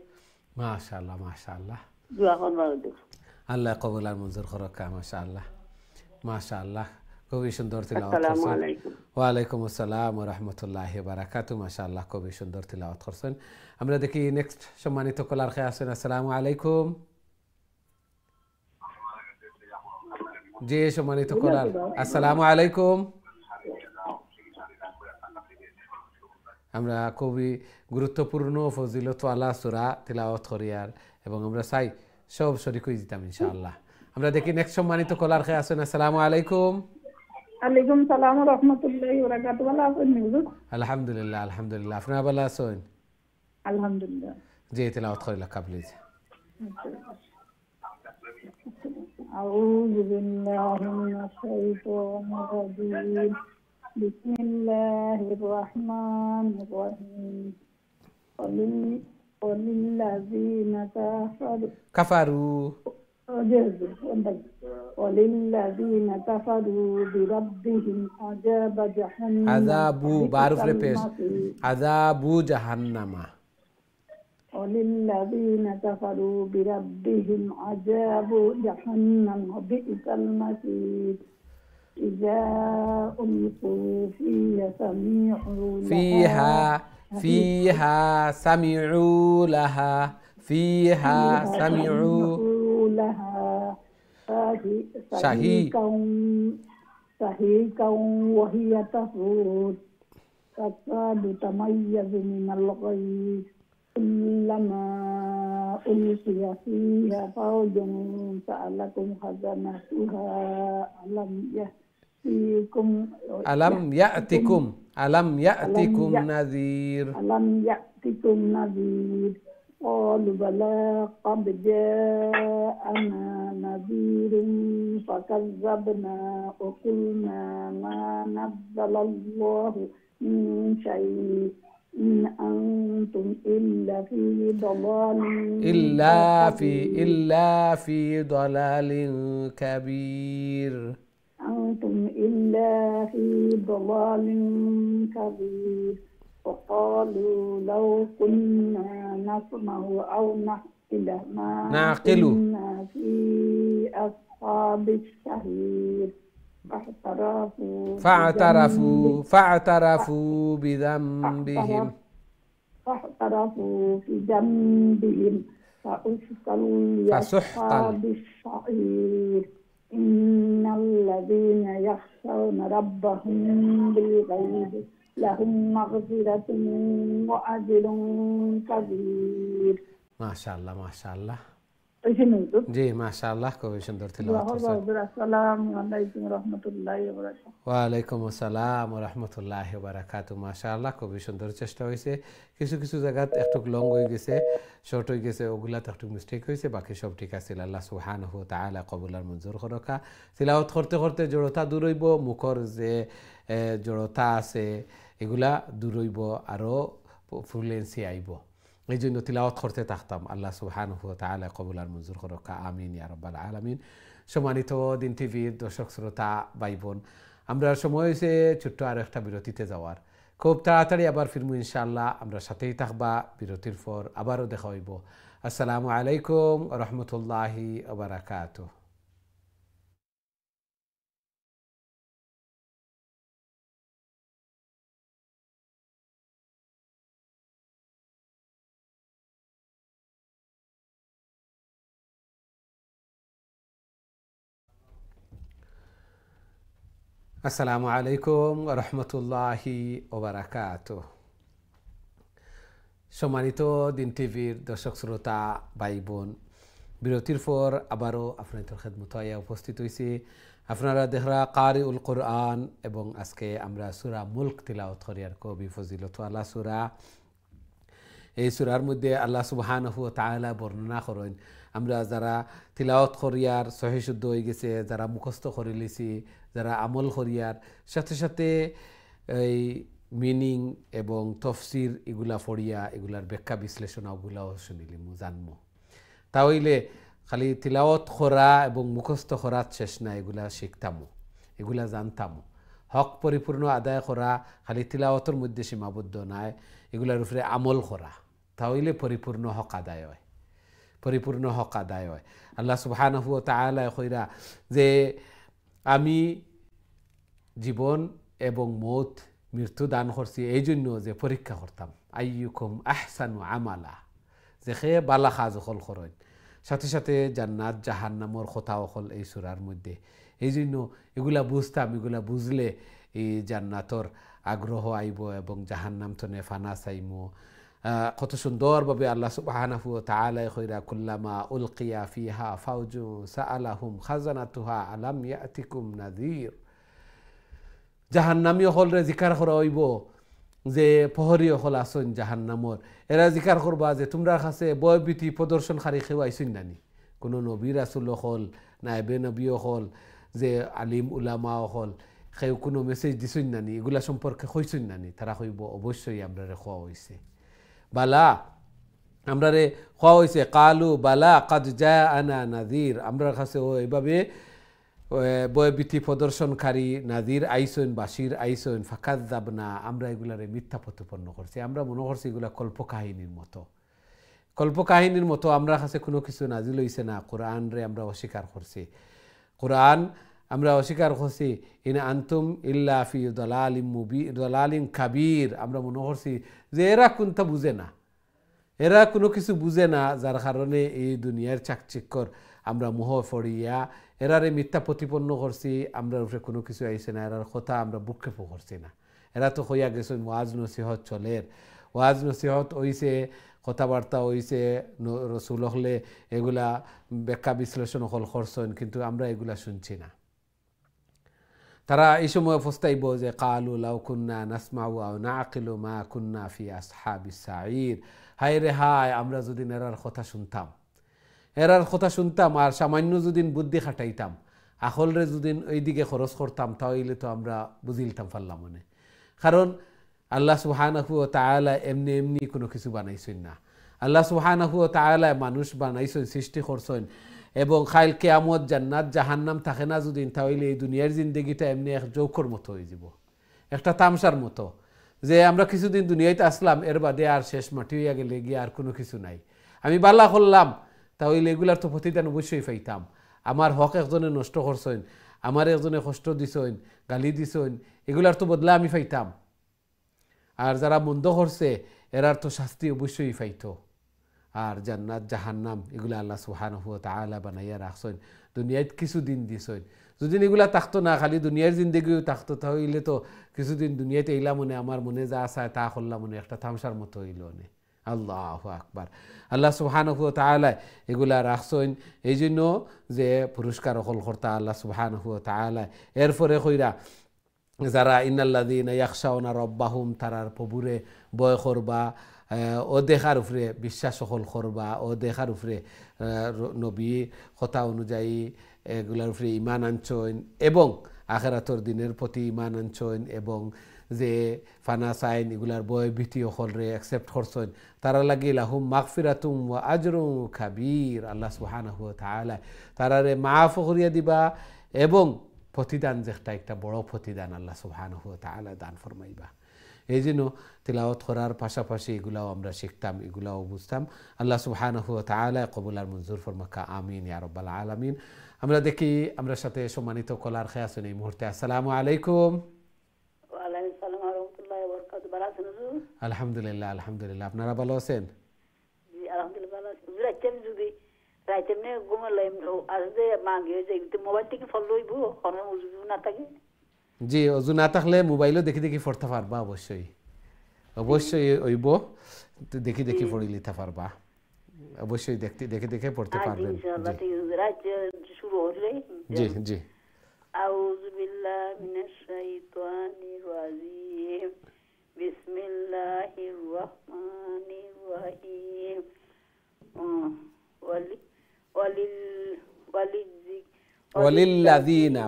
ما شاء الله ما شاء الله. আল্লাহ কবুল আর মঞ্জুর করুক। মাশাআল্লাহ মাশাআল্লাহ, খুবই সুন্দর তিলাওয়াত আসসালামু করছেন। আলাইকুম। ওয়া আলাইকুম আসসালাম ওয়া রাহমাতুল্লাহি ওয়া বারাকাতুহু। মাশাআল্লাহ, খুবই সুন্দর তিলাওয়াত করছেন। আমরা দেখি নেক্সট সম্মানিত কলার খেয়ে আসেন। আসসালামু আলাইকুম। জি সম্মানিত কলার, আসসালামু আলাইকুম। আমরা খুবই গুরুত্বপূর্ণ ফজিলতওয়ালা সূরা তিলাওয়াত করিয়ার এবং আমরা চাই সব শরীক হয়ে যেতাম ইনশাআল্লাহ। আমরা দেখি নেক্সট সম্মানিত কলার খেয়ে আসেন। আসসালামু আলাইকুম। আলাইকুম সালাম ওয়া রাহমাতুল্লাহি ওয়া বারাকাতুহু। ভালো আছেন হুজুর? আলহামদুলিল্লাহ আলহামদুলিল্লাহ, আপনারা ভালো আছেন? আলহামদুলিল্লাহ। জি তিলাওয়াত করিলা প্লিজ। আউযু বিল্লাহি মিনাশ শাইতানির রাজীম। বিসমিল্লাহির রাহমানির রাহিম। ওয়ালিল্লাযীনা কাফারু وللذين كفروا بربهم عذاب جهنم আযাবু বারুফ রে পেশ আযাবু জাহান্নামা। وللذين كفروا بربهم عذاب جهنم وبئس المصير. إذا ألقوا فيها سمعوا فيها سمعوا لها فيها سمعوا لها شهيقا وهي تفور تكاد تميز من الغيظ كلما ألقي فيها فوج سألهم خزنتها ألم يأتكم نذير قالوا بلى قد جاءنا نذير فكذبنا وقلنا ما نزل الله من شيء إن أنتم إلا في ضلال كبير. أنتم إلا في ضلال كبير. وقالوا لو كنا نسمع أو نعقل ما كنا في أصحاب السعير. فاعترفوا بذنبهم فسحقا لأصحاب السعير. إن الذين يخشون ربهم بالغيب لهم مغفرة وأجر كبير. ما شاء الله ما شاء الله. ওইসে হুজুর জি মাশাআল্লাহ, খুবই সুন্দর দোয়া তিলাওয়াত করবা করছেন। হুজুর। আসসালামু আলাইকুম রহমতুল্লাহি ওয়া বারাকাতুহু। ওয়ালাইকুম আসসালাম ওয়া রাহমাতুল্লাহি ওয়া বারাকাতুহু। মাশাআল্লাহ, খুবই সুন্দর চেষ্টা হয়েছে। কিছু কিছু জায়গাত একটু লং হয়ে গেছে, শর্ট হয়ে গেছে, ওগুলাতে একটু মিস্টেক হয়েছে, বাকি সব ঠিক আছে। আল্লাহ সুবহানাহু ওয়া তাআলা কবুল আর মঞ্জুর করকা। তিলাওয়াত করতে করতে জড়তা দূর হইব, মুখর যে জড়তা আছে এগুলা দূর হইব, আরও ফ্লুয়েন্সি আইব। এই জন্য তিলাওয়াত করতে থাকতাম। আল্লাহ সুবহানাহু ওয়া তাআলা কবুল আর মঞ্জুর করকা। আমিন ইয়া রাব্বাল আলামিন। সম্মানিত দিন টিভির দর্শক শ্রোতা ভাই বোন, আমরা সময় হয়েছে ছোট্ট আর একটা বিরতিতে যাওয়ার। খুব তাড়াতাড়ি আবার ফিরমু ইনশাআল্লাহ। আমরা সাথেই থাকবা। বিরতির পর আবারও দেখা হইব। আসসালামু আলাইকুম রহমতুল্লাহি ওয়া বারাকাতুহু। আসসালামু আলাইকুম রহমতুল্লাহি ওয়া বারাকাতুহু। সম্মানিত দিন টিভির দর্শক শ্রোতা ভাই বোন, বিরতির পর আবারও আপনাদের খেদমত আয়া উপস্থিত হয়েছি। আপনারা দেখরা কারি উল কোরআন, এবং আজকে আমরা সূরা মুলক তিলাওয়াত করি। আর কবি ফজিলত আল্লাহ সূরা, এই সূরার মধ্যে আল্লাহ সুবহানাহু ওয়া তাআলা বর্ণনা করেন আমরা যারা তিলাওয়াত করিয়ার সহি শুদ্ধ হয়ে গেছে, যারা মুখস্থ করে লিছি, যারা আমল করিয়ার সাথে সাথে এই মিনিং এবং তফসির এগুলা পড়িয়া এগুলার ব্যাখ্যা বিশ্লেষণ ওগুলাও শুনিলিমু, জানমু। তাহলে খালি তিলাওয়াত করা এবং মুখস্থ করার শেষ না, এগুলা শিখতামু, এগুলা জানতামু। হক পরিপূর্ণ আদায় করা খালি তিলাওয়াতের মধ্যে সীমাবদ্ধ নয়, এগুলার উপরে আমল করা, তাহলে পরিপূর্ণ হক আদায় হয়, পরিপূর্ণ হক আদায় হয়। আল্লাহ সুবহানাহু ওয়া তাআলা কইরা যে আমি জীবন এবং মৌত, মৃত্যু দান করছি এই জন্য যে পরীক্ষা করতাম, আইয়ুকুম আহসানু আমালা, যে সে বালা কাজ অকল করেন। সাথে সাথে জান্নাত জাহান্নামর কথা অকল এই সূরার মধ্যে। এই জন্য এগুলা বুঝতাম, এগুলা বুঝলে এই জান্নাতর আগ্রহ আইব এবং জাহান্নাম তনে ফানা চাইমো। কত সুন্দরভাবে আল্লাহ সুবহানাহু ওয়া তাআলা কইরা কুল্লামা উলকিয়া ফিহা ফাউজু সাআলাহুম খাজানাতুহা আলাম ইয়াতিকুম নাযীর। জাহান্নামী হলরে জিকার করা হইব যে প্রহরী হল আসন জাহান্নামর, এরা জিকার করবা যে তোমরা কাছে বয়বীতি প্রদর্শনকারী কেউ আইসুন নানি? কোনো নবী রাসূল হল, নায়েবে নবী হল, যে আলিম উলামা হল, কেউ কোনো মেসেজ দিছুন নানি? এগুলা সম্পর্কে কইসুন নানি? তারা কইব অবশ্যই আমরা খোয়া হয়েছে, বালা আমরা খোয়া হয়েছে। কালু বালা কাদ জাআনা নাযীর, আমরা কাছে ও এইভাবে বয়বীতি প্রদর্শনকারী নাযীর আইসন, বাশির আইসন, ফাকাযযাবনা, আমরা এগুলারে মিথ্যা প্রতিপন্ন করছি। আমরা মনে করছি এগুলা কল্পকাহিনীর মতো, কল্পকাহিনীর মতো। আমরা কাছে কোনো কিছু নাজিল হইছে না। কোরআন রে আমরা অস্বীকার করছি, কোরআন আমরা অস্বীকার করছি। ইন আনতুম ইল্লা ফি দালালিম মুবিন, দালালিন কাবীর। আমরা মনে করছি যে এরা কোনটা বুঝে না, এরা কোনো কিছু বুঝে না, যার কারণে এই দুনিয়ার চাকচিক্যর আমরা মোহ ফড়িয়া এরারে মিথ্যা প্রতিপন্ন করছি। আমরা উপরে কোনো কিছু আইসে না, এরার কথা আমরা বুকক্ষেপও করছি না। এরা তো হইয়া গেছেন ওয়াজ নসিহত চলের, ওয়াজ নসিহত হইছে, কথাবার্তা হইছে, রসুল হলে এগুলা ব্যাখ্যা বিশ্লেষণ হল করছেন, কিন্তু আমরা এগুলা শুনছি না। তারা এই সময় পস্তাইব যে কালু লাউ কুন্না নাসমাউ আও নাআকিলু মা কুন্না ফি আসহাবিস সাঈর। হায় রে হায়, আমরা যদি এরার কথা শুনতাম, এরার কথা শুনতাম আর সামান্য যদি বুদ্ধি খাটাইতাম, আকলরে যদি এইদিকে খরচ করতাম, তাহলে তো আমরা বুঝিলতাম পারলাম মনে। কারণ আল্লাহ সুবহানাহু ওয়া তাআলা এমনি এমনি কোনো কিছু বানাইছেন না। আল্লাহ সুবহানাহু ওয়া তাআলা মানুষ বানাইছেন, সৃষ্টি করছেন, এবং খাইল কিয়ামত জান্নাত জাহান্নাম থাকে না যদি, তাহলে এই দুনিয়ার জিন্দগিটা এমনি এক জৌকর মতো হয়ে যাব, একটা তামসার মতো, যে আমরা কিছুদিন দুনিয়াতে আসলাম, এর বাদে আর শেষ, মাটি হইয়া গেলে গিয়ে আর কোনো কিছু নাই। আমি বালা করলাম, তাহলে এগুলার তো প্রতিদান অবশ্যই পাইতাম। আমার হক একজনে নষ্ট করছেন, আমার একজনে কষ্ট দিছেন, গালি দিছেন, এগুলার তো বদলা আমি পাইতাম। আর যারা মন্দ করছে এরার তো শাস্তি অবশ্যই পাইতো। আর জান্নাত জাহান্নাম এগুলা আল্লাহ সুবহানাহু ওয়া তাআলা বানাইয়া রাখছেন, দুনিয়ায় কিছুদিন দিছেন। যদি এগুলা থাকতো না, খালি দুনিয়ার জিন্দগিও থাকতো, তাহলে তো কিছুদিন দুনিয়াতে এলাম মনে, আমার মনে যা চায় তা করলাম মনে, একটা তামসার মতো হইল নে। আল্লাহু আকবার। আল্লাহ সুবহানাহু ওয়া তাআলা এগুলা রাখছেন এই জন্য যে পুরস্কার হল কর্তা আল্লাহ সুবহানাহু ওয়া তাআলা। এরপরে কইরা যারা ইন্নাল্লাযীনা ইয়াখশাউনা রাব্বাহুম তারার প্রভুরে ভয় করবা, ও দেখার উপরে বিশ্বাস হল করবা, ও দেখার উপরে নবী কথা অনুযায়ী এগুলার উপরে ইমান আনছেন এবং আখিরাতের দিনের প্রতি ইমান আনছেন এবং যে ফানা সাইন এগুলার বয় ভীতি হলরে অ্যাকসেপ্ট করছেন তারা লাগি লাহুম মাগফিরাতুম ওয়া আজরুন কাবীর। আল্লাহ সুবহানাহু ওয়া তাআলা তারারে মাফ করিয়া দিবা এবং প্রতিদান যেটা একটা বড় প্রতিদান আল্লাহ সুবহানাহু ওয়া তাআলা দান ফরমাইবা। এই জন্য তিলাওয়াত করার পাশাপাশি এগুলাও আমরা শিখতাম, এগুলাও বুঝতাম। আল্লাহ সুবহানাহু ওয়া তাআলা কবুল আর মঞ্জুর ফরমাকা, আমিন ইয়া রাব্বাল আলামিন। আমরা দেখি আমরা সাথে সম্মানিত কলার খেয়ে আছেন এই মুহূর্তে। আসসালামু আলাইকুম। ওয়ালাইকুম আসসালাম ওয়া রাহমাতুল্লাহি ওয়া বারাকাতুহু। ভালো আছেন হুজুর? আলহামদুলিল্লাহ আলহামদুলিল্লাহ, আপনারা ভালো আছেন? জি আলহামদুলিল্লাহ ভালো আছি। হুজুর আছেন যদি রাইতে নে ঘুমালাম আজ যে মাগে যে মোবাইল থেকে ফলো হইব কোন উজু না থাকে? জি, অজু না থাকলে মোবাইলও দেখি দেখি পড়তে পারবা, অবশ্যই অবশ্যই হইব, দেখি দেখি পড়ে নিতে পারবা, অবশ্যই দেখতে দেখে দেখে পড়তে পারবেন। ইনশাআল্লাহ ঠিক আছে। রাইতে শুরু হইলে জি জি। আউযু বিল্লাহি মিনাশ শাইতানির রাজিম। বিসমিল্লাহির রহমানির রহিম। ওয়ালিল্লাযীনা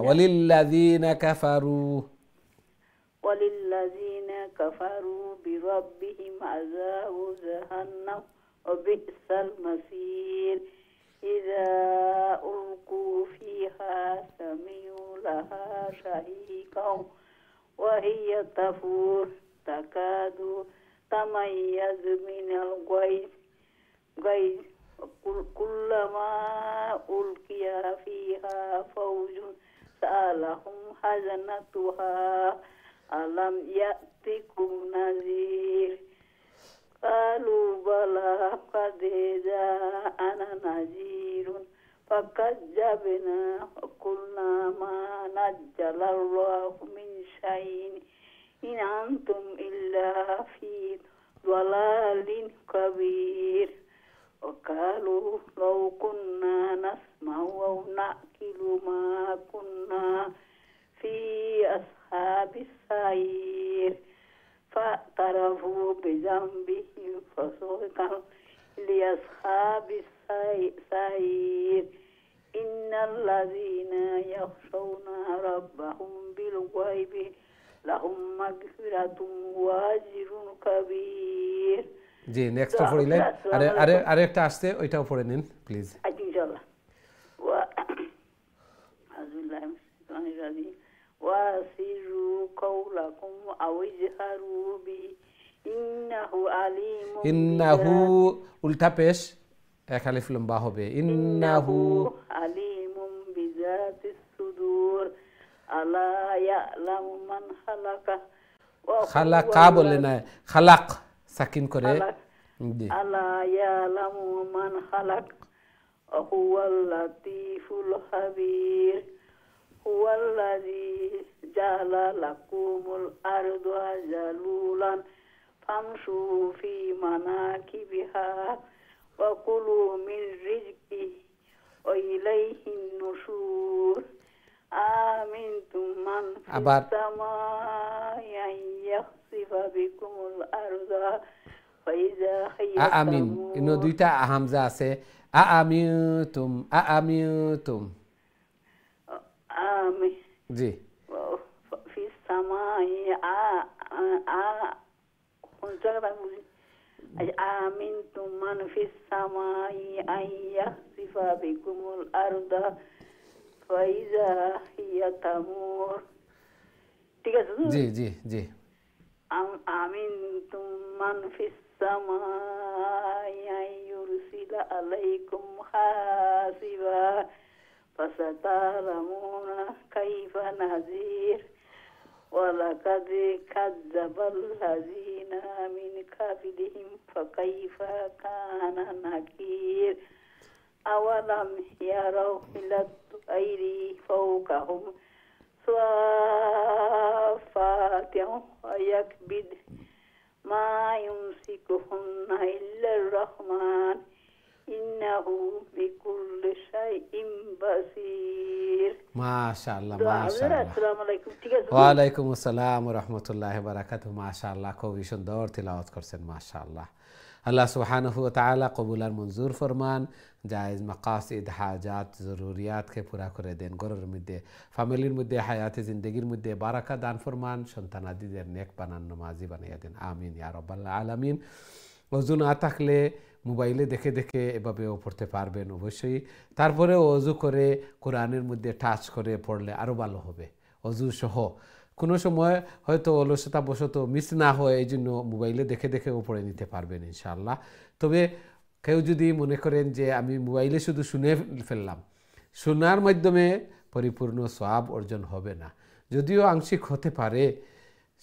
কাফারু বিরাব্বিহিম আযাবু জাহান্নাম ওয়া বি'সাল মাসীর। ইযা উলকু ফিহা সামিউ লাহা শাহীকাও ওয়া হিয়া তাফুর তাকাদু তামাইয়াজু মিনাল গায়জ কুল্লামা উলকিয়া ফিহা ফাওজুন সালাহুম হাজানাতুহা আলাম ইয়াতিকুম নাযীর কালু বালা কাদ জাআনা নাযীরুন ফাকাজ্জাবনা কুল্না মা নাজ্জালাল্লাহু মিন শাইইন ইন আনতুম ইল্লা ফি দালালিন কাবীর। وقالوا لو كنا نسمع أو نأكل ما كنا في أصحاب السعير فاعترفوا بذنبهم فسحقا لأصحاب السعير إن الذين يخشون ربهم بالغيب لهم مغفرة وأجر كبير। জি, নেক্সট পড়িলেন, আরে একটা আসছে ওইটাও পড়ে নিন প্লিজ। ইনশাআল্লাহ। আযুবিল্লাহি মিনাশ শাইতানির রাজিম। ওয়াসিরু কাওলাকুম আও ইজহারু বি ইন্নাহু উল্টা পেশ এক আলিফ লম্বা হবে, ইন্নাহু আলিমুম বিজাতিস সুদূর আলা ইয়ালামু মান খালাকা খালাকা বলে না, খালাক সাকিন করে। আলা ইয়ালামু মান খালাক হুয়াল লাতীফুল খাবীর। হুয়াল্লাযী জাআলা লাকুমুল আরদা জালুলান ফামশু ফি মানাকিবিহা ওয়া কুলু মিন রিজকিহি ওয়া ইলাইহিন নুশুর। আমিনতুম মান ফিস সামাই আন ইয়াখসিফা বিকুমুল আরদা ফাইযা হিয়া আমিন, ইনো দুইটা হামজা আছে, আমিনতুম আমিনতুম। আমিন জি। ফিস সামাই আমিনতুম মান ফিস সামাই আন ইয়াখসিফা বিকুমুল আরদা ফাইযা হিয়া তামুর। ঠিক আছে? জি জি জি। আমিনতুম মান ফিস সামাই আন ইউরসিলা আলাইকুম হাসিবা ফাসাতালামুনা কাইফা নাযীর। ওয়ালাকাদ কাযযাবাল্লাযীনা মিন কাবলিহিম ফাকাইফা কানা নাকির। আওয়ালাম ইয়ারাউ ইলাত তায়রি ফাওকাহুম সাফাতিন ওয়া ইয়াকবিদ মা ইউমসিকুহুন্না الرحمن إنه بكل شيء بصير মাশাআল্লাহ دعاء মাশাআল্লাহ السلام عليكم ঠিক আছে ওয়ালাইকুম আসসালাম ওয়া রাহমাতুল্লাহি ওয়া বারাকাতুহু মাশাআল্লাহ খুবই সুন্দর তিলাওয়াত করছেন মাশাআল্লাহ আল্লাহ সুবহানাহু ওয়া তাআলা কবুল আর মঞ্জুর ফরমান জায়েজ মাকাসিদ হাজাত জরুরিয়াতকে পুরা করে দেন ঘরের মধ্যে ফ্যামিলির মধ্যে হায়াতে জিন্দেগির মধ্যে বারাকা দান ফরমান সন্তানাদিদের নেক বানান নামাজি বানাইয়া দেন আমিন ইয়া রাব্বাল আলামিন ওযু না থাকলে মোবাইলে দেখে দেখে এভাবেও পড়তে পারবেন অবশ্যই তারপরে অজু করে কোরআনের মধ্যে টাচ করে পড়লে আরও ভালো হবে অজু সহ কোনো সময় হয়তো অলসতা বশত মিস না হয় এই জন্য মোবাইলে দেখে দেখেও পড়ে নিতে পারবেন ইনশাআল্লাহ তবে কেউ যদি মনে করেন যে আমি মোবাইলে শুধু শুনে ফেললাম শোনার মাধ্যমে পরিপূর্ণ সওয়াব অর্জন হবে না যদিও আংশিক হতে পারে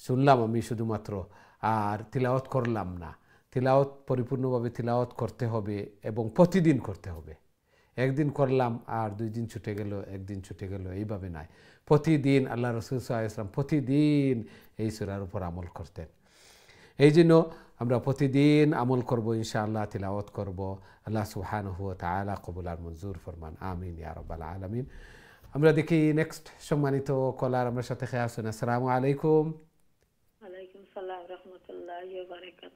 শুনলাম আমি শুধুমাত্র আর তিলাওয়াত করলাম না তিলাওয়াত পরিপূর্ণভাবে তিলাওয়াত করতে হবে এবং প্রতিদিন করতে হবে একদিন করলাম আর 2 দিন ছুটে গেল একদিন ছুটে গেল এইভাবে নয় প্রতিদিন আল্লাহ রাসূল সাল্লাল্লাহু আলাইহি ওয়াসাল্লাম প্রতিদিন এই সূরার উপর আমল করতেন এই জন্য আমরা প্রতিদিন আমল করব ইনশাআল্লাহ তিলাওয়াত করব আল্লাহ সুবহানাহু ওয়া তাআলা কবুল আর মঞ্জুর ফরমান আমিন ইয়া রাব্বাল আলামিন আমরা দেখি নেক্সট সম্মানিত কলার আমার সাথে খেয়ে আসুন আসসালামু আলাইকুম ওয়ালাইকুম সালাম রাহমাতুল্লাহি ওয়া বারাকাতুহু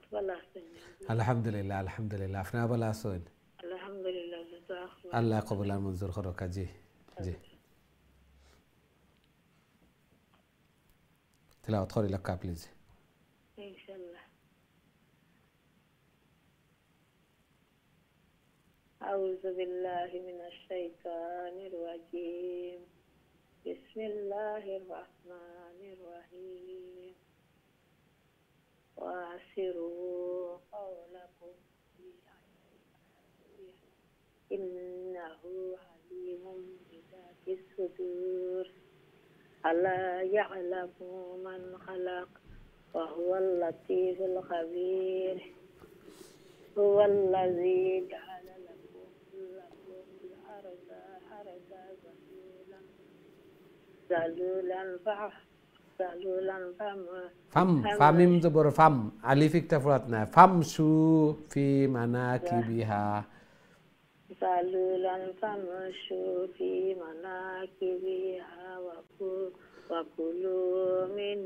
আলহামদুলিল্লাহ আলহামদুলিল্লাহ আপনি ভালো আছেন আলহামদুলিল্লাহ আল্লাহ কবুল আর মঞ্জুর করুক জি জি তিলাওয়াত করি লক্কা প্লিজ ইনশাআল্লাহ আউযু বিল্লাহি মিনাশ শাইতানির রাজীম বিসমিল্লাহির রহমানির রহিম ওয়াসিরু قولكم إنه عليم بذات الصدور ألا يعلم من خلق وهو اللطيف الخبير هو الذي جعل لكم الأرض حرثا ذلولا ফামিম জবর ফাম আলিফ ইকতা ফুরাত না ফামশু ফি মানাকিবিহা ذلولا فامشوا في مناكبها وكلوا من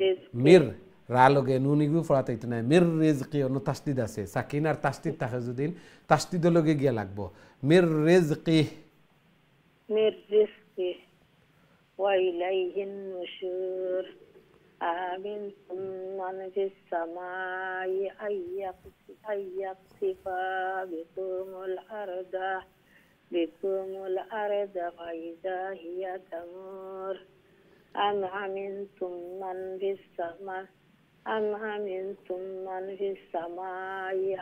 رزق মির রালগে নুনিগু ফুরাত ইতনা মির রিজকি অন্য তাসদিদ আছে সাকিন আর তাসদিদ থাকে যদি তাসদিদ লগে গিয়া লাগবো মির রিজকি وإليه النشور أأمنتم من في السماء أن يخسف بكم الأرض فإذا هي تمور أم أمنتم من في السماء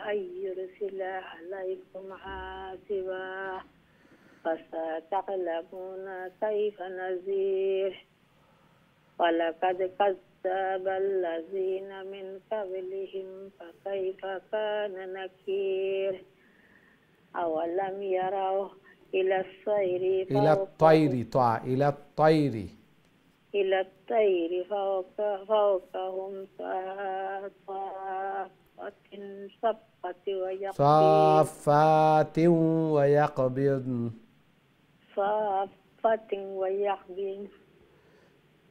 أن يرسل عليكم حاسبا فستعلمون كيف نذير ولقد كذب الذين من قبلهم فكيف كان نكير أولم يروا إلى الطير فوقهم صافات ويقبضن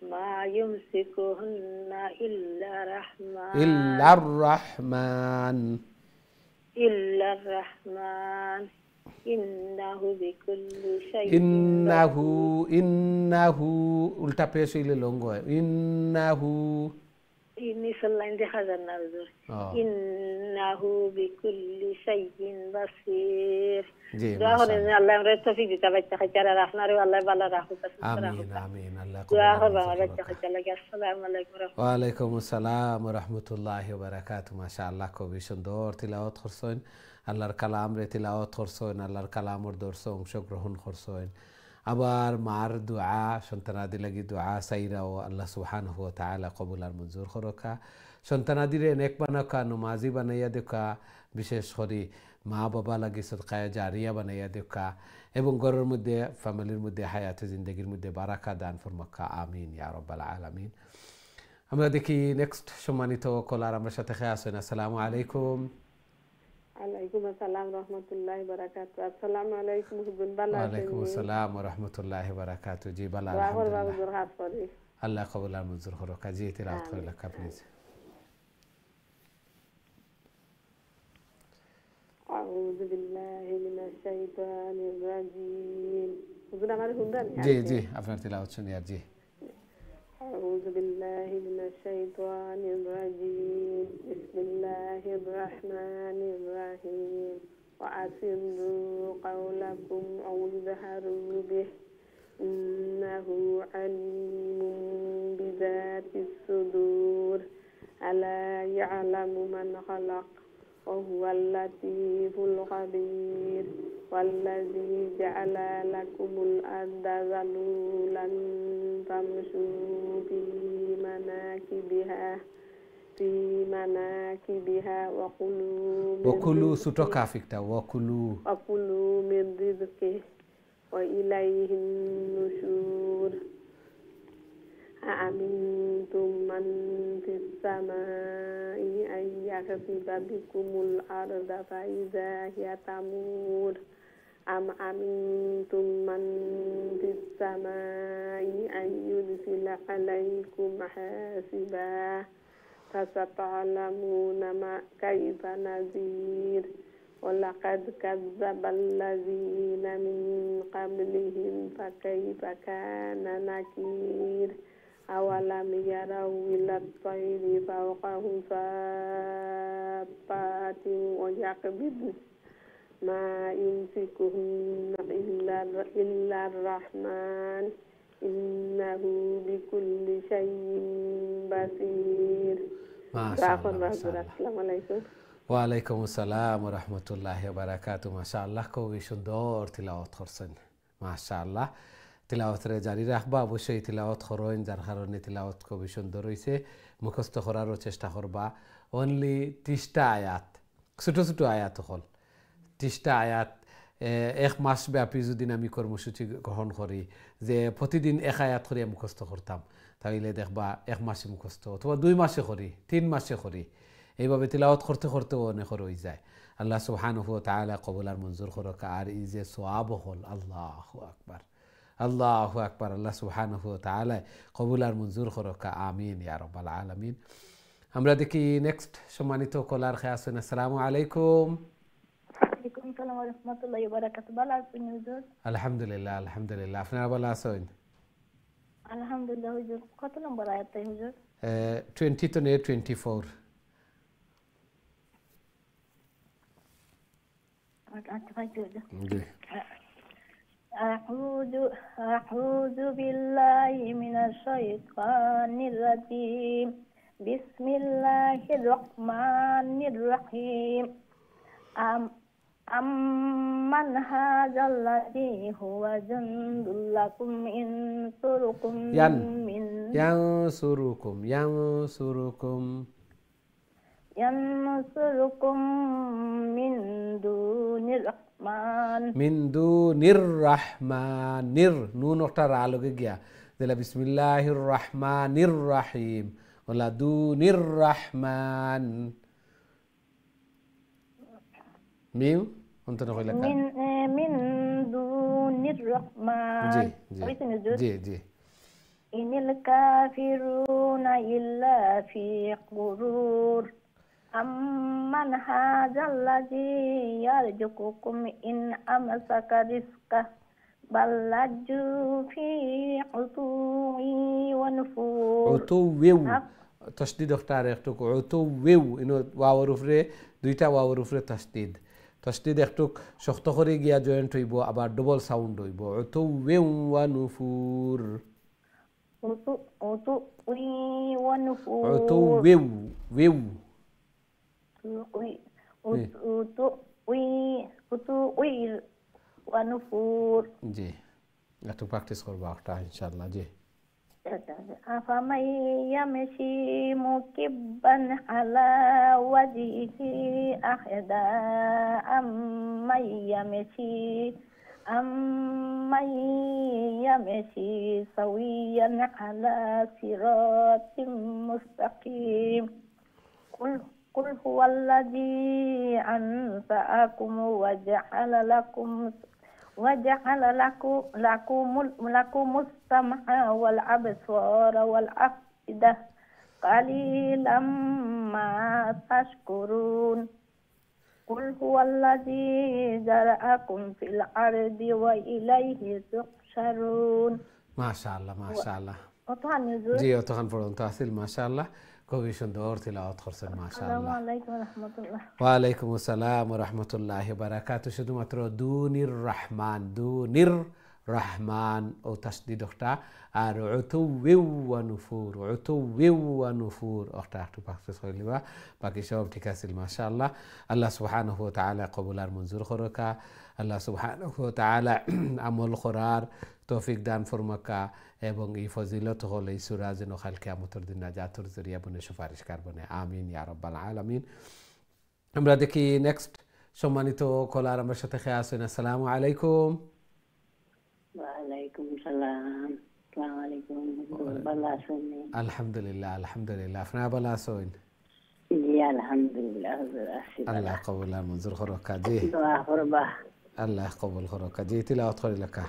ما يمسكهن إلا الرحمن إنه بكل شيء إنه উল্টা পেশ হইলে লঙ্গ হয় ইন্নাহু নিসল্লাইন দেখা যান না হুজুর ইন্নাহু বিকুল্লি শাইইন বাসীর জি মাশাআল্লাহ আল্লাহ আমাদের তৌফিক দিতে বাচ্চা খাইরা আপনারও আল্লাহ ভালো রাখুক আমিন আমিন আল্লাহ দোয়া করব বাচ্চা খাইরা আসসালামু আলাইকুম ওয়া আলাইকুম আসসালাম ওয়া রাহমাতুল্লাহি ওয়া বারাকাতুহু মাশাআল্লাহ খুবই সুন্দর তিলাওয়াত করছেন আল্লাহর কালাম রে তিলাওয়াত করছেন আল্লাহর কালামর দর্শন অংশগ্রহণ করছেন আবার মার দোয়া সন্তানাদি লাগি দোয়া সাইরাও আল্লাহ সুবহানাহু ওয়া তাআলা কবুল আর মঞ্জুর করকা সন্তানাদিরে নেক বানাকা নমাজি বানাইয়া দেখা বিশেষ করে মা বাবা লাগি সদকায়ে জারিয়া বানাইয়া দেখা এবং ঘরের মধ্যে ফ্যামিলির মধ্যে হায়াতে জিন্দেগির মধ্যে বারাকা দান ফরমাকা আমিন ইয়া রাব্বাল আলামিন আমরা দেখি নেক্সট সম্মানিত কলার আমার সাথে খেয়ে আসেন আসসালামু আলাইকুম আলাইকুম আসসালাম রহমতুল্লাহি বারাকাতু। আসসালামু আলাইকুম হুজুর, ভালো আছেন? ওয়ালাইকুম আসসালাম ওয়া রাহমাতুল্লাহি ওয়া বারাকাতুহু। জি ভালো দোয়া করবা আলহামদুলিল্লাহ। হুজুর খাস করে। আল্লাহ কবুল আর মঞ্জুর করুক। জি তিলাওয়াত করে লেখা প্লিজ। আউযু বিল্লাহি মিনাশ শাইতানির রাজিম। হুজুর আমার শুনবেন? জি জি আপনার তিলাওয়াত শুনি আর জি। আউযু বিল্লাহি মিনাশ শাইতানির রাজিম। বিসমিল্লাহির রাহমানির রাহিম। ওয়া আসিররু কাওলাকুম আও ইযহারু বিহি ইন্নাহু আলিমুম বিযাতিস সুদূর। আলা ইয়ালামু মান খালাক ওয়া হুয়াল লাতীফুল খাবীর। ওয়াল্লাযী জা'আলা লাকুমুল আরদা যালুলান ফামশু ফি মানাকিবিহা ওয়া কুলু সুটো কাফিকটা ওয়া কুলু মিন রিজকিহি ওয়া ইলাইহিন নুশুর। আমিনতুম মান ফিস সামাই আন ইয়াখসিফা বিকুমুল আরদা ফাইযা হিয়া তামুর। আম আমিনতুম মান ফিস সামাই আন ইউরসিলা আলাইকুম হাসিবা ফাসাতা'লামুনা কাইফা নাযির। ওয়ালাকাদ কাযযাবাল্লাযীনা মিন ক্বাবলিহিম ফাকাইফা কানা নাকির। আওয়ালাম ইয়ারাউ ইলাত তায়রি ফাওকাহুম সাফফাতিন ওয়া ইয়াকবিদন মা ইউমসিকুহুন্না ইল্লার রাহমান ইন্নাহু বিকুল্লি শাইইন বাসীর। আসসালামু আলাইকুম। ওয়ালাইকুম আসসালাম ওয়া রাহমাতুল্লাহি ওয়া বারাকাতুহু। মাশাআল্লাহ খুবই সুন্দর তিলাওয়াত করছেন মাশাআল্লাহ। তিলাওয়াতরে জারি রাখবা, অবশ্যই তিলাওয়াত করেন, যার কারণে তিলাওয়াত খুবই সুন্দর হয়েছে। মুখস্থ করারও চেষ্টা করবা। অনলি 30টা আয়াত, ছোটো ছোটো আয়াত হল 30টা আয়াত। এক মাস ব্যাপী যদি আমি কর্মসূচি গ্রহণ করি যে প্রতিদিন এক আয়াত করে মুখস্থ করতাম, তাহলে দেখবা এক মাসে মুখস্থ, অথবা 2 মাসে করি, 3 মাসে করি, এইভাবে তিলাওয়াত করতে করতেও অনেক হয়ে যায়। আল্লাহ সুবহানাহু ওয়া তাআলা কবুল আর মঞ্জুর করুক। আর এই যে সওয়াব হল, আল্লাহু আকবার আল্লাহু আকবার। আল্লাহ সুবহানাহু ওয়া তাআলা কবুল আর মঞ্জুর করুক, আমিন ইয়া রাব্বাল আলামিন। আমরা দেখি নেক্সট সম্মানিত কলার খেয়ে আছেন। আসসালামু আলাইকুম। ওয়ালাইকুম আসসালাম ওয়া রাহমাতুল্লাহি ওয়া বারাকাতুহু। ভালো আছেন হুজুর? আলহামদুলিল্লাহ আলহামদুলিল্লাহ। আপনারা ভালো আছেন? আলহামদুলিল্লাহ হুজুর। কত নম্বর আয়াত হুজুর? 20 to 24। আচ্ছা ভাই হুজুর। জি। أعوذ بالله من الشيطان الرجيم. بسم الله الرحمن الرحيم. أمن هذا الذي هو جند لكم ينصركم من دون الرحمن من دون الرحمن نر نون اختار على جيا دلا بسم الله الرحمن الرحيم ولا دون الرحمن ميم انت نقول لك من دون الرحمن. جي جي إن الكافرون إلا في غرور. أمن هذا الذي يرزقكم إن أمسك رزقه بل لجوا في عتو ونفور. عتو تشديد اختار اختك عتو إنه واو رفره দুইটা ওয়াওর উপরে তসদিদ একটু শক্ত করে গিয়া জয়েন্ট হইব, আবার ডবল সাউন্ড হইব। উতু ওয়া নুফুর উতু ওয়া নুফুর। জি, একটু প্র্যাকটিস করব একটা ইনশাআল্লাহ। জি। أفمن يمشي مكبا على وجهه أهدى أمن يمشي سويا على صراط مستقيم. قل هو الذي أنشأكم وجعل لكم السمع والأبصار والأفئدة قليلا ما تشكرون قل هو الذي ذرأكم في الأرض وإليه تحشرون ما شاء الله ما شاء الله وطعني জি অতক্ষণ পর্যন্ত আসিল মাশাআল্লাহ খুবই সুন্দর তিলাওয়াত করছেন মাশাআল্লাহ عليكم ورحمة الله ওয়ালাইকুম আসসালাম ওয়া রাহমাতুল্লাহি ওয়া বারাকাতুহু শুধুমাত্র দুনির রহমান ও তাসদিদ একটা আর উতুওয়িউ ওয়া নুফুর একটা একটু প্র্যাকটিস করে লিবা বাকি সব ঠিক আছে মাশাআল্লাহ আল্লাহ সুবহানাহু ওয়া তাআলা কবুল আর মঞ্জুর করুকা আল্লাহ সুবহানাহু ওয়া তাআলা আমল করার তৌফিক দান ফরমাকা এবং এই ফজিলত হল এই সূরা যেন কাল কিয়ামতের দিন নাজাতের জরিয়া বনে সুপারিশকার বনে আমিন ইয়া রাব্বাল আলামিন আমরা দেখি নেক্সট সম্মানিত কলার আমার সাথে খেয়ে আসেন আসসালামু আলাইকুম ওয়ালাইকুম সালাম আসসালামু আলাইকুম ভালো আছেন আলহামদুলিল্লাহ আপনারা ভালো আছেন জি আলহামদুলিল্লাহ আল্লাহ কবুল আর মঞ্জুর করুক জি দোয়া করবা আল্লাহ কবুল করুক জি তিলাওয়াত করি লেখা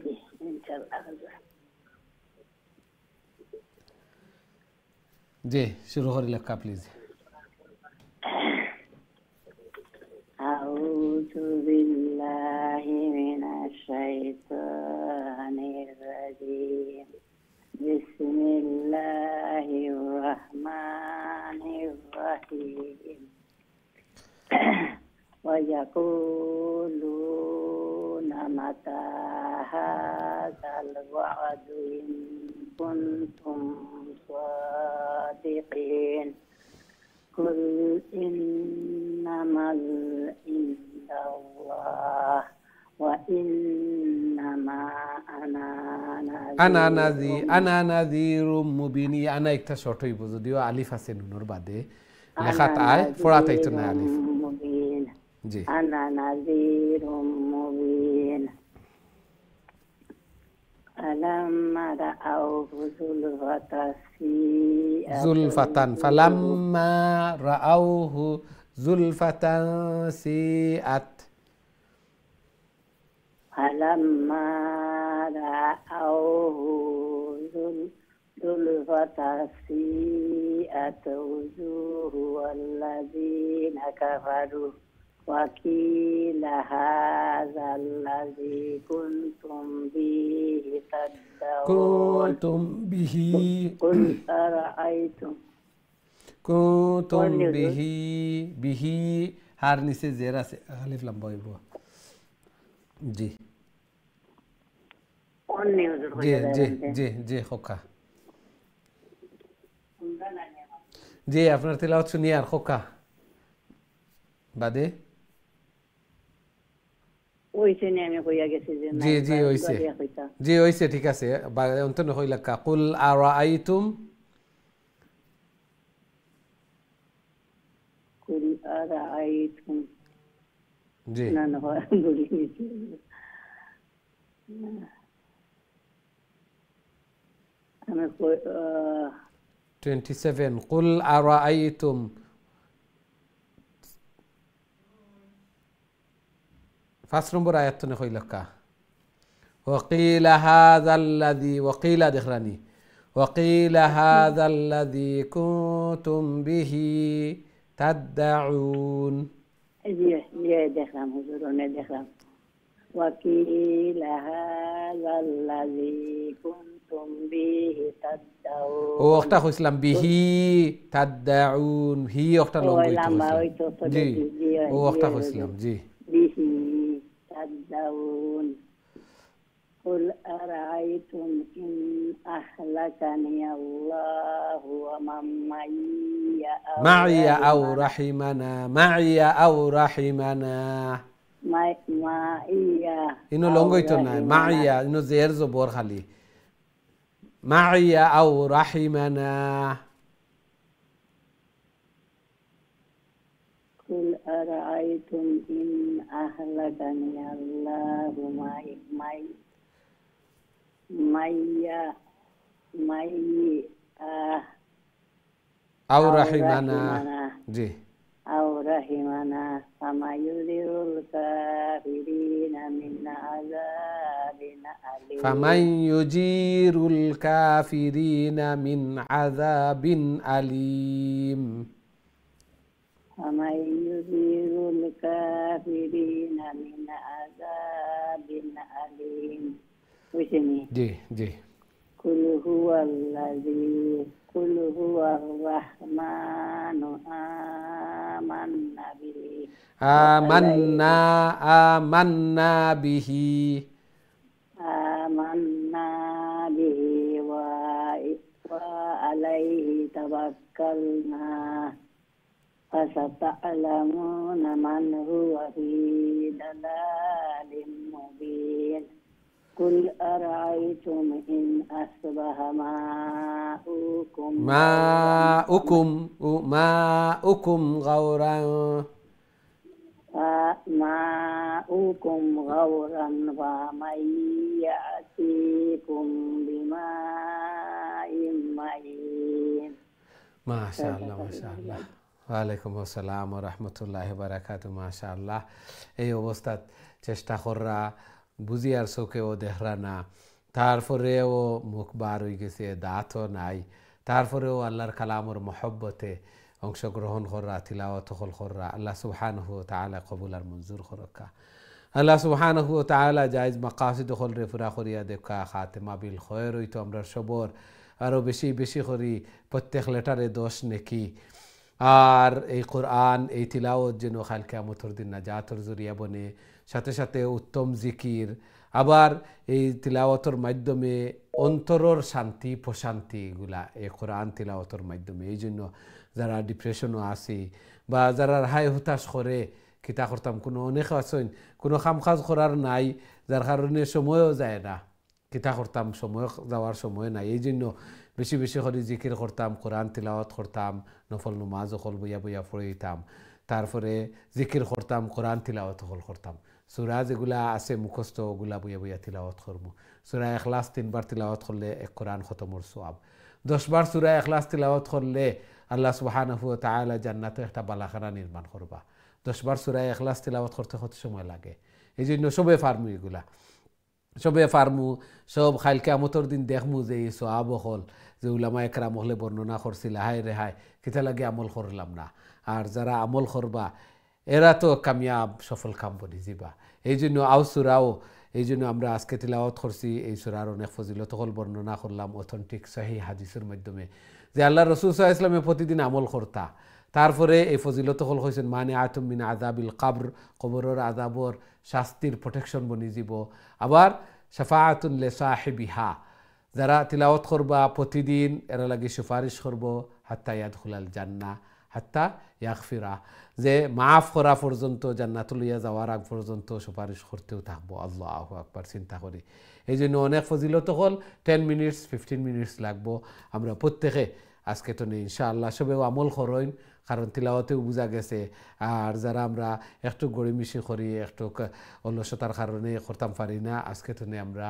জি ইনশাআল্লাহ জি শুরু করি লেখা প্লিজ أعوذ بالله من الشيطان الرجيم بسم الله الرحمن الرحيم ويقولون متى هذا الوعد إن كنتم صادقين قل إنما عند الله وإنما أنا نذير مبين أنا একটা শর্ট হইব যদিও আলিফ আছে নুনের বাদে লেখাত আয় পড়াতেই তো না আলিফ মুবিন জি أنا نذير مبين فلما رأوه زلفة فلما رأوه زلفة سيئت فلما رأوه زلفة سيئت وجوه الذين كفروا وقيل هذا الذي كنتم به تدعون قل أرأيتم كنتم به هر নিচে জের আছে আলিফ লাম বইব জি জি খোকা জি আপনার তেলাওয়াত শুনি আর খোকা বাদে জি হইছে ঠিক আছে অন্তত হইলা কুল আরাআইতুম জি না না বলিনি 27 قل أرأيتم ফার্স্ট নম্বর আয়াত নে কইলকা وقيل هذا الذي وقيل دخراني وقيل هذا الذي كنتم به تدعون دخرام حضورنا دخرام وقيل هذا الذي كنتم به تدعون وقتا خسلم به تدعون هي وقتا لونغويتو جي وقتا خسلم جي به تدعون قل أرأيتم إن أهلكني الله ومن معي أو رحمنا معي أو رحمنا إنه لونغويتونا معي إنه زير زبور خلي معي أو رحمنا قل أرأيتم إن أهلكني الله আও রাহিমানা জি أو رحمنا فما يذر الكافرين من عذاب أليم فمن يجير الكافرين من عذاب أليم فمن يذر الكافرين من عذاب أليم وشني জি জি قل هو الذي قل هو الرحمن آمنا به آمنا به وعليه توكلنا فستعلمون من هو في ضلال مبين قل أرأيتم إن أصبح ماؤكم غورا فمن يأتيكم بماء معين ما شاء الله ما شاء الله ওয়ালাইকুম আসসালাম ওয়া রাহমাতুল্লাহি ওয়া বারাকাতুহু মাশাআল্লাহ এই অবস্থাত চেষ্টা কররা বুঝিয়ার চোখেও দেখরা না তারপরেও মুখ বার হয়ে গেছে দাঁতও নাই তারপরেও আল্লাহর কালামর মহব্বতে অংশগ্রহণ কররা তিলাওয়াত কররা আল্লাহ সুবহানাহু ওয়া তাআলা কবুল আর মঞ্জুর করকা আল্লাহ সুবহানাহু ওয়া তাআলা জায়েজ মাকাসিদ হলরে পুরা করিয়া দেখা খাতেমা বিল খয়র হইতো আমরা সবর আরো বেশি বেশি করি প্রত্যেক লেটারে 10 নেকি আর এই কোরআন এই তিলাওয়াত যেন কাল কিয়ামতের দিন নাজাতের জরিয়া বনে সাথে সাথে উত্তম জিকির আবার এই তিলাওয়াতের মাধ্যমে অন্তরের শান্তি প্রশান্তি এগুলা এই কোরআন তিলাওয়াতের মাধ্যমে এই জন্য যারা ডিপ্রেশনও আছে বা যারা হাই হতাশ করে কিতা করতাম কোনো অনেক আছেন কোনো কাম কাজ করার নাই যার কারণে সময়ও যায় না কিতা করতাম সময় যাওয়ার সময় নাই এই জন্য বেশি বেশি করে জিকির করতাম কোরআন তিলাওয়াত করতাম নফল নামাজও হল বইয়া বইয়া পড়িতাম তারপরে জিকির করতাম কোরআন তিলাওয়াত হল করতাম সূরা যেগুলা আছে মুখস্থ ওগুলা বইয়া বইয়া তিলাওয়াত করব সূরা ইখলাস 3 বার তিলাওয়াত করলে এক কোরআন খতমের সওয়াব 10 বার সূরা ইখলাস তিলাওয়াত করলে আল্লাহ সুবহানাহু ওয়া তাআলা জান্নাতে একটা বালাখানা নির্মাণ করবা 10 বার সূরা ইখলাস তিলাওয়াত করতে কত সময় লাগে এইজন্য সবে ফার্মু এগুলা সবে ফার্মু সব খাইল কিয়ামতের দিন দেখমু যে এই সওয়াব হল যে উলামা একরাম হলে বর্ণনা করছিল হায় রে হায় কিতা লাগে আমল করলাম না আর যারা আমল করবা এরা তো কামিয়াব সফল কাম বনি যাবা এই জন্য আও সূরাও এই জন্য আমরা আজকে তিলাওয়াত করছি এই সূরার অনেক ফজিলত হল বর্ণনা করলাম অথেন্টিক সহিহ হাদিসের মাধ্যমে যে আল্লাহ রাসূল সাল্লাল্লাহু আলাইহি ওয়াসাল্লাম প্রতিদিন আমল করতা তারপরে এই ফজিলত হল কইছেন মানে আতুম মিন আযাবিল কবর কবরের আযাবর শাস্তির প্রোটেকশন বনি যাব আবার শাফাআতুন লিসাহিবিহা যারা তিলাওয়াত করবা প্রতিদিন এরা লাগি সুপারিশ করব হাত্তা ইয়াদখুলাল জান্নাহ হাত্তা ইয়াগফিরা যে মাফ করা পর্যন্ত জান্নাতুল ইয়া যাওয়ার আগ পর্যন্ত সুপারিশ করতেও থাকবো আল্লাহু আকবার চিন্তা করি এই জন্য অনেক ফজিলত হল 10 মিনিটস 15 মিনিটস লাগবো আমরা প্রত্যেকে আজকে তো নেই ইনশাআল্লাহ সবেও আমল করইন কারণ তিলাওয়াতেও বোঝা গেছে আর যারা আমরা একটু গড়িমিশি করি একটু অলসতার কারণে করতাম পারি না আজকে তো নেই আমরা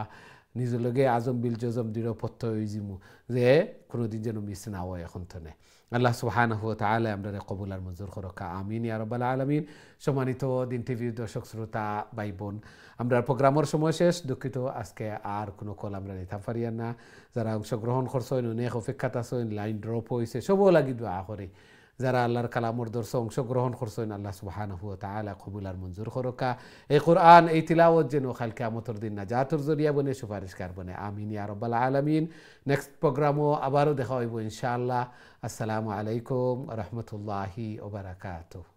নিজের লগে আজম বিল জজম দৃঢ় পথ্য হয়ে যাবো যে কোনোদিন যেন মিস না হয় এখন তো নেই আল্লাহ সুবহানাহু ওয়া তাআলা আমরা কবুল আর মঞ্জুর করুক আমিন ইয়া রাব্বাল আলামিন সম্মানিত দিন টিভির দর্শক শ্রোতা ভাই বোন আমরা প্রোগ্রামের সময় শেষ দুঃখিত আজকে আর কোনো কল আমরা নিতে পারি না যারা অংশগ্রহণ করছেন অনেক অপেক্ষাত আছেন লাইন ড্রপ হয়েছে সবও লাগি দোয়া করি যারা আল্লাহর কালামর দর্শ অংশগ্রহণ করছেন আল্লাহ সুবহানাহু ওয়া তাআলা কবুল আর মঞ্জুর করুক এই কোরআন এই তিলাওয়াত যেন কাল কিয়ামতের দিন নাজাতের জরিয়া বনে সুপারিশকার বনে আমিন ইয়া রাব্বাল আলামিন নেক্সট প্রোগ্রামও আবারও দেখা হইব ইনশাআল্লাহ আসসালামু আলাইকুম ওয়া রাহমাতুল্লাহি ওয়া বারাকাতুহু